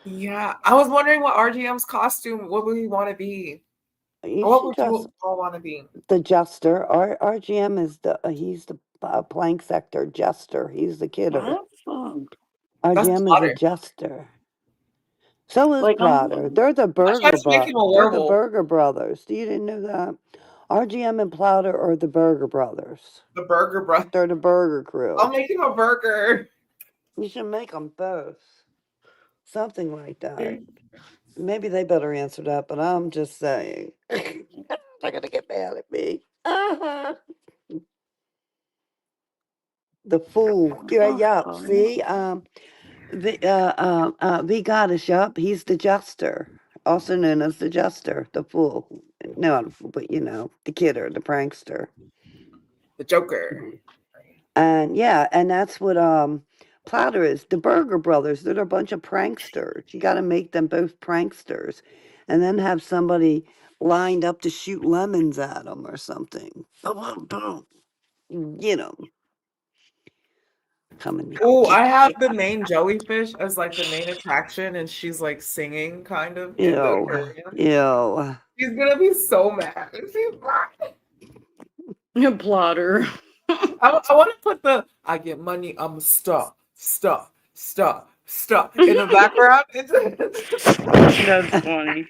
Yeah, I was wondering what RGM's costume, what would he want to be? What would you all want to be? The jester. RGM is he's the plank sector jester. He's the kidder. RGM is a jester. So is Plotter. They're the Burger They're the Burger Brothers. You didn't know that? RGM and Plotter are the Burger Brothers. The Burger Brothers. They're the Burger Crew. I'll make him a burger. You should make them both. Something like that. Maybe they better answer that, but I'm just saying. They're gonna get mad at me. The fool. Yeah. See, V Goddess. Yup, he's the jester. also known as the jester, the fool. No, not a fool, but the kidder, the prankster. The Joker. And yeah, and that's what Platter is. The Burger Brothers, they're a bunch of pranksters. You got to make them both pranksters, and then have somebody lined up to shoot lemons at them or something. Boom, boom, boom. You know, coming. Oh, I have the main jellyfish as like the main attraction, and she's like singing kind of in the Ew, aquarium. ew. She's gonna be so mad. She's Plotter. I want to put the I get money, I'm stop in the background. That's funny.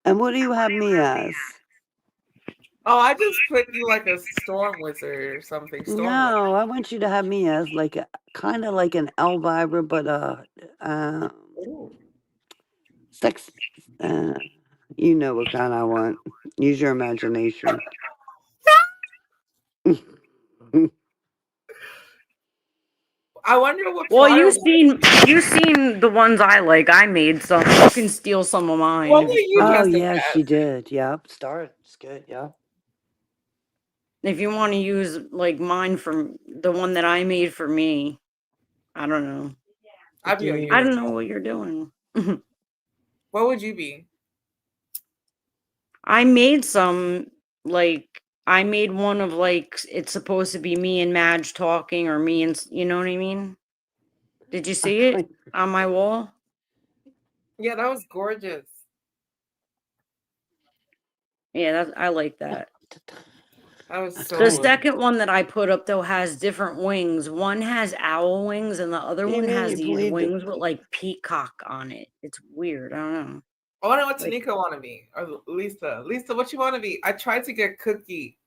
And what do you have me as? Oh, I just put you like a storm wizard or something. Storm wizard. No, I want you to have me as like a kind of like an Elvira, but uh, Ooh. sex. Uh, you know what kind I want. Use your imagination. I wonder what Well, Plotter you've seen the ones I like. I made some. You can steal some of mine. What were you Oh dressing yeah, as? she did. Yep, Starr. It's good. Yeah. If you want to use like mine from the one that I made for me, I don't know. I'd be a I don't unicorn. know what you're doing. What would you be? I made some like I made one of like it's supposed to be me and Madge talking or me and you know what I mean? Did you see it on my wall? Yeah, that was gorgeous. Yeah, I like that. That was so The gorgeous. second one that I put up though has different wings. One has owl wings and the other What do you one mean has you these believed it? wings with like peacock on it. It's weird. I don't know. I wonder what Like- Tanika want to be, or Lisa. Lisa, what you want to be? I tried to get Cookie.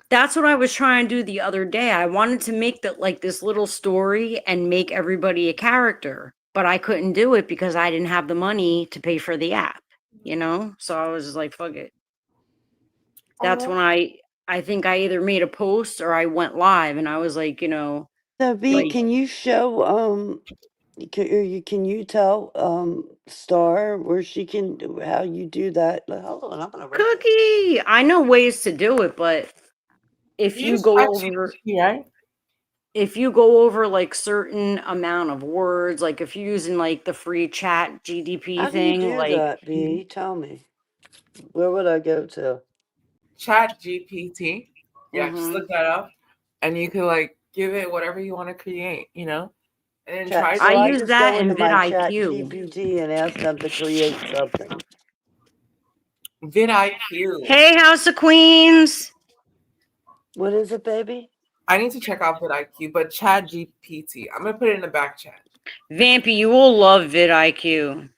That's what I was trying to do the other day. I wanted to make that like this little story and make everybody a character, but I couldn't do it because I didn't have the money to pay for the app, you know? So I was just like, fuck it. That's when I think I either made a post or I went live and I was like, So V, like can you show can you tell Starr where she can how you do that? Hold on, I'm gonna write this. Cookie. I know ways to do it, but if You you use go over ChatGPT, right? if you go over like certain amount of words, like if you're using like the free chat GDP How do you thing, do like that, V? Tell me. Where would I go to? ChatGPT. Yeah, just mhm. look that up, and you can like give it whatever you want to create, and then Chat. try I So to I use just that go into in my Chat vidIQ. GPT and ask them to create something. vidIQ. Hey, House of Queens. What is it, baby? I need to check out vidIQ, but ChatGPT. I'm gonna put it in the back chat. Vampy, you will love vidIQ.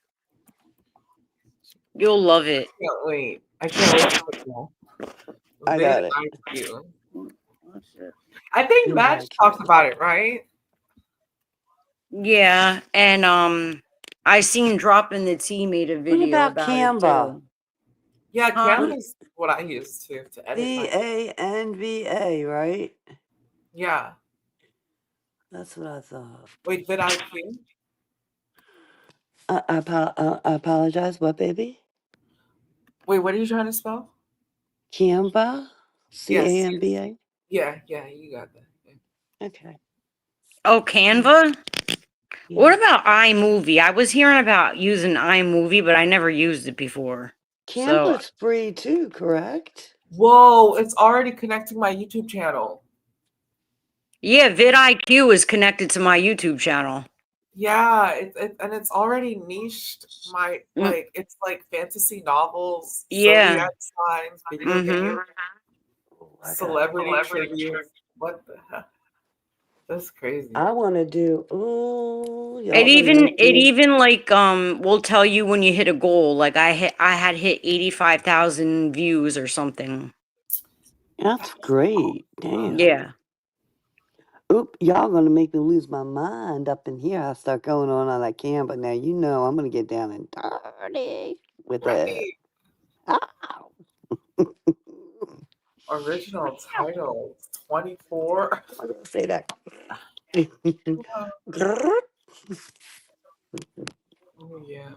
You'll love it. Can't wait. I can't wait to put more. I got it. vidIQ. I think Match talks about it, right? Yeah, and I seen Drop in the Tea made a What video about about it Canva? too. Yeah, Huh? Canva is what I use to edit my. Canva, right? Yeah. That's what I thought. Wait, vidIQ? I apologize. What, baby? Wait, what are you trying to spell? Canva? Yes. Camba? Yeah, you got that. Yeah. Okay. Oh, Canva? Yeah. What about iMovie? I was hearing about using iMovie, but I never used it before. So Canva's free too, correct? Whoa, it's already connecting my YouTube channel. yeah, vidIQ is connected to my YouTube channel. Yeah, and it's already niched my it's like fantasy novels, Yeah. zodiac signs, video games, celebrity tributes. What the heck? That's crazy. I want to do. Ooh, y'all It gonna even make me. like will tell you when you hit a goal. Like I had hit 85,000 views or something. That's great. Damn. Yeah. Oop, y'all gonna make me lose my mind up in here. I start going on that Canva. Now you know I'm gonna get down and dirty with that. Ow. Original title 24. I'm gonna say that. Oh, yeah.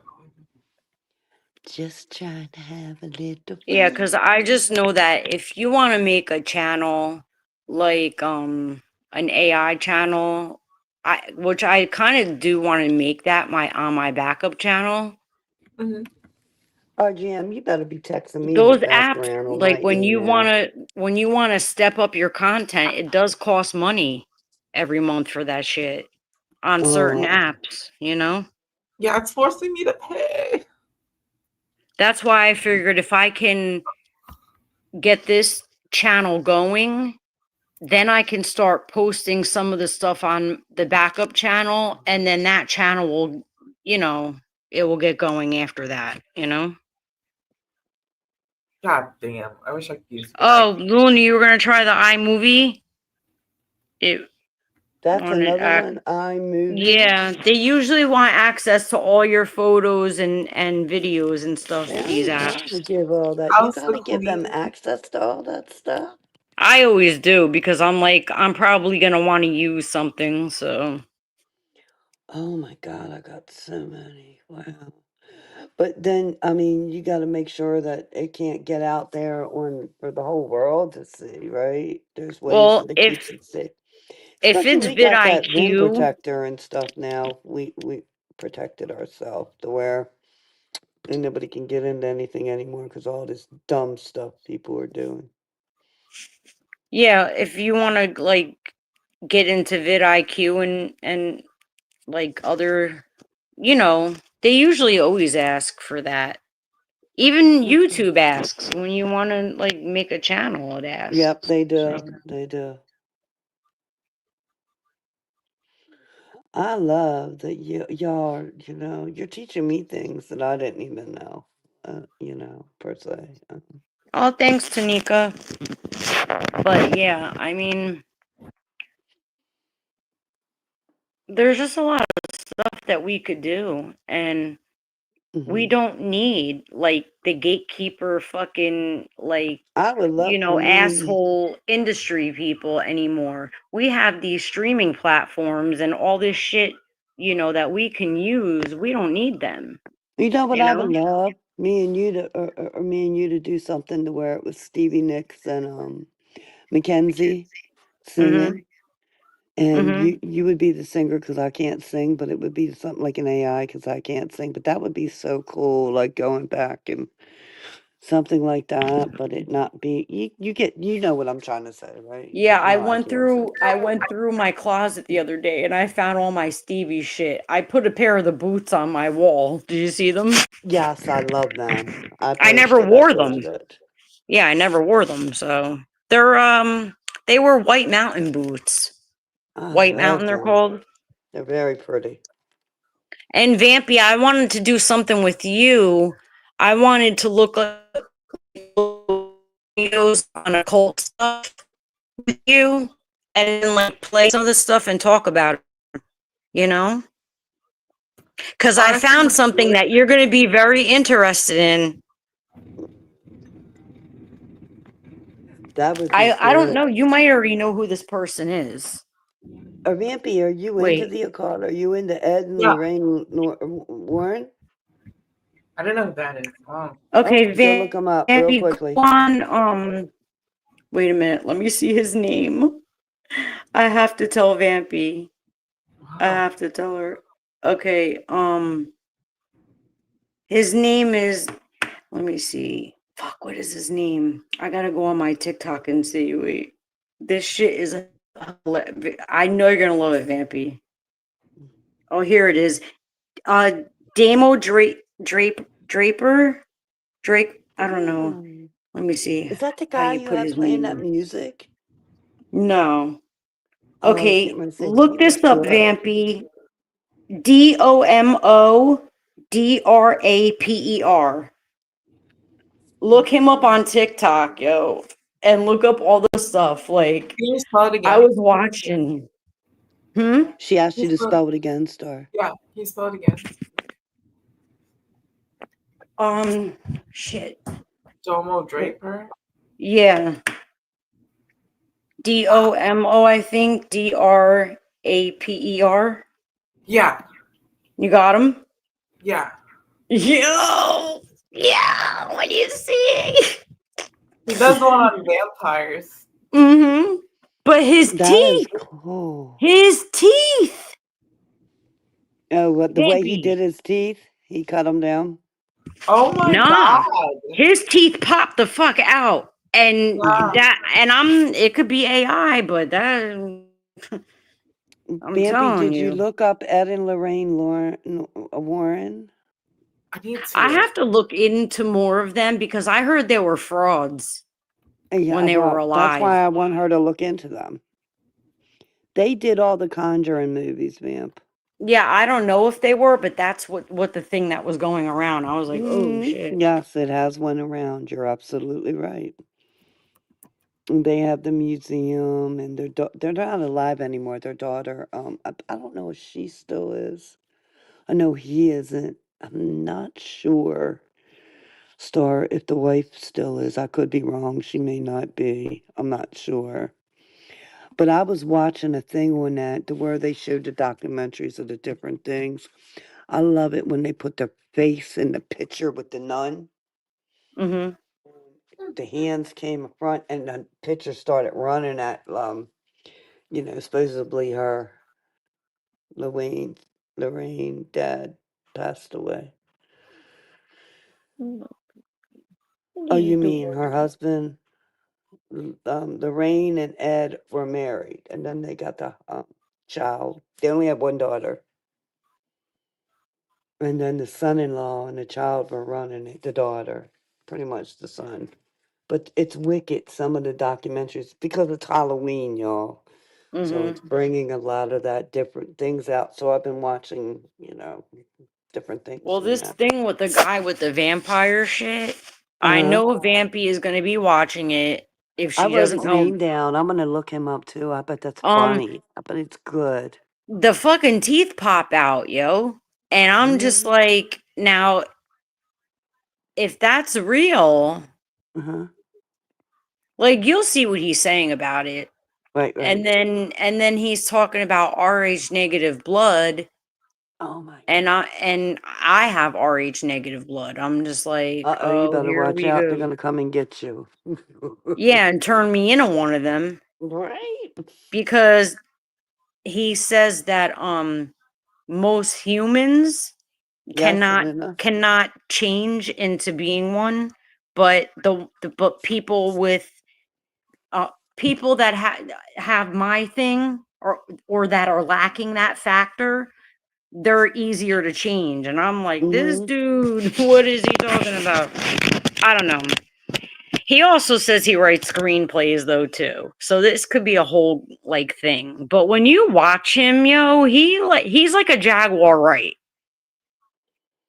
Just trying to have a little Yeah, fun. because I just know that if you want to make a channel like an AI channel, which I kind of do want to make that my backup channel. Mhm. RGM, you better be texting me in the Those apps, background on like my email. when you wanna step up your content, it does cost money every month for that shit on certain Oh, apps, you know? Yeah, it's forcing me to pay. That's why I figured if I can get this channel going, then I can start posting some of the stuff on the backup channel, and then that channel will, you know, it will get going after that, you know? God damn. I wish I could use Oh, VidIQ. Looney, you were gonna try the iMovie? It that's wanted another one. iMovie. Yeah, they usually want access to all your photos and videos and stuff, Yeah, I these ain't trying to apps. give all that. You How's the gotta give them cleaning? access to all that stuff. I always do because I'm like, I'm probably gonna want to use something, so. Oh my God, I got so many. Wow. But then, I mean, you got to make sure that it can't get out there on for the whole world to see, right? There's ways Well, that it keeps it safe. if Especially it's we got that wind vidIQ, protector and stuff now. We protected ourselves to where and nobody can get into anything anymore because all this dumb stuff people are doing. yeah, if you want to like get into vidIQ and like other, you know, they usually always ask for that. Even Mhm. YouTube asks when you want to like make a channel, it Yep, asks. they So. do. They do. I love that y'all, you're teaching me things that I didn't even know, per se. Oh, thanks, Tanika. But yeah, I mean, there's just a lot of stuff that we could do, and we Mhm. don't need like the gatekeeper fucking like, I would love for me. asshole industry people anymore. We have these streaming platforms and all this shit, that we can use. We don't need them, You know what you I would know? love? Me and you to, or me and you to do something to where it was Stevie Nicks and Mackenzie Mhm. singing, and Mhm. you would be the singer because I can't sing, but it would be something like an AI because I can't sing. But that would be so cool, like going back and something like that. But it not be you know what I'm trying to say, right? Yeah, I No, I went can't sing. through I went through my closet the other day and I found all my Stevie shit. I put a pair of the boots on my wall. Did you see them? Yes, I love them. I I never I wore them. posted. Yeah, I never wore them, so they're they were White Mountain boots. I White love Mountain they're them. called. They're very pretty. And Vampy, I wanted to do something with you. I wanted to look like videos on occult stuff with you and then like play some of this stuff and talk about it, you know? Because I Honestly, found let's do something it. that you're going to be very interested in. That would be I don't good. know. You might already know who this person is. Vampy, are you into Wait. the occult? Are you into Ed and Yeah, Lorraine Warren? I don't know who that is. Oh, Okay, Go look them up real Vampy, go quickly. on. Wait a minute. Let me see his name. I have to tell Vampy. I wow. have to tell her. Okay. His name is. Let me see. Fuck. What is his name? I gotta go on my TikTok and see. Wait. This shit is. I know you're gonna love it, Vampy. Oh, here it is. Damo Draper. Drake. I don't know. Oh. Let me see Is that the how guy you you put have his playing that name. music? No. Oh, I was getting Okay. ready to say, did Look you this look up, good? Vampy. DOMODRAPER. Look him up on TikTok, yo, and look up all the stuff. Like Can you spell it I again? was watching. Hmm. She asked Can you you to spell, spell it again, Star. yeah, can you spell it again? Shit. Domo Draper. Yeah. DOMO. I think DRAPER. Yeah, You got him. Yeah. Yo, yeah, what do you see? He does one on vampires. Mm-hmm. But That is cool. his teeth, Oh, what the way he Vampy. did his teeth? He cut them down. Oh my Nah, god. his teeth popped the fuck out, and Yeah. it could be AI, but that I'm Vampy, telling did you you, look up Ed and Lorraine Warren? I need I to. have to look into more of them because I heard they were frauds Yeah, when they were well, that's alive. why I want her to look into them. They did all the Conjuring movies, Vamp. Yeah, I don't know if they were, but that's what the thing that was going around. I was like, oh shit. Yes, it has one around. You're absolutely right. And they have the museum, and they're not alive anymore. Their daughter, I don't know if she still is. I know he isn't. I'm not sure. Star, if the wife still is. I could be wrong. She may not be. I'm not sure. But I was watching a thing on that to where they showed the documentaries of the different things. I love it when they put their face in the picture with the nun. Mm-hmm. The hands came in front, and the picture started running at supposedly her Lorraine Lorraine dad passed away. What Oh, are you you doing? mean her husband? Lorraine and Ed were married, and then they got the child. They only had one daughter, and then the son-in-law and the child were running it. The daughter, pretty much the son. But it's wicked. Some of the documentaries because it's Halloween, y'all. So Mm-hmm. it's bringing a lot of that different things out. So I've been watching, different things Well, from this that. thing with the guy with the vampire shit, I Uh-huh. know Vampy is going to be watching it if I she wrote doesn't his know. name down. I'm gonna look him up too. I bet that's Um, funny. I bet it's good. the fucking teeth pop out, yo. And I'm just Mhm. like, now, if that's real, Uh-huh. like you'll see what he's saying about it. Right, right. And then he's talking about Rh negative blood, Oh my and god. I have Rh negative blood. I'm just like, Uh-oh, you oh, better here watch we out. They're go. gonna come and get you. Yeah, and turn me into one of them Right. because he says that most humans Yes, cannot Selena. change into being one, but but people with uh people that have my thing, or that are lacking that factor, they're easier to change. And I'm like, this Mm-hmm. dude, what is he talking about? I don't know. He also says he writes screenplays though too. So this could be a whole like thing. But when you watch him, yo, he's like a Jaguar, right?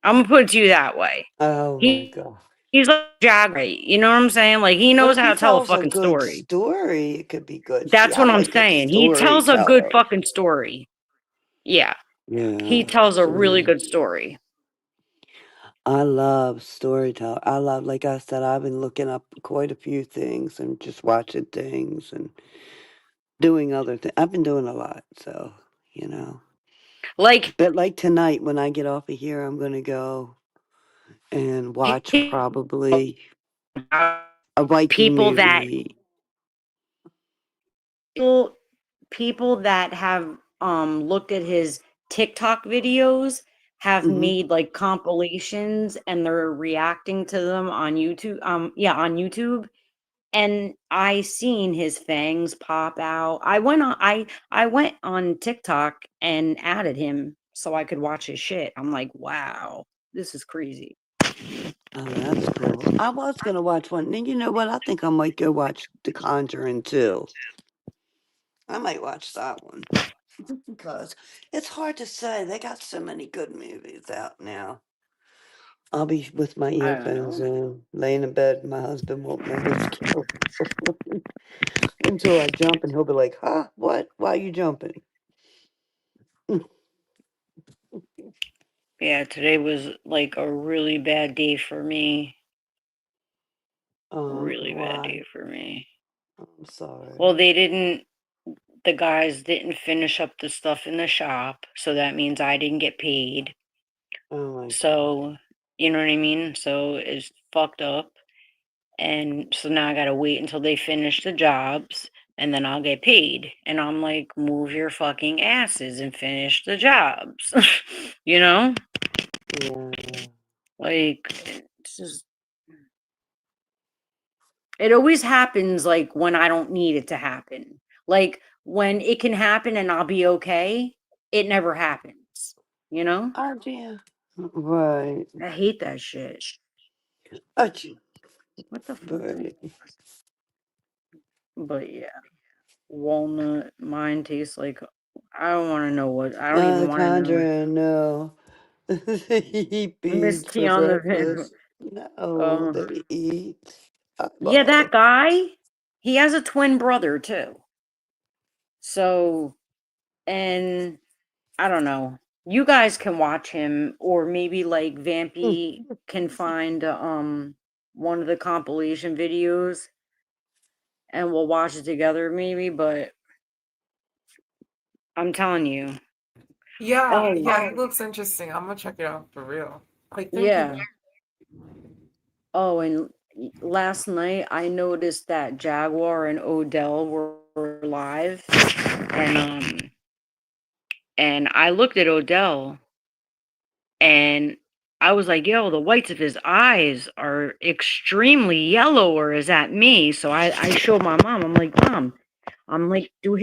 I'm gonna put it to you that way. Oh my god. He's like a Jaguar, right? You know what I'm saying? Like he But knows if he how to tell a tells a fucking good story. story, it could be good. See, That's I what I'm like a saying. He tells a good storyteller. fucking story. Yeah. He Yeah. tells a really So good story. I love storyteller. I love, like I said, I've been looking up quite a few things and just watching things and doing other things. I've been doing a lot, so you know. Like But like tonight, when I get off of here, I'm gonna go and watch probably a Viking people that movie. people people that have looked at his TikTok videos have Hmm. made like compilations, and they're reacting to them on YouTube. Yeah, on YouTube. And I seen his fangs pop out. I went on TikTok and added him so I could watch his shit. I'm like, wow, this is crazy. Oh, that's cool. I was gonna watch one. And you know what? I think I might go watch The Conjuring too. I might watch that one just because it's hard to say. They got so many good movies out now. I'll be with my I don't earphones know. in, laying in bed. My husband won't know what's going on until I jump, and he'll be like, "Huh? What? Why are you jumping?" Yeah, today was like a really bad day for me. Really bad day Why? for me. I'm sorry. Well, the guys didn't finish up the stuff in the shop, so that means I didn't get paid. Oh my god. So, you know what I mean? So it's fucked up. And so now I gotta wait until they finish the jobs and then I'll get paid. And I'm like, move your fucking asses and finish the jobs. You know? Yeah. Like, it's just, it always happens like when I don't need it to happen. Like when it can happen and I'll be okay, it never happens. You know? Oh yeah. Right. I hate that shit. Oh, What the fuck? right. But yeah, walnut. Mine tastes like. I don't want to know what. I don't even The want to know. Conjuring, no. They eat Miss beans T for on the video. breakfast. No, they eat Yeah, eyeballs. that guy. He has a twin brother too. So, and I don't know. You guys can watch him, or maybe like Vampy can find one of the compilation videos, and we'll watch it together, maybe. But I'm telling you. Yeah, Oh, yeah, it looks interesting. I'm gonna check it out for real. Like, thank you. yeah. Oh, and last night I noticed that Jaguar and Odell were live, and I looked at Odell, and I was like, "Yo, the whites of his eyes are extremely yellow, or is that me?" So I showed my mom. I'm like, "Mom, I'm like, do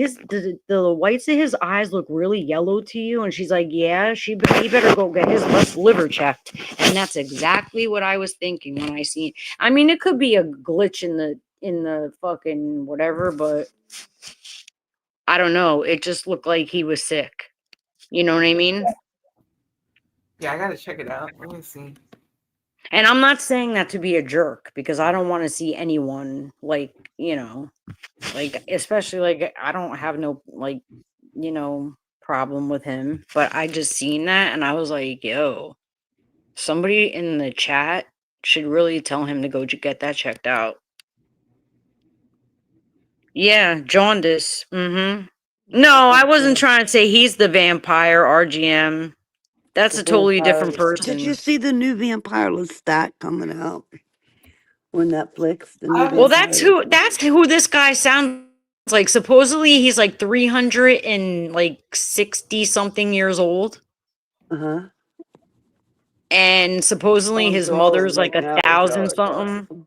the whites of his eyes look really yellow to you?" And she's like, "Yeah." He better go get his left liver checked. And that's exactly what I was thinking when I seen. I mean, it could be a glitch in the fucking whatever, but I don't know. It just looked like he was sick. You know what I mean? Yeah, I gotta check it out. Let me see. And I'm not saying that to be a jerk because I don't want to see anyone like, like especially like I don't have no like, problem with him, but I just seen that and I was like, yo, somebody in the chat should really tell him to go get that checked out. Yeah, jaundice. Mm-hmm. No, What I is wasn't the trying to say he's the vampire RGM. That's a totally vampire? different Did you person. see the new Vampire Lestat coming out on Netflix? The I new haven't Well, seen Vampire. that's who this guy sounds like. Supposedly he's like 300 and like 60 something years old. Uh huh. And supposedly I'm his drawing mother's like right a now with thousand dark something. glasses.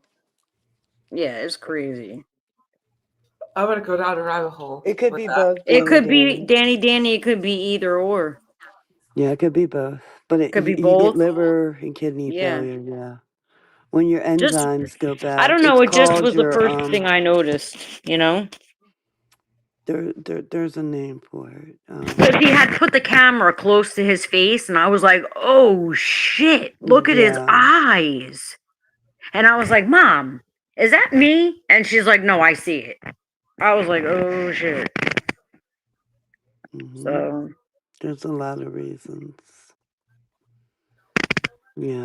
Yeah, it's crazy. I'm gonna go down the rabbit hole It could with be that. both, It Danny could be Danny. Danny, it could be either or. Yeah, it could be both. But Could be you get both. liver and kidney Yeah. failure. Yeah, when your Just enzymes go I bad, don't know, it's it just called was the your first thing I noticed, There's a name for it. Because he had put the camera close to his face and I was like, oh shit, look at his Yeah. eyes. And I was like, Mom, is that me? And she's like, no, I see it. I was like, oh shit. Hmm. So There's a lot of reasons.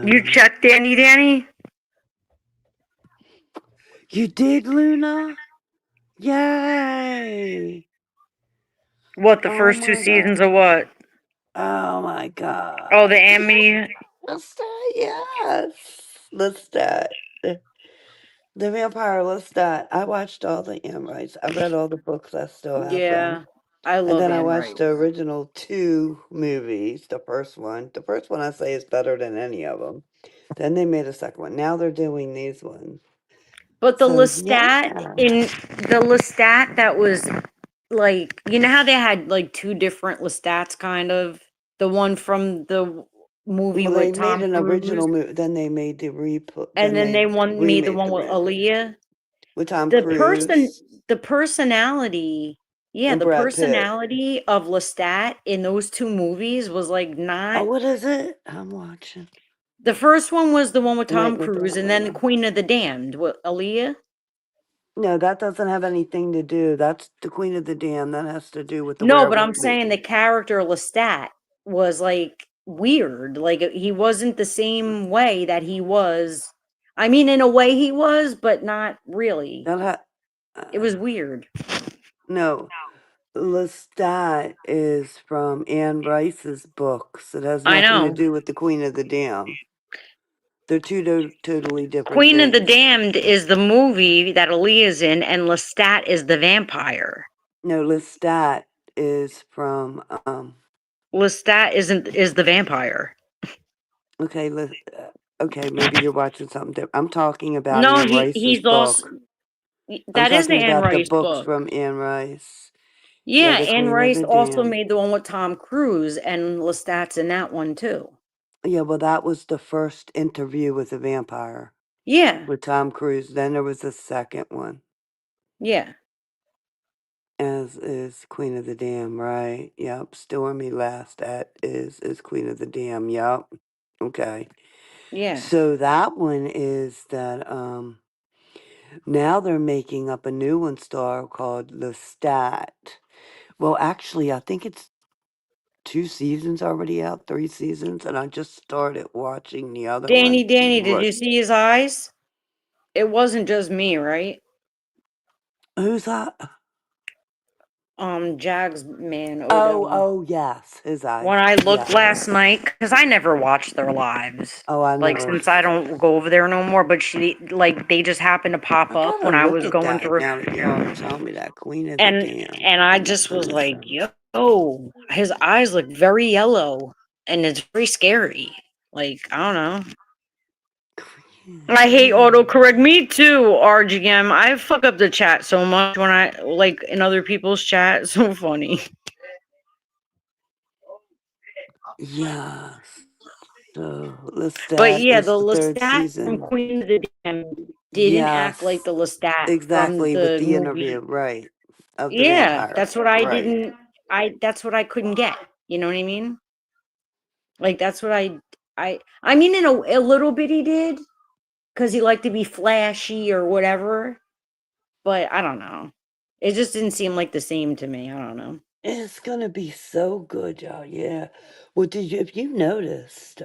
you Yeah. checked Danny? You did, Luna? Yay! What, the Oh first two my god. seasons of what? Oh my Oh, the god. Amity. Lestat, yes. Lestat. The Vampire Lestat. I watched all the Amrites. I read all the books. I still have them. Yeah. I And love then I Anne watched Rice. the original two movies. The first one. The first one I say is better than any of them. Then they made a second one. Now they're doing these ones. But the So yeah. Lestat that was like, you know how they had like two different Lestats kind of? The one from the movie Well, they with made Tom an Cruise, original movie. Then they made the and Then then they they made the remade one the with movie Aaliyah. with Tom The person Cruise the personality, yeah, and the Brad Pitt. personality of Lestat in those two movies was like Oh, not. what is it? I'm watching. The first one was the one with Tom Writing it Cruise, down and right then the now. Queen of the Damned with Aaliyah. No, that doesn't have anything to do. That's the Queen of the Dam. That has to do with the No, but werewolf I'm saying the lady. character Lestat was like weird. Like he wasn't the same way that he was. I mean, in a way he was, but not really. That It was weird. no. Lestat is from Anne Rice's books. It has I nothing to know. do with the Queen of the Dam. They're two totally different Queen of the things. Damned is the movie that Aaliyah's in, and Lestat is the vampire. No, Lestat is from Lestat is the vampire. okay, okay, maybe you're watching something different. I'm talking about No, Anne Rice's he's also book. I'm that is talking Anne about the Rice books book. from Anne Rice. Yeah, Yeah, the Anne Queen of Rice the also Dam. made the one with Tom Cruise, and Lestat's in that one too. Yeah, well, that was the first interview with a vampire Yeah, with Tom Cruise. Then there was a second one, yeah, as is Queen of the Dam, right? Yep. Stormy Lestat is Queen of the Dam. Yep. Okay. yeah. So that one is that now they're making up a new one, Star, called Lestat. Well, actually, I think it's 2 seasons already out, 3 seasons, and I just started watching the other one. Danny, did Right. you see his eyes? It wasn't just me, right? Who's that? Jags man Oh, Odell. oh, yes, his eyes. When I looked Yes. last night, because I never watch their lives. Oh, I Like, never. since I don't go over there no more, but they just happened to pop I up gotta when I look was at going that through, now that y'all tell me that Queen of the and Dam. I just was like, yo, his eyes look very yellow, and it's very scary. Like, I don't know. I hate autocorrect. Me too, RGM. I fuck up the chat so much when I like in other people's chat. So funny. Yes. So But Lestat yeah, is the the 3rd Lestat from season. Queen of the Dam didn't act like Yes. the Lestat from Exactly, with the the interview, movie. right, of the Yeah, vampire. that's what I Right. didn't. That's what I couldn't get. You know what I mean? Like that's what I mean, in a little bit he did, because he liked to be flashy or whatever. But I don't know. It just didn't seem like the same to me. I don't know. It's gonna be so good, y'all, yeah. Well, if you noticed,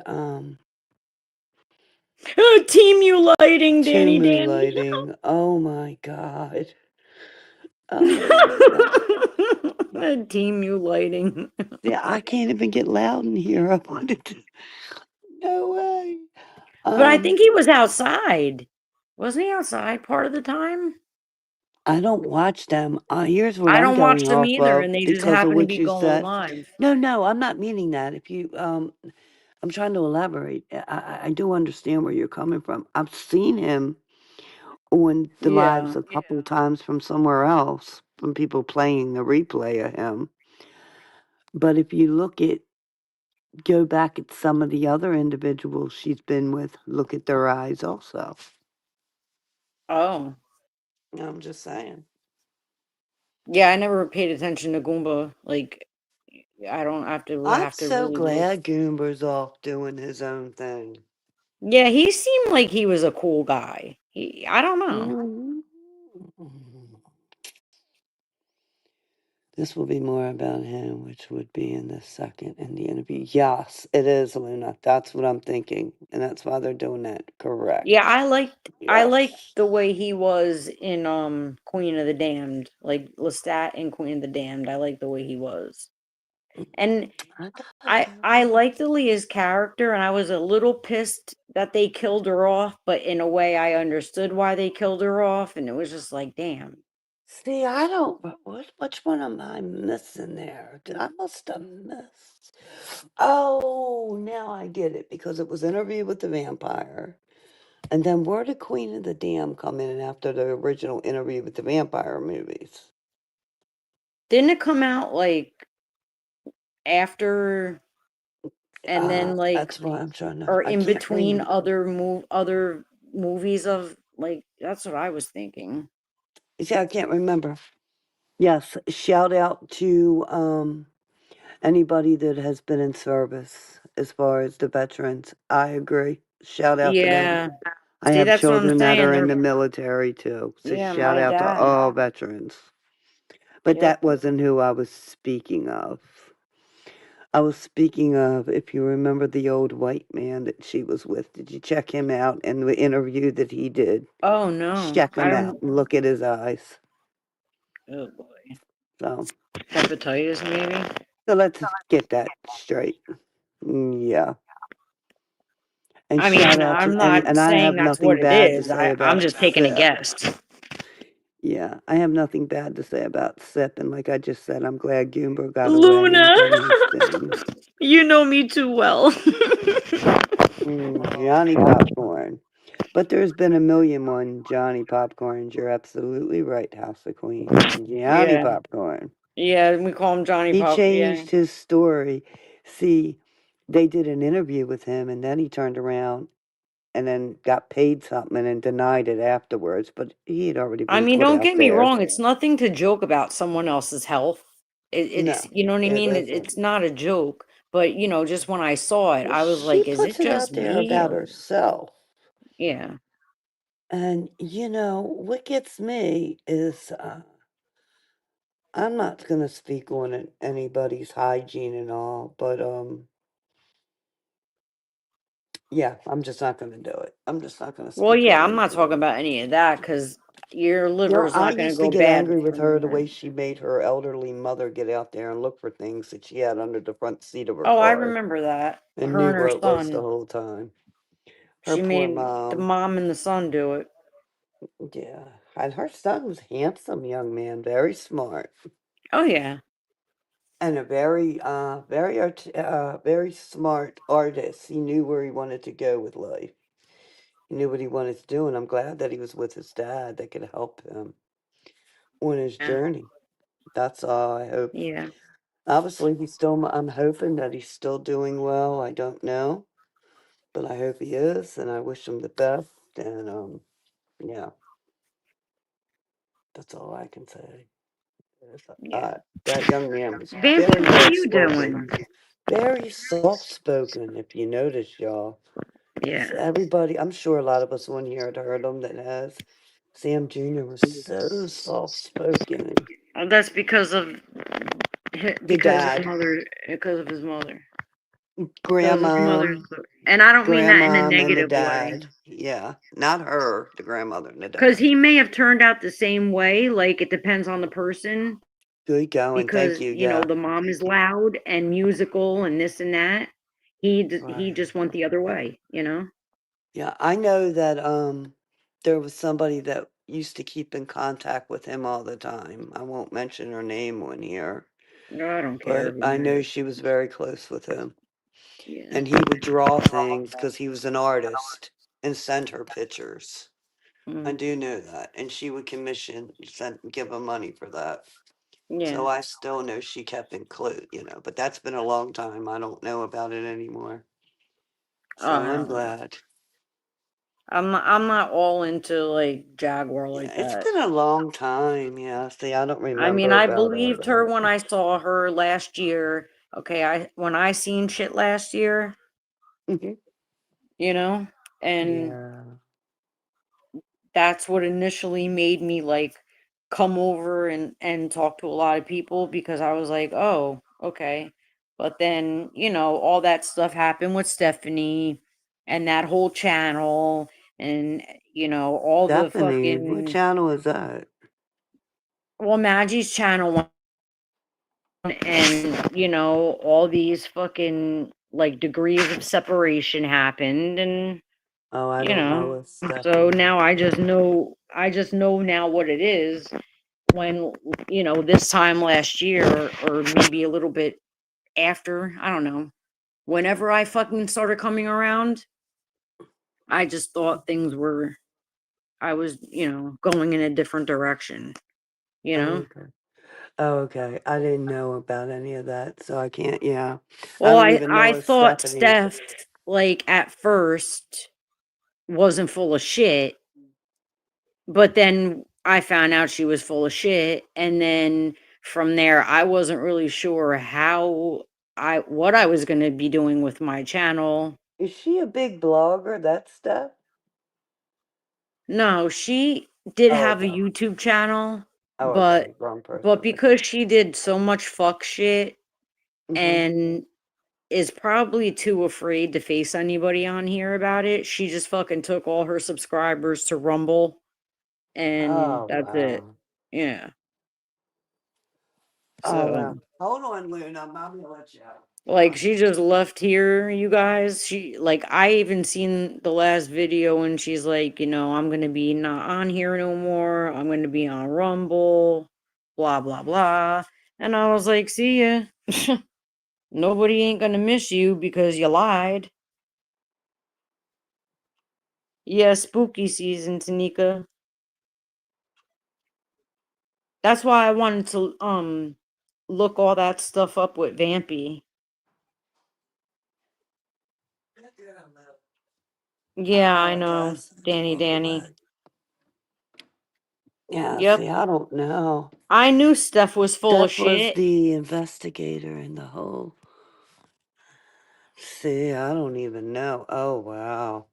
Team you lighting, Danny Tumu Danny. lighting, oh my god. Oh my god. Team you lighting. Yeah, I can't even get loud in here. I wanted to. No way. But I think he was outside. Wasn't he outside part of the time? I don't watch them. Here's what I I'm don't watch going them off either, of and they just because of happen to what be you going said. live. No, I'm not meaning that. If you, I'm trying to elaborate. I do understand where you're coming from. I've seen him on the lives Yeah. a couple times from somewhere else, from people playing the replay of him. But if you go back at some of the other individuals she's been with, look at their eyes also. Oh. I'm just saying. Yeah, I never paid attention to Goomba. Like, I don't I'm have to so really look. glad Goomber's off doing his own thing. Yeah, he seemed like he was a cool guy. I don't know. Mhm. This will be more about him, which would be in the second in the interview. Yes, it is, Luna. That's what I'm thinking. And that's why they're doing that. Correct. Yeah, I liked Yes. the way he was in Queen of the Damned. Like Lestat in Queen of the Damned. I like the way he was. And I liked Aaliyah's character, and I was a little pissed that they killed her off, but in a way I understood why they killed her off, and it was just like, damn. See, I don't. Which one am I missing there? I must have missed. Oh, now I get it because it was Interview with the Vampire. And then where did Queen of the Dam come in after the original Interview with the Vampire movies? Didn't it come out like after and then like That's why I'm trying to. or I in can't between remember. other movies of like that's what I was thinking. See, I can't remember. Yes, shout out to anybody that has been in service as far as the veterans. I agree. Shout out to them. Yeah. I See, have that's what I'm children that saying. are in They're the military too. So yeah, shout my out to dad. all veterans. But Yep. that wasn't who I was speaking of. I was speaking of, if you remember the old white man that she was with, did you check him out in the interview that he did? Oh no. Check I him out don't and look at his eyes. oh boy. So Hepatitis, maybe. So let's get that straight. Yeah. And I mean, shout out I'm to any, not and I saying have that's what nothing it bad to is. say I'm about just taking a SIP. guess. Yeah, I have nothing bad to say about SIP. And like I just said, I'm glad Goomba got away Luna, and done his thing. you know me too well. Johnny Popcorn. But there's been a million one Johnny Popcorns. You're absolutely right, House of Queens. Johnny Yeah, Popcorn. yeah, we call him Johnny He Pop. Yeah. changed his story. See, they did an interview with him and then he turned around and then got paid something and then denied it afterwards. But he had already I been mean, put don't out get me there. wrong. It's nothing to joke about someone else's health. It's, No, you know what I it mean? isn't. It's not a joke. But, just when I saw it, Well, I was she like, is puts it it just out there me? about Or, herself. yeah. And, what gets me is I'm not going to speak on anybody's hygiene and all, but yeah, I'm just not going to do it. I'm just not going to Well, speak yeah, on I'm not talking anything. about any of that because your liver's I not going to used to go get bad angry with from her the that. way she made her elderly mother get out there and look for things that she had under the front seat of her Oh, I car remember that. and Her knew and her where it was the son. whole time. Her She poor made the mom. mom and the son do it. Yeah. And her son was handsome young man, very smart. Oh, yeah. And a very smart artist. He knew where he wanted to go with life. He knew what he wanted to do, and I'm glad that he was with his dad that could help him on his Yeah. journey. That's all I hope. Yeah. Obviously, I'm hoping that he's still doing well. I don't know, but I hope he is, and I wish him the best. And yeah, that's all I can say. Yes, Yeah. that young man was Vampy, very what are well you spoken, doing? very soft spoken. If you notice, y'all. Yeah. Everybody, I'm sure a lot of us on here had heard him that has. Sam Jr. was so soft spoken. Well, that's because of The dad, because of his mother. Because his grandmom, mother's, and I don't mean that in a grandmom, and the negative way. dad. Yeah, not her, the grandmother and the Because dad. he may have turned out the same way. Like it depends on the person. Good going. Thank Because you. Yeah. the mom is loud and musical and this and that. He Right. just went the other way. Yeah, I know that there was somebody that used to keep in contact with him all the time. I won't mention her name on here, No, I don't care but who I it know is. she was very close with him. Yeah. And he would draw things because he was an artist and send her pictures. I Mm. do know that. And she would give him money for that. Yeah. So I still know she kept in but that's been a long time. I don't know about it anymore. Oh, So I I'm don't know. glad. I'm not all into like Jaguar Yeah, like it's that. been a long time. Yeah, see, I don't I mean, remember I about all believed her when that. I saw her last year. Okay, when I seen shit last year, Mhm. you know, and Yeah, that's what initially made me like come over and talk to a lot of people because I was like, "Oh, okay." But then, all that stuff happened with Stephanie and that whole channel and all the Stephanie, what fucking channel is that? Maggie's channel and all these fucking like degrees of separation happened and Oh, I you don't know. know It's so Stephanie. now I just know now what it is when this time last year or maybe a little bit after, I don't know, whenever I fucking started coming around, I just thought I was going in a different direction you Oh, know okay. Oh, okay. I didn't know about any of that, so I can't. Yeah, I well don't i even i know if thought Stephanie. Steph, like, at first wasn't full of shit. But then I found out she was full of shit, and then from there, I wasn't really sure what I was gonna be doing with my channel. Is she a big blogger? That stuff? No, she did Oh, have a okay. YouTube channel, Oh, but okay. Wrong but person. because she did so much fuck shit Mm-hmm. and is probably too afraid to face anybody on here about it, she just fucking took all her subscribers to Rumble, and Oh, that's it. wow. Yeah. Oh, So, wow. Hold on, Luna. Mommy will let you out. like, she just left here, you guys. She, like, I even seen the last video and she's like, I'm gonna be not on here no more. I'm gonna be on Rumble, blah, blah, blah. And I was like, see ya. Nobody ain't gonna miss you because you lied. Yeah, spooky season, Tanika. That's why I wanted to look all that stuff up with Vampy. Yeah, I know. Danny. Yeah, Yep. see, I don't know. I knew Steph was full of Steph was shit. the investigator in the whole. See, I don't even know. Oh, wow.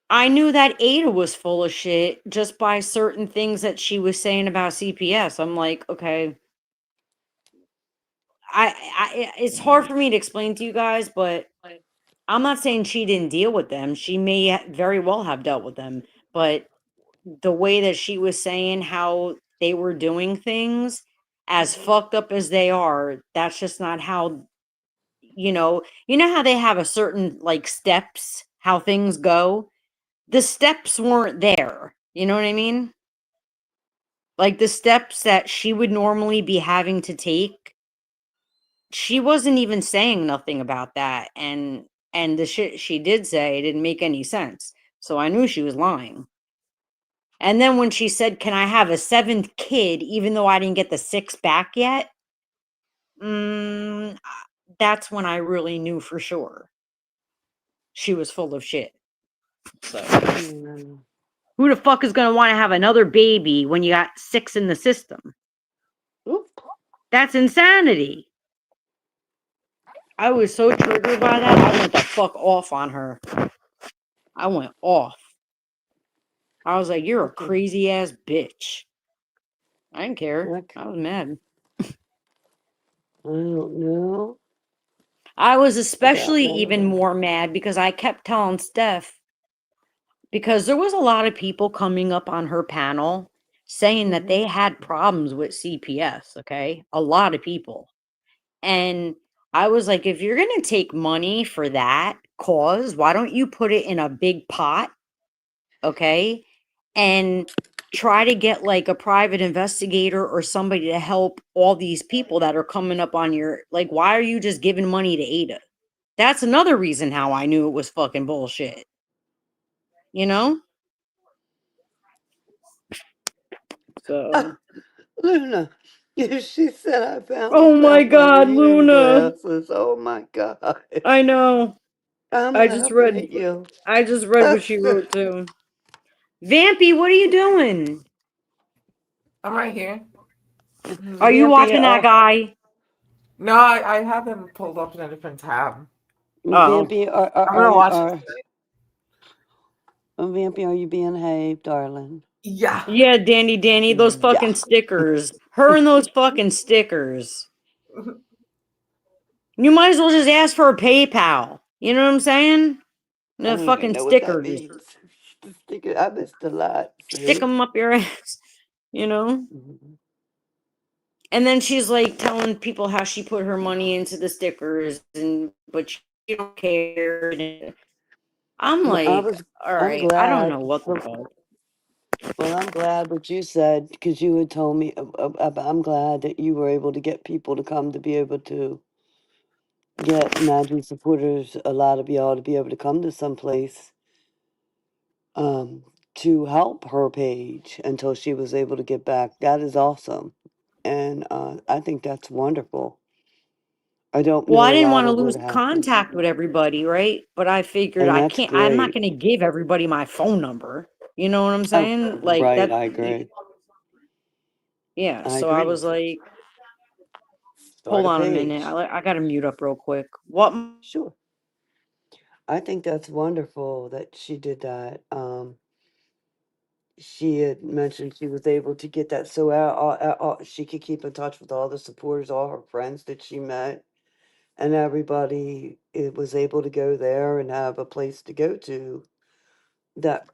I knew that Ada was full of shit just by certain things that she was saying about CPS. I'm like, okay. It's hard for me to explain to you guys, but I'm not saying she didn't deal with them. She may very well have dealt with them, but the way that she was saying how they were doing things, as fucked up as they are, that's just not how, how they have a certain like steps, how things go. The steps weren't there. You know what I mean? Like the steps that she would normally be having to take, she wasn't even saying nothing about that. And the shit she did say didn't make any sense. So I knew she was lying. And then when she said, "Can I have a seventh kid, even though I didn't get the six back yet?" Mm, that's when I really knew for sure she was full of shit. So who the fuck is gonna want to have another baby when you got six in the system? Oop. That's insanity. I was so triggered by that. I went the fuck off on her. I went off. I was like, "You're a Okay. crazy ass bitch." I didn't care. Okay. I was mad. I don't know I was about especially none of even that. more mad because I kept telling Steph, because there was a lot of people coming up on her panel saying that they had problems with CPS, okay? A lot of people. And I was like, if you're going to take money for that cause, why don't you put it in a big pot, okay? And try to get like a private investigator or somebody to help all these people that are coming up on your, like, why are you just giving money to Ada? That's another reason how I knew it was fucking bullshit. You know? So, Luna, she said I oh finally my found my god, reading Luna. glasses. Oh my God. I know. I'm I just laughing read at you. I just read what she wrote too. Vampy, what are you doing? I'm right here. Are you Vampy, watching that guy? No, I have him pulled up in a different tab. Oh. Vampy, I'm gonna watch it. Vampy, are you being behaved, darling? Yeah. Yeah, Danny, those Yeah. fucking stickers. Her and those fucking stickers. You might as well just ask for a PayPal. You know what I'm saying? I The don't even fucking know what that stickers. means. I missed a lot. Stick See? them up your ass. You know? Mhm. And then she's like telling people how she put her money into the stickers, and but she don't care. I'm Well, like, all I'm right, I don't glad. know what the fuck. Well, I'm glad what you said because you had told me. I'm glad that you were able to get people to come to be able to get Imagine supporters, a lot of y'all to be able to come to some place to help her page until she was able to get back. That is awesome. And I think that's wonderful. I don't Well, know I a didn't lot want to of lose what happened. contact with everybody, right? But I figured And that's I'm not great. going to give everybody my phone number. You know what I'm Oh, saying? Like right. that. I agree. Yeah. I So I agree. was like, Start hold a on a minute. page. I got to mute up real quick. What? Sure. I think that's wonderful that she did that. She had mentioned she was able to get that so she could keep in touch with all the supporters, all her friends that she met, and everybody it was able to go there and have a place to go to that,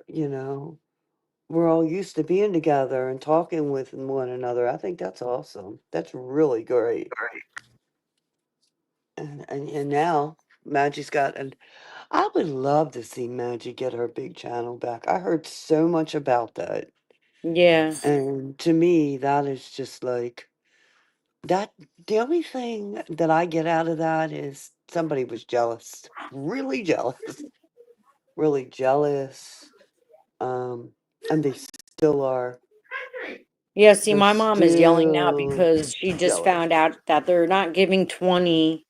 we're all used to being together and talking with one another. I think that's awesome. That's really great. And now Maggie's got an. I would love to see Maggie get her big channel back. I heard so much about that, Yeah. and to me, that is just like that. The only thing that I get out of that is somebody was jealous, really jealous, really jealous. Um, and they still are. Yeah, see, They're my mom is yelling now still because she just jealous. found out that they're not giving 20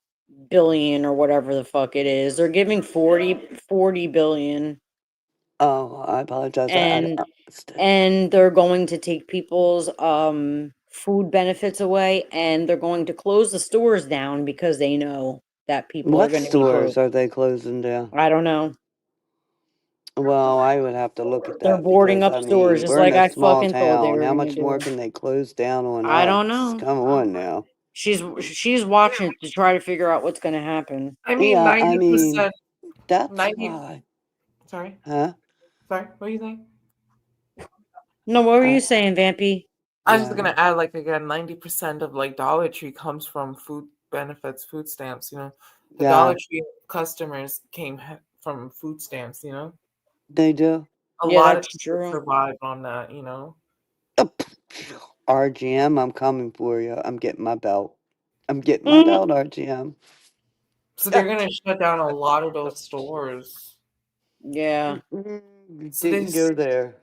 billion or whatever the fuck it is. They're giving 40 billion. Oh, I apologize. I don't And understand. and they're going to take people's food benefits away, and they're going to close the stores down because they know that people are What going to be broke. stores are they closing down? I don't know. Well, I would have to look at They're that boarding because, up I stores mean, just we're in like a I small fucking thought they town. were How going to much more do. can they close down on I don't us? know. Come on now. She's watching it to try to figure out what's going to happen. I mean, Yeah, I mean, 90%, that's 90, why. sorry, Huh? sorry, what are you saying? No, what were I, you saying, Vampy? I was just yeah, gonna add, like, again, 90% of like Dollar Tree comes from food benefits, food stamps. The Dollar yeah, Tree customers came from food stamps. they do. A Yeah, lot of that's people true. survive on that. Oh, RGM, I'm coming for you. I'm getting my belt. I'm getting my Mm, belt, RGM. So they're gonna shut down a lot of those stores. yeah. You So didn't there's go there.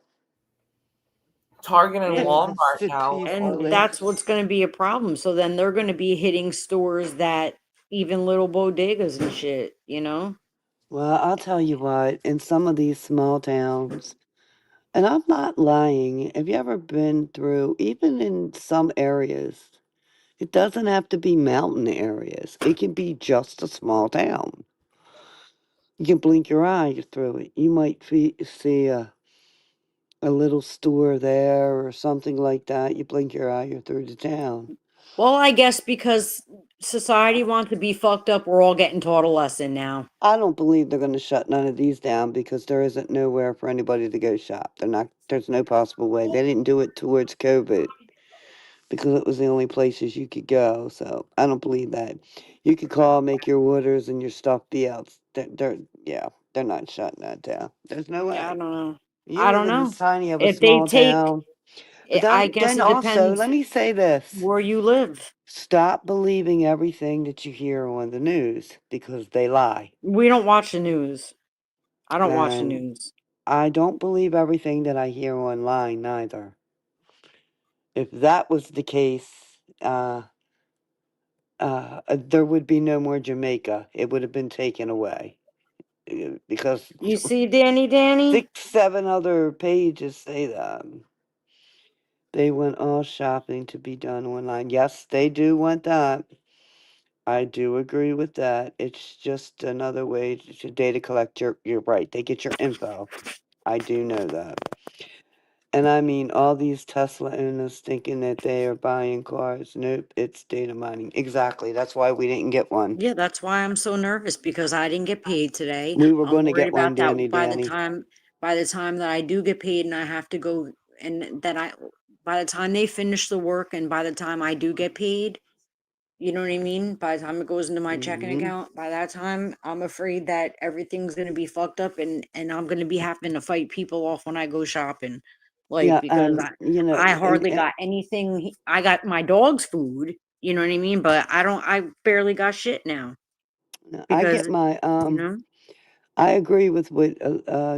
Target and And Walmart Innocent now and people. only. that's what's going to be a problem. So then they're going to be hitting stores that even little bodegas and shit. Well, I'll tell you what, in some of these small towns, and I'm not lying, have you ever been through, even in some areas, it doesn't have to be mountain areas, it can be just a small town. You can blink your eye through it. You might see a little store there or something like that. You blink your eye, you're through the town. Well, I guess because society wants to be fucked up, we're all getting taught a lesson now. I don't believe they're going to shut none of these down because there isn't nowhere for anybody to go shop. There's no possible way. They didn't do it towards COVID because it was the only places you could go. So I don't believe that. You could call, make your orders, and your stuff be out. Yeah, they're not shutting that down. There's no Yeah, I way. don't know. You I live don't in know. this tiny of a If they small take, town. But I guess then it also, depends let me say this. where you live. Stop believing everything that you hear on the news because they lie. We don't watch the news. I don't watch the And news. I don't believe everything that I hear online neither. If that was the case, there would be no more Jamaica. It would have been taken away because You see, Danny? 6, 7 other pages say that they want all shopping to be done online. Yes, they do want that. I do agree with that. It's just another way to data collect you're right. They get your info. I do know that. And I mean, all these Tesla owners thinking that they are buying cars. Nope, it's data mining. Exactly. That's why we didn't get one. Yeah, that's why I'm so nervous because I didn't get paid today. We were I'm going to worried get one, about Danny, that Danny. by the time that I do get paid and I have to go and that I by the time they finish the work and by the time I do get paid, you know what I mean? By the time it goes into my checking Hmm. account, by that time I'm afraid that everything's gonna be fucked up and I'm gonna be having to fight people off when I go shopping. Like Yeah, because and you know, I hardly got anything. I got my dog's food, you know what I mean? But I barely got shit now I because get my you know I agree with what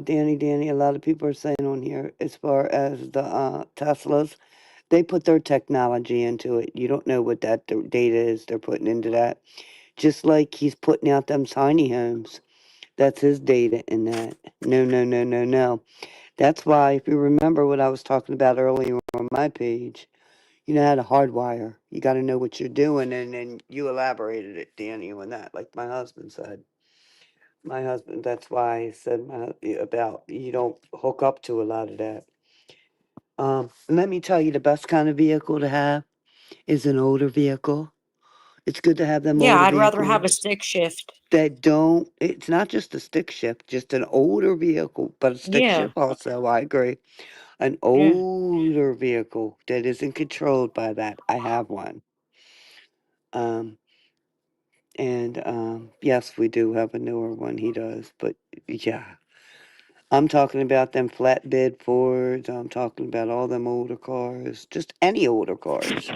Danny. A lot of people are saying on here as far as the Teslas. They put their technology into it. You don't know what that data is they're putting into that. Just like he's putting out them tiny homes. That's his data in that. No, no, no, no, no. That's why, if you remember what I was talking about earlier on my page, how to hardwire. You got to know what you're doing, and then you elaborated it, Danny, on that, like my husband said. My husband, that's why I said about you don't hook up to a lot of that. Let me tell you, the best kind of vehicle to have is an older vehicle. It's good to have them yeah, older I'd rather have a vehicles stick shift. that don't. It's not just a stick shift, just an older vehicle, but a stick Yeah, shift also. I agree. an older vehicle that isn't controlled by that. I have one. Um, and yes, we do have a newer one. He does, but yeah, I'm talking about them flatbed Fords. I'm talking about all them older cars, just any older cars.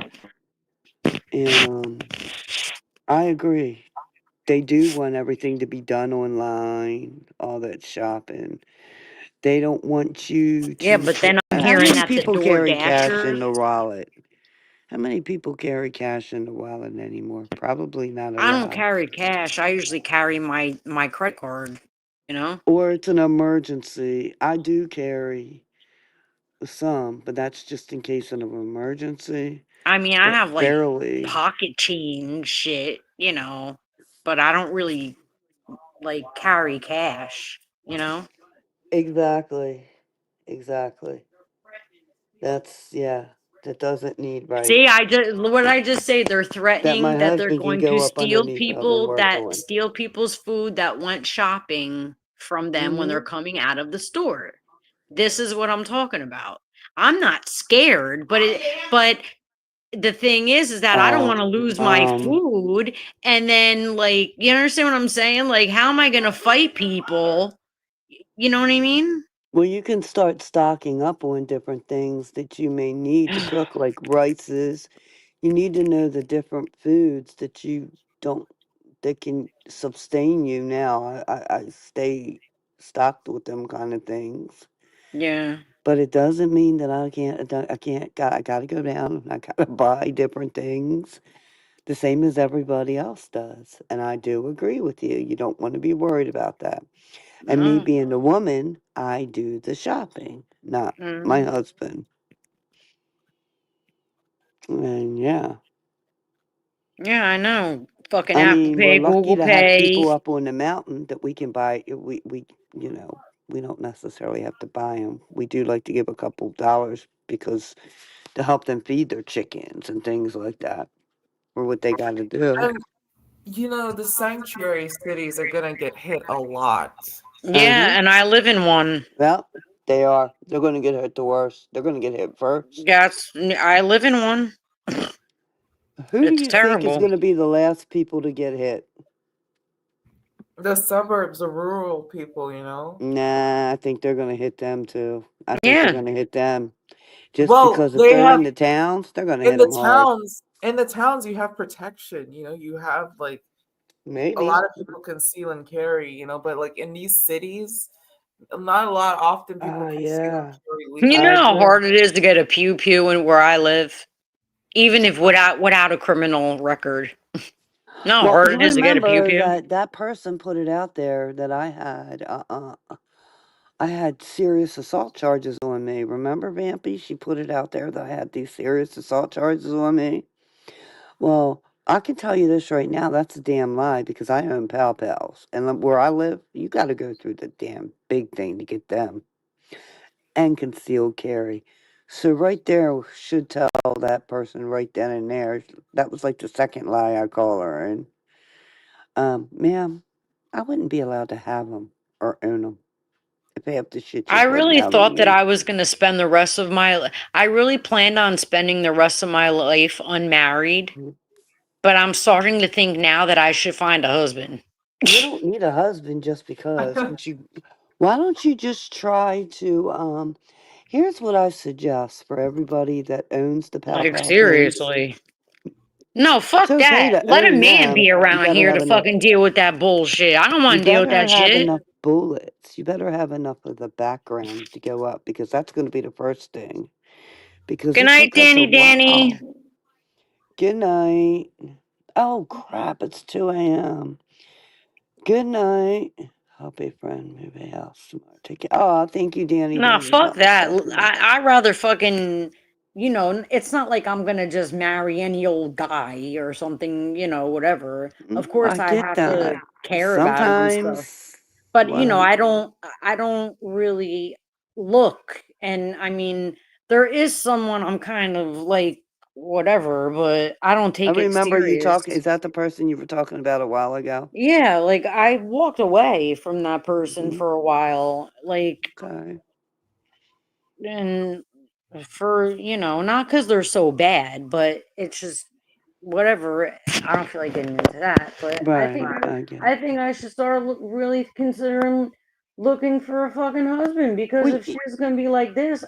And I agree. They do want everything to be done online, all that shopping. They don't want you Yeah, to. but then I'm How hearing many that the people Door carry cash Dashers. in the wallet? How many people carry cash in the wallet anymore? Probably not a I don't lot. carry cash. I usually carry my credit card. You know. Or it's an emergency. I do carry some, but that's just in case of an emergency. I mean, I But have like barely. pocket change shit. You know, but I don't really like carry cash. You know. Exactly. Exactly. That's, yeah. That doesn't need right. See, I just what did I just say? They're That my threatening that they're husband can going to go up steal underneath of and people work that on. steal people's food that went shopping from them when they're Mm-hmm. coming out of the store. This is what I'm talking about. I'm not scared, but the thing is that I don't want to Oh, lose my food and then like you understand what I'm saying? Like how am I going to fight people? You know what I mean? well, you can start stocking up on different things that you may need to cook, like rices. You need to know the different foods that you don't, that can sustain you now. I stay stocked with them kind of things. Yeah. But it doesn't mean that I can't, I gotta go down and I gotta buy different things, the same as everybody else does. And I do agree with you. You don't want to be worried about that. And me No. being a woman, I do the shopping, not my Mhm. husband. And yeah, Yeah, I know. Fucking I Apple mean, we're Pay, lucky Google to have Pay. people up on the mountain that we can buy. You know, we don't necessarily have to buy them. We do like to give a couple dollars because to help them feed their chickens and things like that, or what they got to do. And the sanctuary cities are gonna get hit a lot. Yeah, Uh-huh. and I live in one. Well, they are. They're going to get hit the worst. They're going to get hit first. I live in one. Who do It's you think is terrible. going to be the last people to get hit? The suburbs, the rural people. Nah, I think they're going to hit them too. I think they're Yeah. going to hit them. Just Well, because if they they're have in the towns, they're going to hit in the them hard. towns, in the towns you have protection, you have like a Maybe. lot of people conceal and carry, but like in these cities, not a lot often people Oh, conceal and yeah. carry You I know legally. how agree. hard it is to get a pew pew in where I live, even if without a criminal record. Know how Well, hard you it is to get a pew remember pew. that that person put it out there that I had serious assault charges on me. Remember, Vampy? She put it out there that I had these serious assault charges on me. Well, I can tell you this right now, that's a damn lie because I own Pal Pals. And where I live, you got to go through the damn big thing to get them and concealed carry. So, right there should tell that person right then and there. That was like the second lie I call her. And, ma'am, I wouldn't be allowed to have them or own them if they have the shit you're I putting really out on thought that me. I was going to spend the rest of I really planned on spending the rest of my life unmarried, Mm. but I'm starting to think now that I should find a husband. You don't need a husband just because. Why don't you just try to here's what I suggest for everybody that owns the Pow Like Pow things. seriously. No, It's fuck okay that. to Let a own man them. be You around better here have to enough fucking deal with that bullshit. I don't you want to deal with better that have shit. enough bullets. You better have enough of the background to go up because that's gonna be the first thing. Because Good it night, took us a Danny. while. Good night. Oh crap, it's 2 a.m. Good night. Help a friend move a house tomorrow. Take it. Oh, thank you, Nah, Danny. fuck Help that. me. I rather fucking, it's not like I'm gonna just marry any old guy or something, whatever. Of course I I get have to that. care about him and stuff. Sometimes But, what I don't really look. And I mean, there is someone I'm kind of like, whatever, but I don't I take it remember you talking. serious. Is that the person you were talking about a while ago? Yeah, like I walked away from that person Hmm. for a while. Like, Okay. and for not because they're so bad, but it's just whatever. I don't feel like getting into that, but Right. I get it. I think I should start really considering looking for a fucking husband, because We if she's gonna be like this,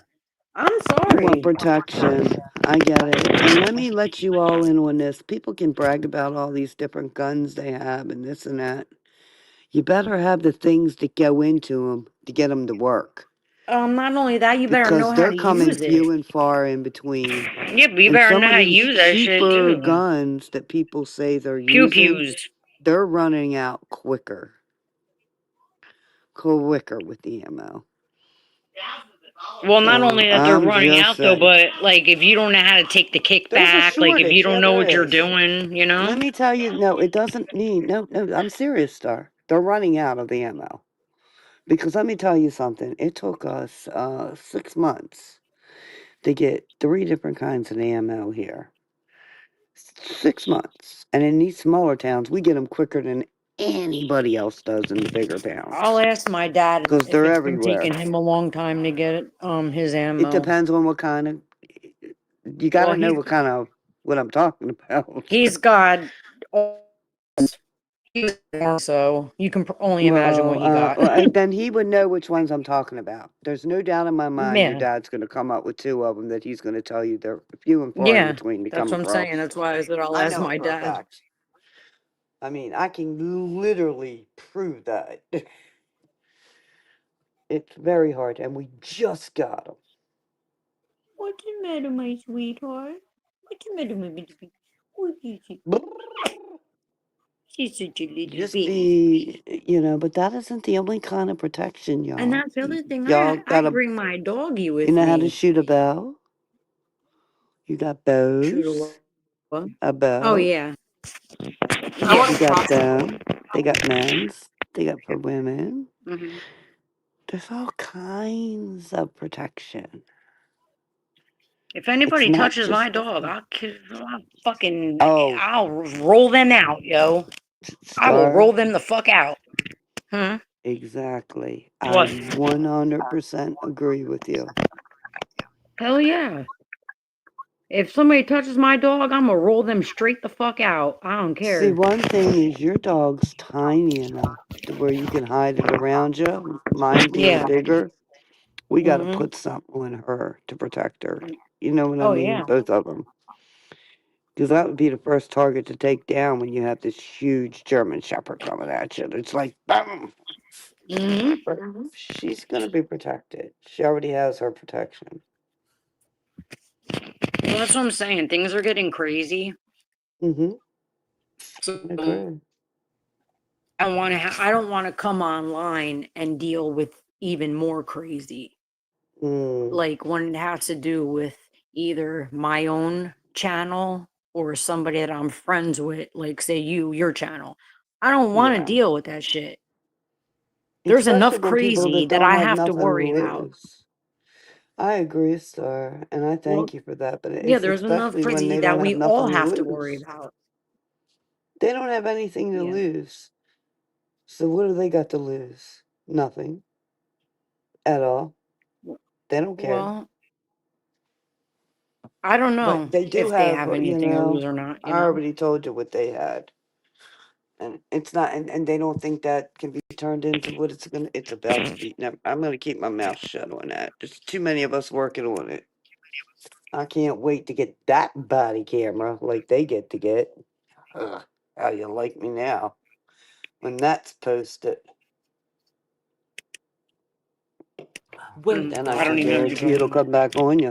I'm You want sorry. protection. I get it. And let me let you all in on this. People can brag about all these different guns they have and this and that. You better have the things that go into them to get them to work Not only that, you better because know how they're to coming use it. few and far in between. Yeah, but you And better some know of how to these use that shit cheaper too. guns that people say they're Pew using, pews. they're running out quicker with the ammo. Well, not So only that they're I'm running just out though, saying. but like if you don't know how to take the There's a kickback, like if you shortage. don't Yeah, know there what you're is. doing, Let me tell you, no, it doesn't need, no, no, I'm serious, Star. They're running out of the ammo. Because let me tell you something, it took us 6 months to get 3 different kinds of ammo here. 6 months. And in these smaller towns, we get them quicker than anybody else does in the bigger I'll towns. ask my dad Because if they're it's been everywhere. taking him a long time to get his It ammo. depends on what kind of, you got Well, to know what I'm talking about. he's got so you can only imagine what Well, he got. then he would know which ones I'm talking about. There's no doubt in my mind your Yeah, dad's going to come up with 2 of them that he's going to tell you they're few and far in yeah, between to that's come what I'm saying. across. That's why I said I'll I ask know it my for a dad. fact. I mean, I can literally prove that. It's very hard, and we just got them. What's the matter, my sweetheart? What's the matter, my baby? What is it? She's such a little Just baby. but that isn't the only kind of protection, And y'all. that's the other thing. Y'all I got bring my doggy you with know how to me. shoot a bow? You got Shoot a bows, what? a Oh bow. yeah, I yeah. want You a got crossbow. them. They got men's. They got for women. Hmm. There's all kinds of protection. If It's anybody not touches my just the dog, fun. Oh, I'll roll them out, yo. I will Star, roll them the fuck out. Huh? exactly. I What? 100% agree with you. Hell yeah. If somebody touches my dog, I'm gonna roll them straight the fuck out. I don't See, care. one thing is your dog's tiny enough to where you can hide it around you. Mine being Yeah. bigger, we got to Hmm. put something on her to protect her. You know what I Oh mean? yeah. Both of them. Because that would be the first target to take down when you have this huge German Shepherd coming at you. It's like, boom. Hmm. But she's going to be protected. She already has her protection. Well, that's what I'm saying. Things are getting crazy. Mm-hmm. So I agree. I don't want to come online and deal with even more crazy. Mm, Like when it has to do with either my own channel or somebody that I'm friends with, like say your channel. I don't want to yeah. deal with that shit. There's Especially enough when people crazy that that don't I have have to nothing to worry about. lose. I agree, sir, and I Well, thank you for that. But yeah, it's there's enough especially when crazy they that don't have we all nothing to have to worry lose. about. They don't have anything to Yeah. lose. So what do they got to lose? Nothing at all. They don't care. Well, I don't But know they do if they have, have anything to lose or not, I already told you what they had. And it's not, and they don't think that can be turned into what it's about to be. Now, I'm gonna keep my mouth shut on that. There's too many of us working on it. I can't wait to get that body camera like they get to get. Ugh, how you like me now? When that's posted. Wait, and I I don't can even know what you're guarantee it'll talking about. come back on you.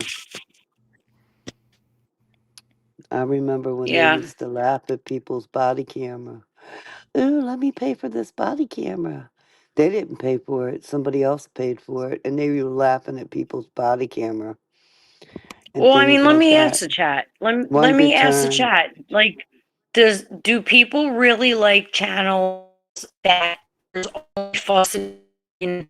I remember when they Yeah. used to laugh at people's body camera. Ooh, let me pay for this body camera. They didn't pay for it. Somebody else paid for it. And they were laughing at people's body camera and Well, I things mean, let like me ask that. the chat. Let One me good ask the turn. chat. Like, do people really like channels that there's only fuss and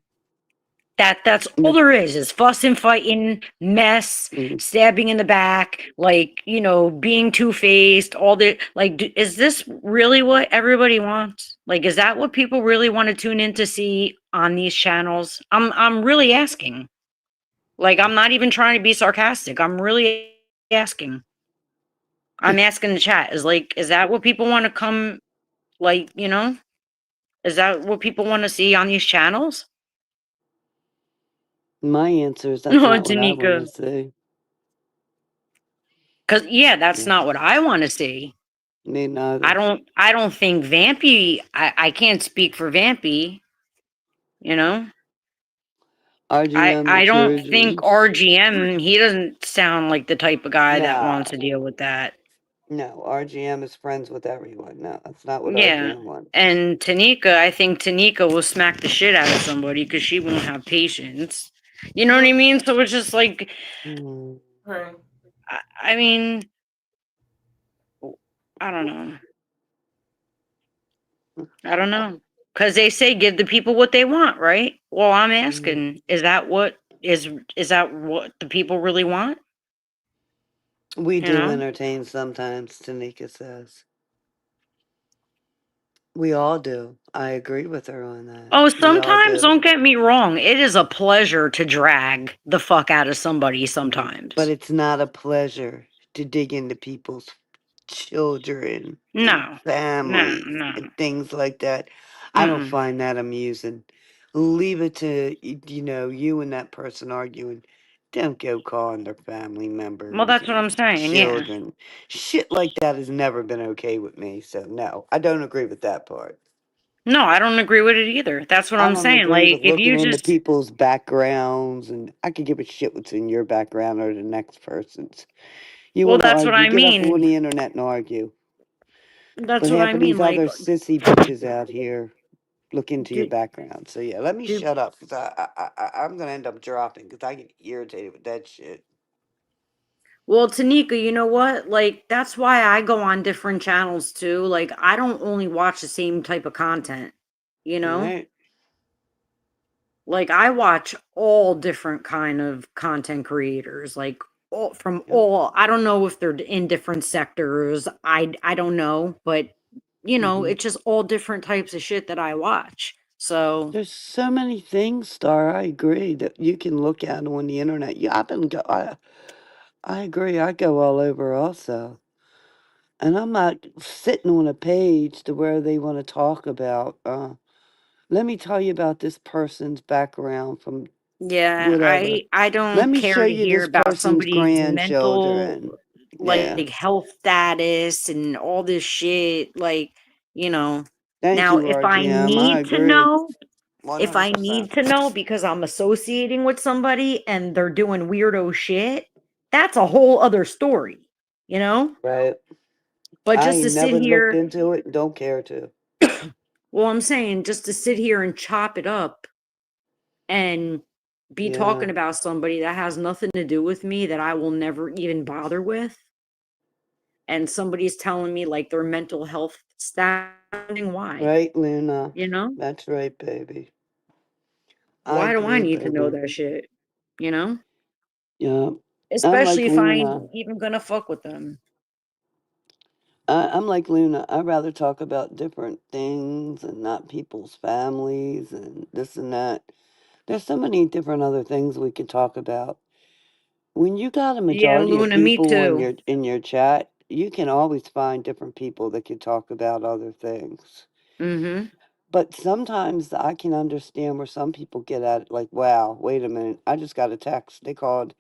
that's all Mm, there is fuss and fighting, mess, mm. stabbing in the back, like being two-faced, all the like. Is this really what everybody wants? Like, is that what people really want to tune in to see on these channels? I'm really asking. Like, I'm not even trying to be sarcastic. I'm really asking. I'm asking the chat. Is that what people want to come, like, is that what people want to see on these channels? My answer is that's No, not what I want to Tanika. see. Because, yeah, that's Yeah, not what I want to see. me I neither. don't I don't think Vampy, I can't speak for Vampy, you know? RGM, I it's don't your think dreams. RGM, he doesn't sound like the type of guy that wants to No, deal with that. no. RGM is friends with everyone. No, that's not what Yeah. RGM wants. And Tanika, I think Tanika will smack the shit out of somebody because she won't have patience. You know what I mean? So it's just like, Mm. Right. I mean, I don't know. I don't know. Because they say give the people what they want, right? Well, I'm Mm. asking, is that what the people really want? We You do know? entertain sometimes, Tanika says. We all do. I agree with her on that. Oh, We all sometimes, do. don't get me wrong, it is a pleasure to drag the fuck out of somebody But sometimes. it's not a pleasure to dig into people's children and No, no, families no. and things like that. I don't Mm-mm. find that amusing. Leave it to, you and that person arguing. Don't go calling their family Well, members that's what and I'm saying, yeah. children. Shit like that has never been okay with me. So, no, I don't agree with that part. No, I don't agree with it either. That's what I I'm don't saying. agree Like, with if looking you into just, people's backgrounds, and I could give a shit what's in your background or the next person's. You well, want to that's what argue, I get up on mean. the internet and argue. That's But what I half of mean. these Like, other sissy bitches out here look into your do, background. So yeah, let me do, shut up because I'm gonna end up dropping because I get irritated with that shit. well, Tanika, you know what? Like, that's why I go on different channels too. Like, I don't only watch the same type of content, you know? Right? Like, I watch all different kind of content creators, like all from Yep. all, I don't know if they're in different sectors. I don't know, but Hmm. it's just all different types of shit that I watch. So, There's so many things, Star. I agree that you can look at on the internet. Yeah, I agree. I go all over also. And I'm not sitting on a page to where they want to talk about, let me tell you about this person's background from yeah, whatever. I Let don't me care show to you hear this about person's somebody's mental, grandchildren. like, Yeah. health status and all this shit. Like, you know, Thank now you, if I RGM. I need to agree. know, if I 100%. need to know because I'm associating with somebody and they're doing weirdo shit, that's a whole other story, you know? Right. But I just to ain't sit never looked here, into it and don't care to. well, I'm saying just to sit here and chop it up and be Yeah. talking about somebody that has nothing to do with me that I will never even bother with, and somebody's telling me like their mental health standing, why? Right, Luna. You know? That's right, baby. I Why do I agree, need to know baby. that shit? You know? Yeah. I'm Especially like if I Luna. ain't even gonna fuck with them. I'm like Luna. I'd rather talk about different things and not people's families and this and that. There's so many different other things we could talk about. When you got a Yeah, majority of Luna, me people too. in your chat, you can always find different people that can talk about other things. Mm-hmm. But sometimes I can understand where some people get at it like, wow, wait a minute, I just got a text. They called.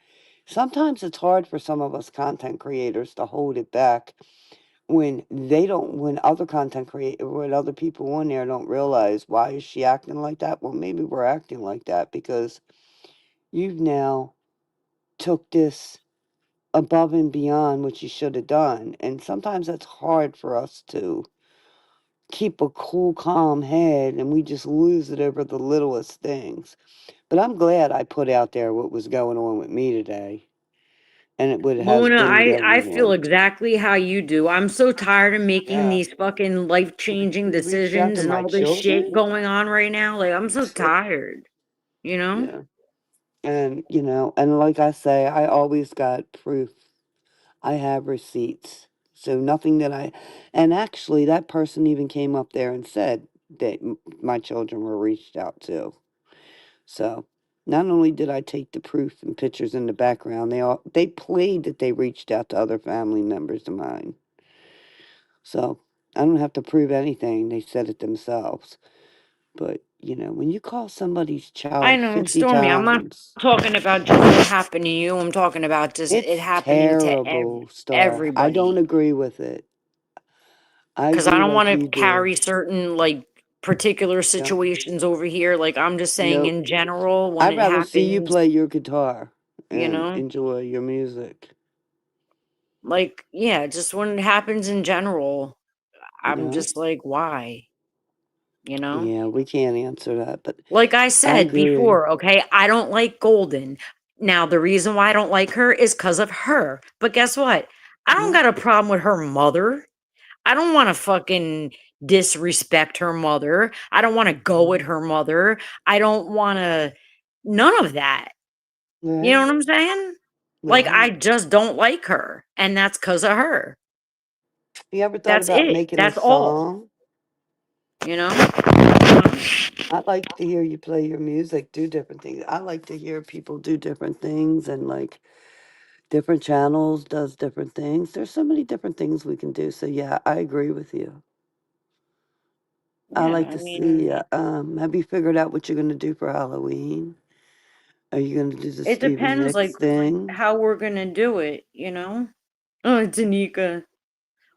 Sometimes it's hard for some of us content creators to hold it back when they don't, when other content create, when other people on there don't realize why is she acting like that? Well, maybe we're acting like that because you've now took this above and beyond what you should have done. And sometimes that's hard for us to keep a cool, calm head and we just lose it over the littlest things. But I'm glad I put out there what was going on with me today. And it would has Luna, been with I feel everyone. exactly how you do. I'm so tired of making Yeah. these fucking life-changing You reached out decisions to and my all this shit children? going on right now. Like, I'm so tired, you know? Yeah. And, and like I say, I always got proof. I have receipts. So nothing that and actually that person even came up there and said that my children were reached out to. So Not only did I take the proof and pictures in the background, they played that they reached out to other family members of mine. So I don't have to prove anything. They said it themselves. But when you call somebody's I child know, 50 Stormy. I'm not times, talking about just what happened to you. I'm talking about just it it's happening to terrible, Star. I don't everybody. agree with it. I Because I agree don't like want you to do. carry certain like particular Yep. situations over here. Like I'm just saying Nope. in general, when I'd it rather see you happens, play your guitar you and know, enjoy your music. like yeah, just when it happens in general, I'm Yeah. just like, why? You know? Yeah, we can't answer that, but Like I I said agree. before, okay, I don't like Golden. Now, the reason why I don't like her is because of her. But guess what? I don't Yeah. got a problem with her mother. I don't want to fucking disrespect her mother. I don't want to go at Mhm. her mother. I don't want to, none of that. You know Right. what I'm saying? Like, I Right. just don't like her. And that's because of her. You ever thought That's about it. making a That's all. song? You know? Uh, I'd like to hear you play your music, do different things. I like to hear people do different things and like different channels does different things. There's so many different things we can do. So yeah, I agree with you. I Yeah, like I to see. mean, Have you figured out what you're gonna do for Halloween? Are you gonna do the it Stevie depends, like, Nicks thing? how we're gonna do it, you know? Oh, Tanika.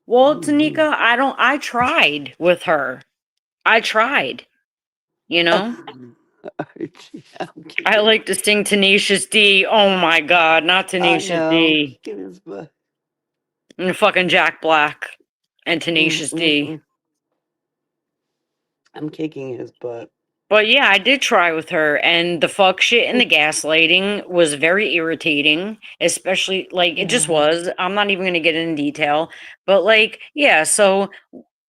Well, Tanika, I tried with her. I tried, you know? Archie, I'm I kicking. like to sing Tenacious D. Oh my God, not I Tenacious know, D. kicking his butt. And fucking Jack Black and Tenacious D. Mm. I'm kicking his butt. But yeah, I did try with her, and the fuck shit and the gaslighting was very irritating, especially like it just Yeah. was. I'm not even gonna get in detail, but like, yeah, so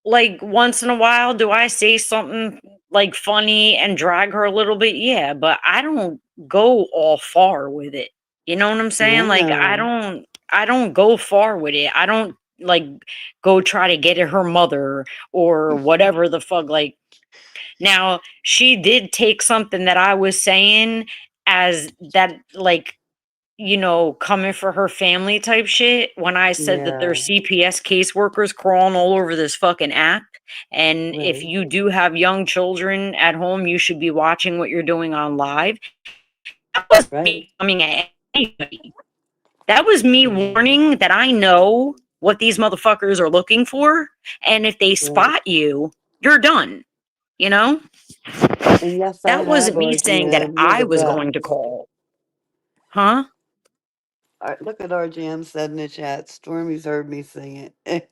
like once in a while, do I say something like funny and drag her a little bit? Yeah, but I don't go all far with it. You know what I'm I saying? Like know. I don't go far with it. I don't like go try to get at her mother or whatever the fuck. Like now, she did take something that I was saying as that, like, coming for her family type shit when I said that there's Yeah. CPS caseworkers crawling all over this fucking app. And if Right. you do have young children at home, you should be watching what you're doing on live. That was Right. me coming at anybody. That was me Yeah. warning that I know what these motherfuckers are looking for. And if they Right. spot you, you're done, you know? And yes, I That have wasn't me saying that RGM. You're I the was going to best. call. Huh? Look at RGM said in the chat. Stormy's heard me sing it.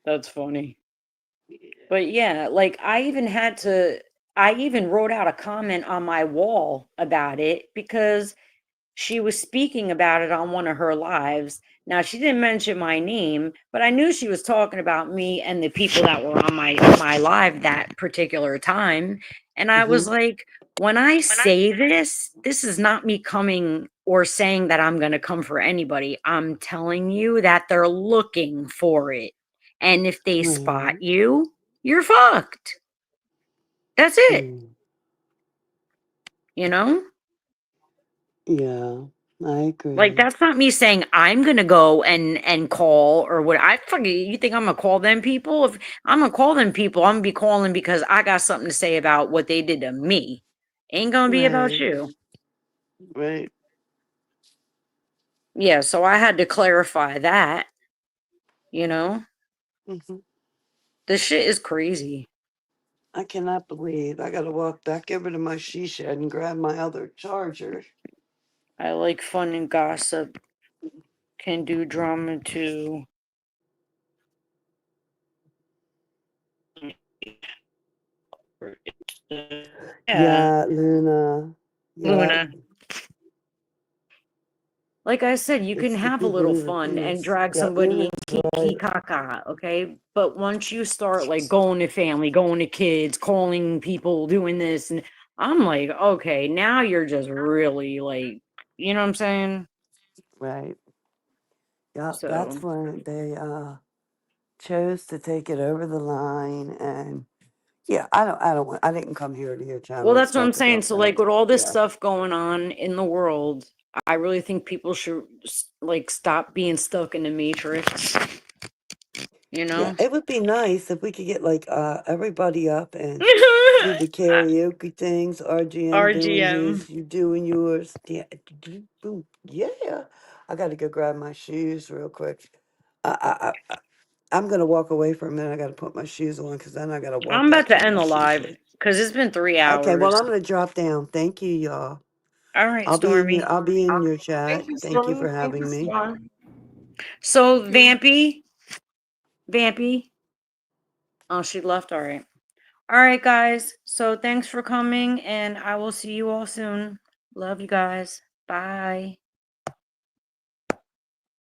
That's funny. But yeah, like I even wrote out a comment on my wall about it because she was speaking about it on one of her lives. Now she didn't mention my name, but I knew she was talking about me and the people that were on my live that particular time. And I was Hmm. like, when I say this is not me coming or saying that I'm going to come for anybody. I'm telling you that they're looking for it. And if they spot Right. you, you're fucked. That's it, Mm. you know? Yeah, I Like agree. that's not me saying I'm gonna go and call or what I fucking you think I'm gonna call them people? If I'm gonna call them people, I'm gonna be calling because I got something to say about what they did to me. Ain't gonna be about Right. you. Right. Yeah, so I had to clarify that, you know? Hmm. This shit is crazy. I cannot believe I got to walk back over to my she shed and grab my other charger. I like fun and gossip, can do drama too. Yeah, Yeah, Luna. Yeah, Luna. Like I said, you can it's the have a people little who fun and refuse. drag Yeah, somebody Luna's and kiki right. kaka, okay? But once you start like going to family, going to kids, calling people, doing this, and I'm like, okay, now you're just really like, you know what I'm saying? Right. Yeah, that's So when they chose to take it over the line and Yeah, I didn't come here to your channel Well, to that's what I'm talk saying. about So, that. like, with all this Yeah. stuff going on in the world, I really think people should like stop being stuck in the matrix. You Yeah, know, it would be nice if we could get like everybody up and do the karaoke things. RGM doing RGM. his, you doing yours. Yeah, boom. Yeah. I got to go grab my shoes real quick. I'm gonna walk away for a minute. I got to put my shoes on because then I got to walk I'm back about to to end my the shoes. live because it's been 3 Okay, well hours. I'm gonna drop down. Thank you, y'all. All right, Stormy. I'll be in your Thank chat. you, Thank you Stormy. for Thank you, having me. Star. So, Thank you. Vampy. Oh, she left. All right. All right, guys. So, thanks for coming, and I will see you all soon. Love you guys. Bye.